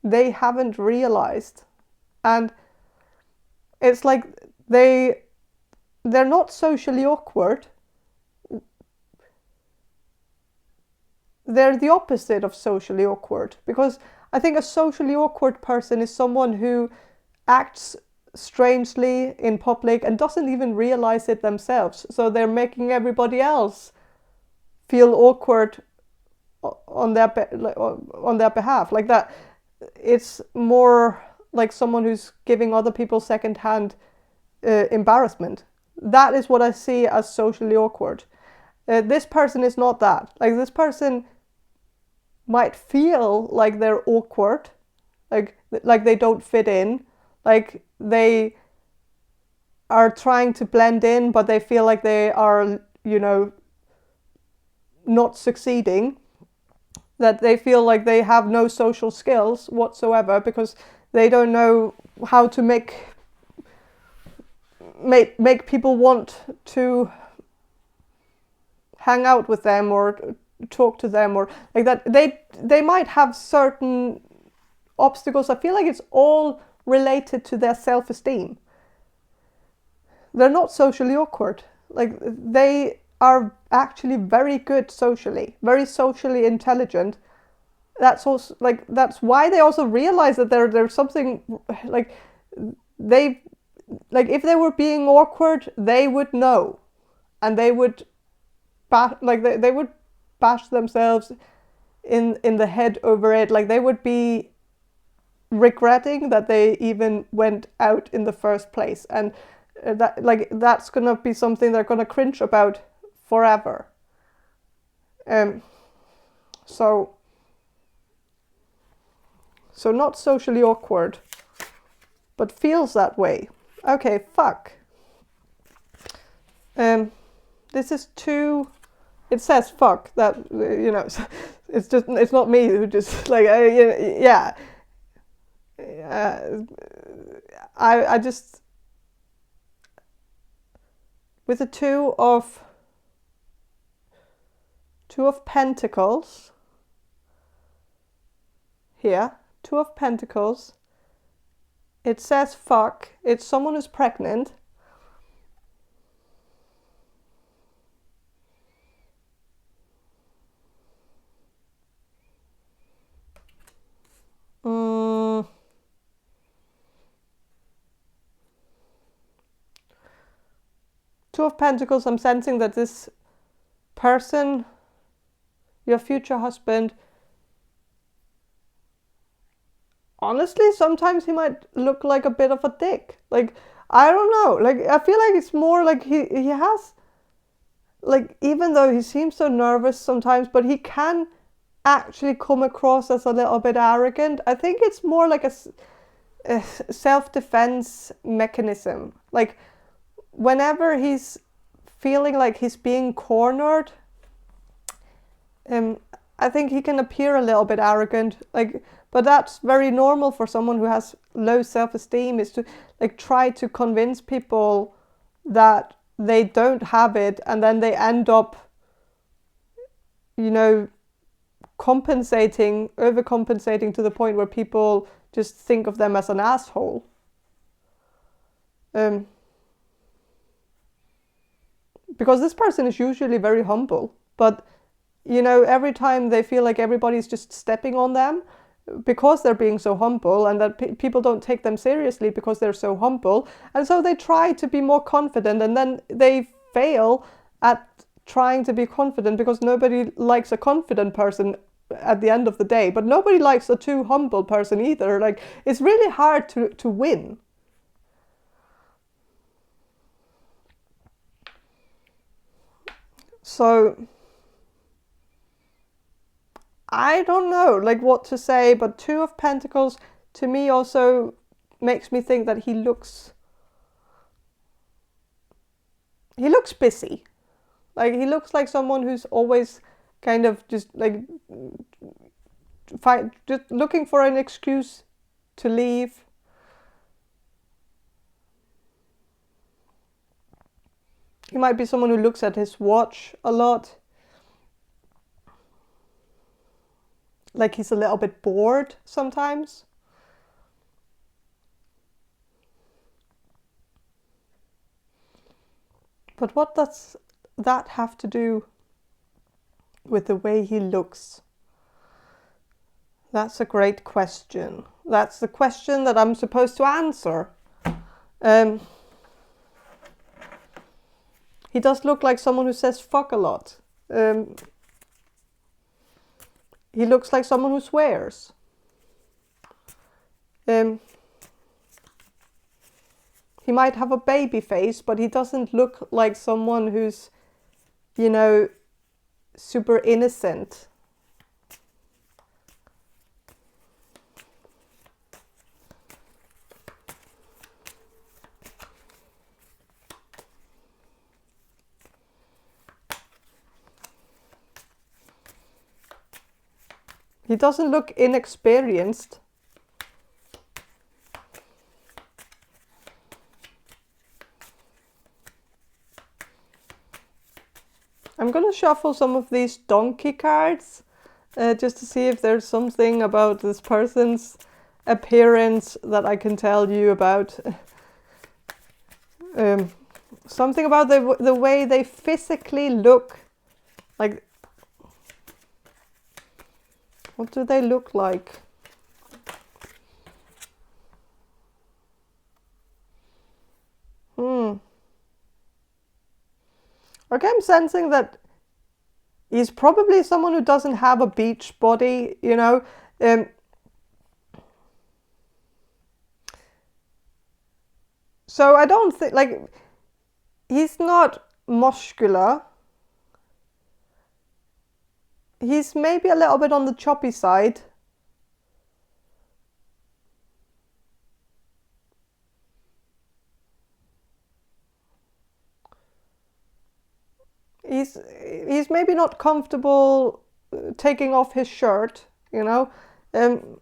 They haven't realized. And it's like they're not socially awkward. They're the opposite of socially awkward, because I think a socially awkward person is someone who acts strangely in public and doesn't even realize it themselves. So they're making everybody else feel awkward on their behalf. Like that, it's more like someone who's giving other people secondhand embarrassment. That is what I see as socially awkward. This person is not that. Like this person might feel like they're awkward, like they don't fit in, like they are trying to blend in, but they feel like they are, you know, not succeeding, that they feel like they have no social skills whatsoever, because they don't know how to make people want to hang out with them or talk to them, or like that. They might have certain obstacles. I feel like it's all related to their self-esteem. They're not socially awkward. Like they are actually very good socially, very socially intelligent. That's also like, that's why they also realize that there's something like they, like if they were being awkward, they would know, and they would they would bash themselves in the head over it. Like they would be regretting that they even went out in the first place, and that's gonna be something they're gonna cringe about forever. So not socially awkward, but feels that way. Okay, fuck. This is too. It says fuck. That, you know, it's just, it's not me who just like, yeah. I just, with the two of Pentacles here, Two of Pentacles, it says fuck. It's someone who's pregnant. Two of Pentacles, I'm sensing that this person, your future husband, honestly, sometimes he might look like a bit of a dick. Like, I don't know. Like, I feel like it's more like he has, like, even though he seems so nervous sometimes, but he can actually come across as a little bit arrogant. I think it's more like a self-defense mechanism. Like, whenever he's feeling like he's being cornered, I think he can appear a little bit arrogant. Like, but that's very normal for someone who has low self-esteem, is to like try to convince people that they don't have it, and then they end up, you know, overcompensating to the point where people just think of them as an asshole. Because this person is usually very humble, but, you know, every time they feel like everybody's just stepping on them because they're being so humble, and that people don't take them seriously because they're so humble, and so they try to be more confident, and then they fail at trying to be confident because nobody likes a confident person at the end of the day, but nobody likes a too humble person either. Like, it's really hard to win. So I don't know like what to say, but Two of Pentacles to me also makes me think that he looks busy. Like, he looks like someone who's always kind of just like just looking for an excuse to leave. He might be someone who looks at his watch a lot. Like, he's a little bit bored sometimes. But what does that have to do with the way he looks? That's a great question. That's the question that I'm supposed to answer. He does look like someone who says fuck a lot. He looks like someone who swears. He might have a baby face, but he doesn't look like someone who's, you know, super innocent. He doesn't look inexperienced. I'm going to shuffle some of these donkey cards just to see if there's something about this person's appearance that I can tell you about. Something about the way they physically look. Like, what do they look like? Okay, I'm sensing that he's probably someone who doesn't have a beach body, you know. So I don't think, like, he's not muscular. he's maybe a little bit on the choppy side. He's maybe not comfortable taking off his shirt, you know. I'm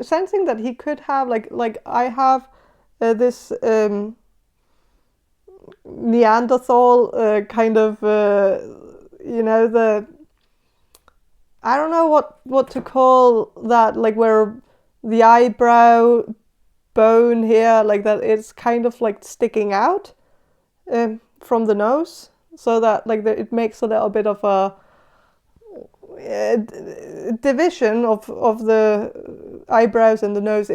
sensing that he could have like I have this Neanderthal kind of you know, the, I don't know what to call that, like where the eyebrow bone here, like that, it's kind of like sticking out from the nose, so that like it makes a little bit of a division of the eyebrows and the nose.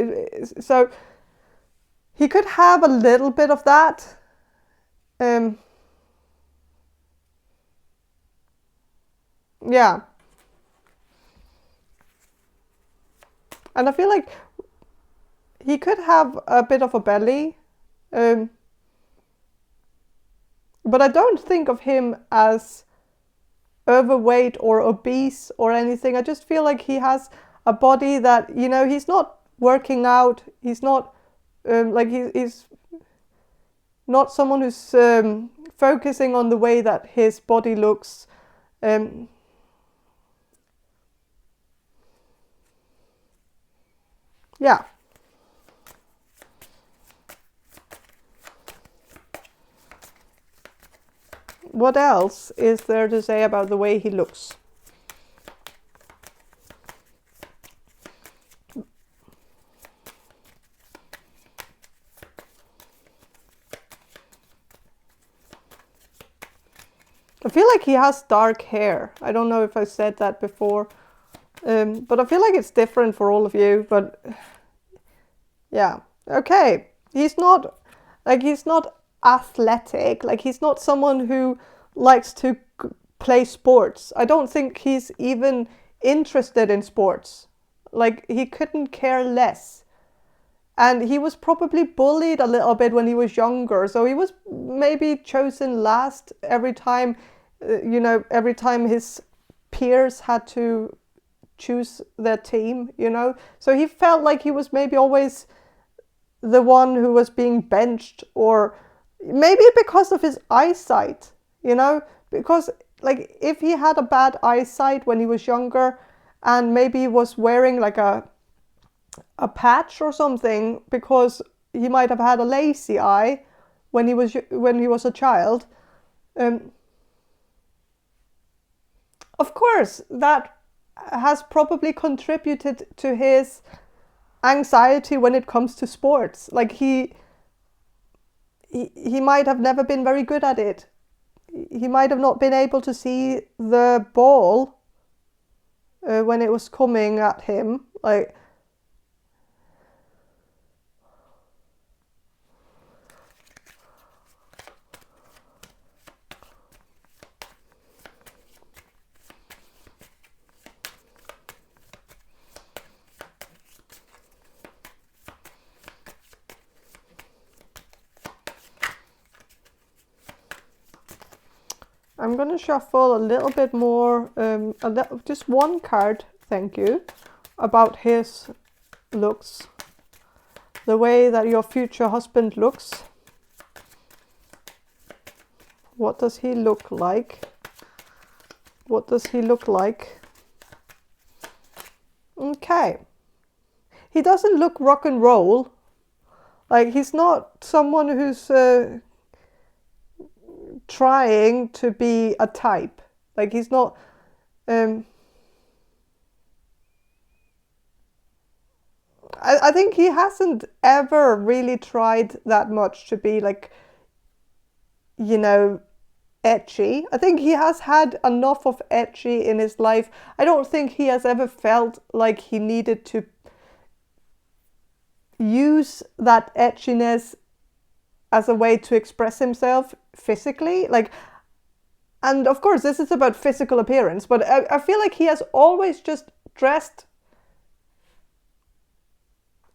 So he could have a little bit of that. Yeah. And I feel like he could have a bit of a belly. But I don't think of him as overweight or obese or anything. I just feel like he has a body that, you know, he's not working out. He's not like he's not someone who's focusing on the way that his body looks. Yeah. What else is there to say about the way he looks? I feel like he has dark hair. I don't know if I said that before, but I feel like it's different for all of you. But yeah, okay. He's not athletic. Like, he's not someone who likes to play sports. I don't think he's even interested in sports. Like, he couldn't care less. And he was probably bullied a little bit when he was younger. So he was maybe chosen last every time, you know, every time his peers had to choose their team, you know. So he felt like he was maybe always the one who was being benched, or maybe because of his eyesight, you know, because like if he had a bad eyesight when he was younger and maybe he was wearing like a patch or something because he might have had a lazy eye when he was a child, of course that has probably contributed to his anxiety when it comes to sports. Like he might have never been very good at it. He might have not been able to see the ball when it was coming at him. Like, I'm going to shuffle a little bit more, just one card, thank you, about his looks, the way that your future husband looks. What does he look like? What does he look like? Okay. He doesn't look rock and roll. Like, he's not someone who's trying to be a type. Like, he's not I think he hasn't ever really tried that much to be like, you know, etchy. I think he has had enough of etchy in his life. I don't think he has ever felt like he needed to use that etchiness as a way to express himself physically. Like, and of course this is about physical appearance, but I feel like he has always just dressed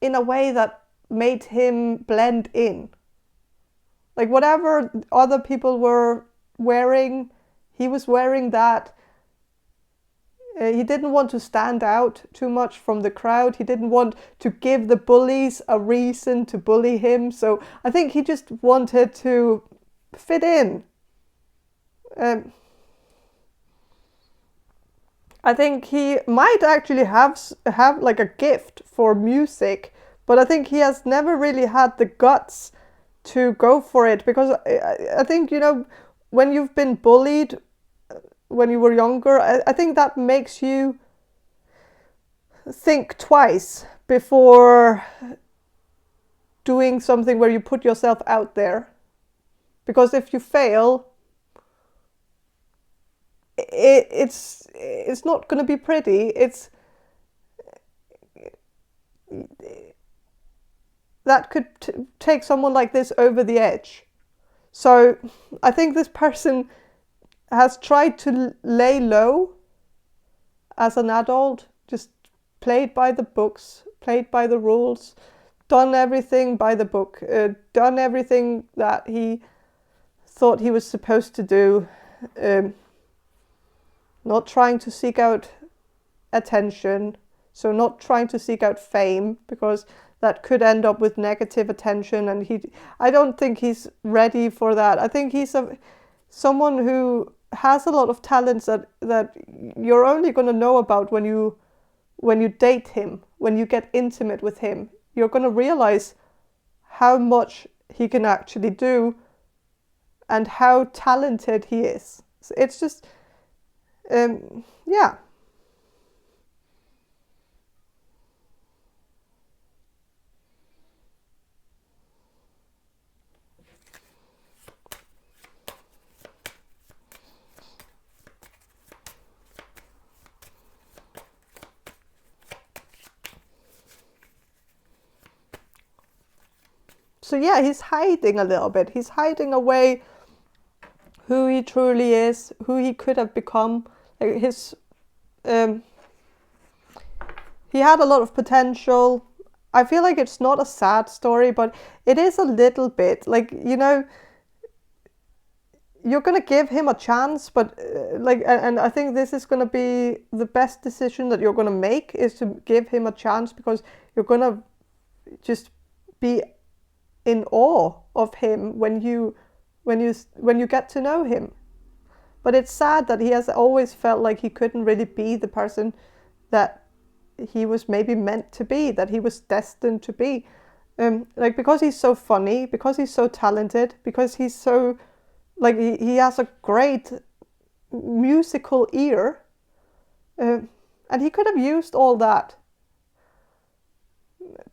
in a way that made him blend in. Like whatever other people were wearing, he was wearing that. He didn't want to stand out too much from the crowd. He didn't want to give the bullies a reason to bully him. So I think he just wanted to fit in. I think he might actually have like a gift for music, but I think he has never really had the guts to go for it, because I think, you know, when you've been bullied when you were younger, I think that makes you think twice before doing something where you put yourself out there. Because if you fail, it's not going to be pretty. That could take someone like this over the edge. So I think this person has tried to lay low as an adult, just played by the books, played by the rules, done everything by the book, done everything that he thought he was supposed to do, not trying to seek out attention, so not trying to seek out fame, because that could end up with negative attention, and I don't think he's ready for that. I think he's someone who has a lot of talents that you're only going to know about when you date him, when you get intimate with him. You're going to realize how much he can actually do and how talented he is. So it's just, yeah. So yeah, he's hiding a little bit. He's hiding away who he truly is, who he could have become. Like he had a lot of potential. I feel like it's not a sad story, but it is a little bit. Like, you know, you're going to give him a chance, but and I think this is going to be the best decision that you're going to make, is to give him a chance, because you're going to just be in awe of him when you get to know him. But it's sad that he has always felt like he couldn't really be the person that he was maybe meant to be, that he was destined to be. Like, because he's so funny, because he's so talented, because he's so, like, he has a great musical ear, and he could have used all that.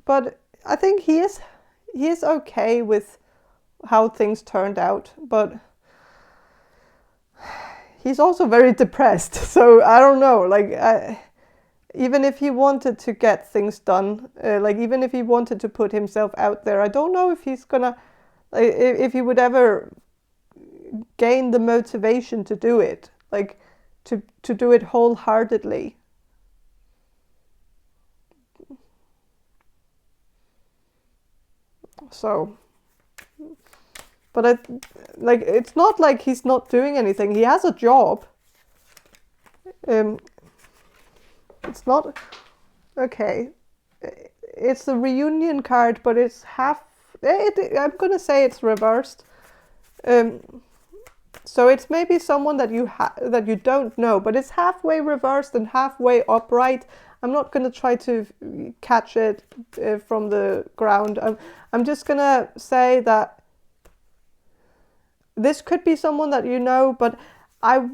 But I think he is okay with how things turned out, but he's also very depressed. So I don't know, like, even if he wanted to get things done, like even if he wanted to put himself out there, I don't know if he's gonna, if he would ever gain the motivation to do it, like to do it wholeheartedly. So, but it's not like he's not doing anything. He has a job. It's not, okay. It's a reunion card, but it's half. I'm gonna say it's reversed. So it's maybe someone that you don't know, but it's halfway reversed and halfway upright. I'm not gonna try to catch it from the ground. I'm just gonna say that this could be someone that you know, but I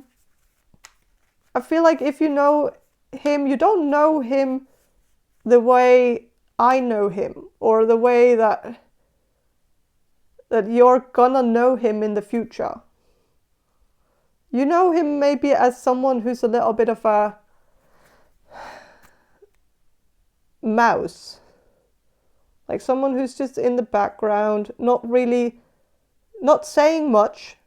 feel like if you know him, you don't know him the way I know him, or the way that you're gonna know him in the future. You know him maybe as someone who's a little bit of a mouse, like someone who's just in the background, not saying much,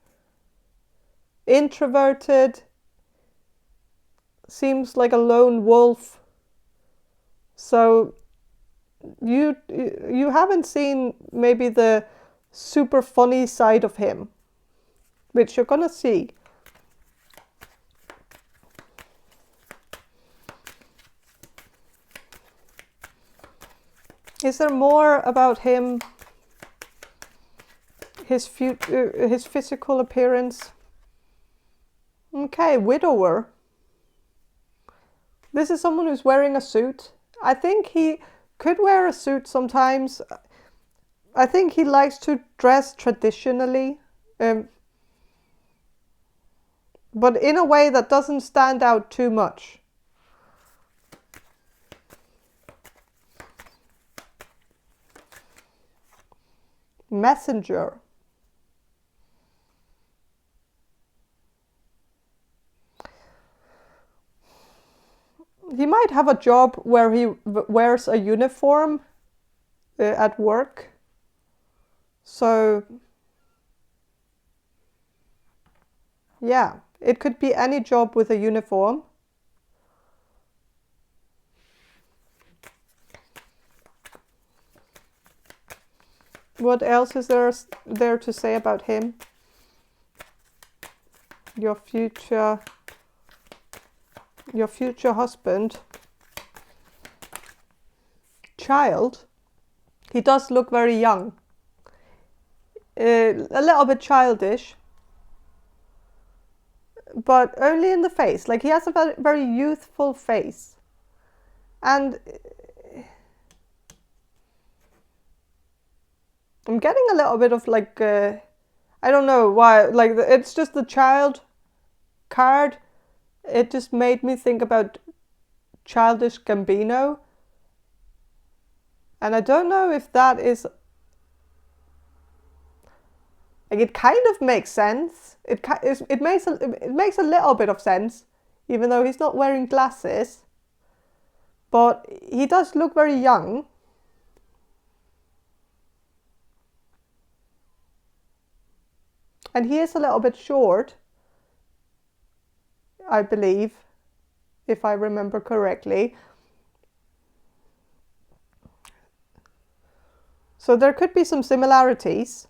introverted, seems like a lone wolf. So you haven't seen maybe the super funny side of him, which you're gonna see. Is there more about him? His physical appearance? Okay, widower. This is someone who's wearing a suit. I think he could wear a suit sometimes. I think he likes to dress traditionally, but in a way that doesn't stand out too much. Messenger. He might have a job where he wears a uniform at work. So, yeah, it could be any job with a uniform. What else is there to say about him? Your future husband. Child. He does look very young. A little bit childish. But only in the face. Like, he has a very, very youthful face. And I'm getting a little bit of like, I don't know why, like it's just the child card. It just made me think about Childish Gambino. And I don't know if that is, like, it kind of makes sense. It makes a little bit of sense, even though he's not wearing glasses. But he does look very young. And he is a little bit short, I believe, if I remember correctly. So there could be some similarities.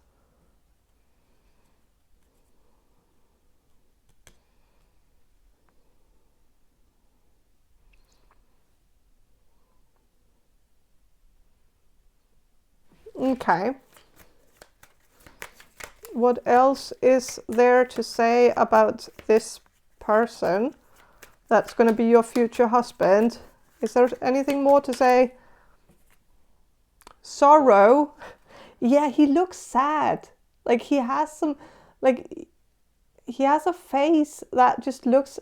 Okay. What else is there to say about this person that's going to be your future husband? Is there anything more to say? Sorrow. Yeah, he looks sad. Like, he has some, like, he has a face that just looks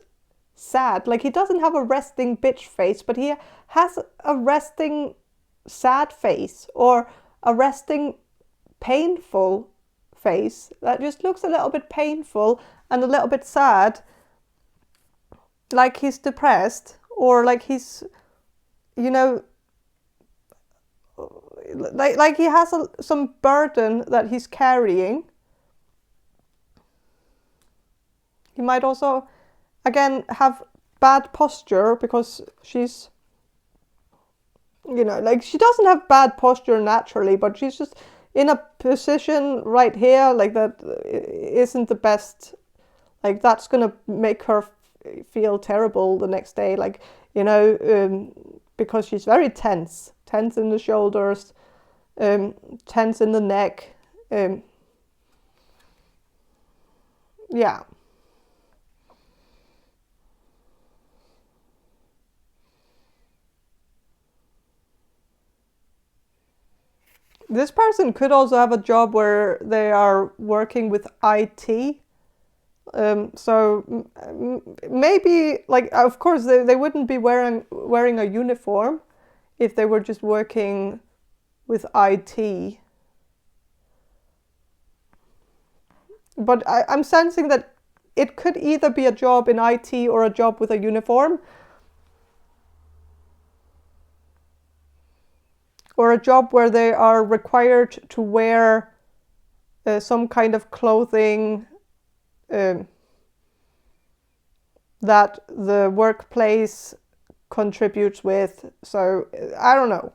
sad. Like, he doesn't have a resting bitch face, but he has a resting sad face, or a resting painful face that just looks a little bit painful and a little bit sad, like he's depressed, or like he's, you know, like he has some burden that he's carrying. He might also, again, have bad posture because she's, you know, like, she doesn't have bad posture naturally, but she's just in a position right here, like, that isn't the best. Like, that's gonna make her feel terrible the next day, like, you know, because she's very tense in the shoulders, tense in the neck. Yeah. This person could also have a job where they are working with IT. So maybe, like, of course, they wouldn't be wearing a uniform if they were just working with IT. But I'm sensing that it could either be a job in IT or a job with a uniform, or a job where they are required to wear some kind of clothing that the workplace contributes with. So I don't know.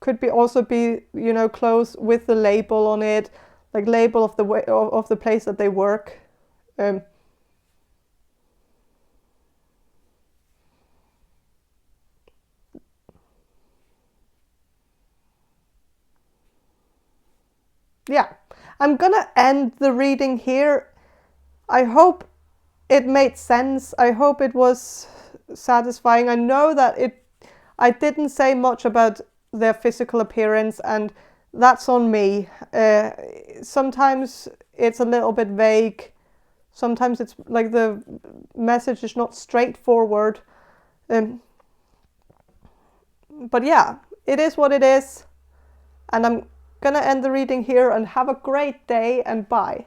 could be also be, you know, clothes with the label on it, like label of the way of the place that they work. Yeah, I'm gonna end the reading here. I hope it made sense. I hope it was satisfying. I know that I didn't say much about their physical appearance, and that's on me. Sometimes it's a little bit vague. Sometimes it's like the message is not straightforward. But yeah, it is what it is. And I'm gonna end the reading here, and have a great day, and bye.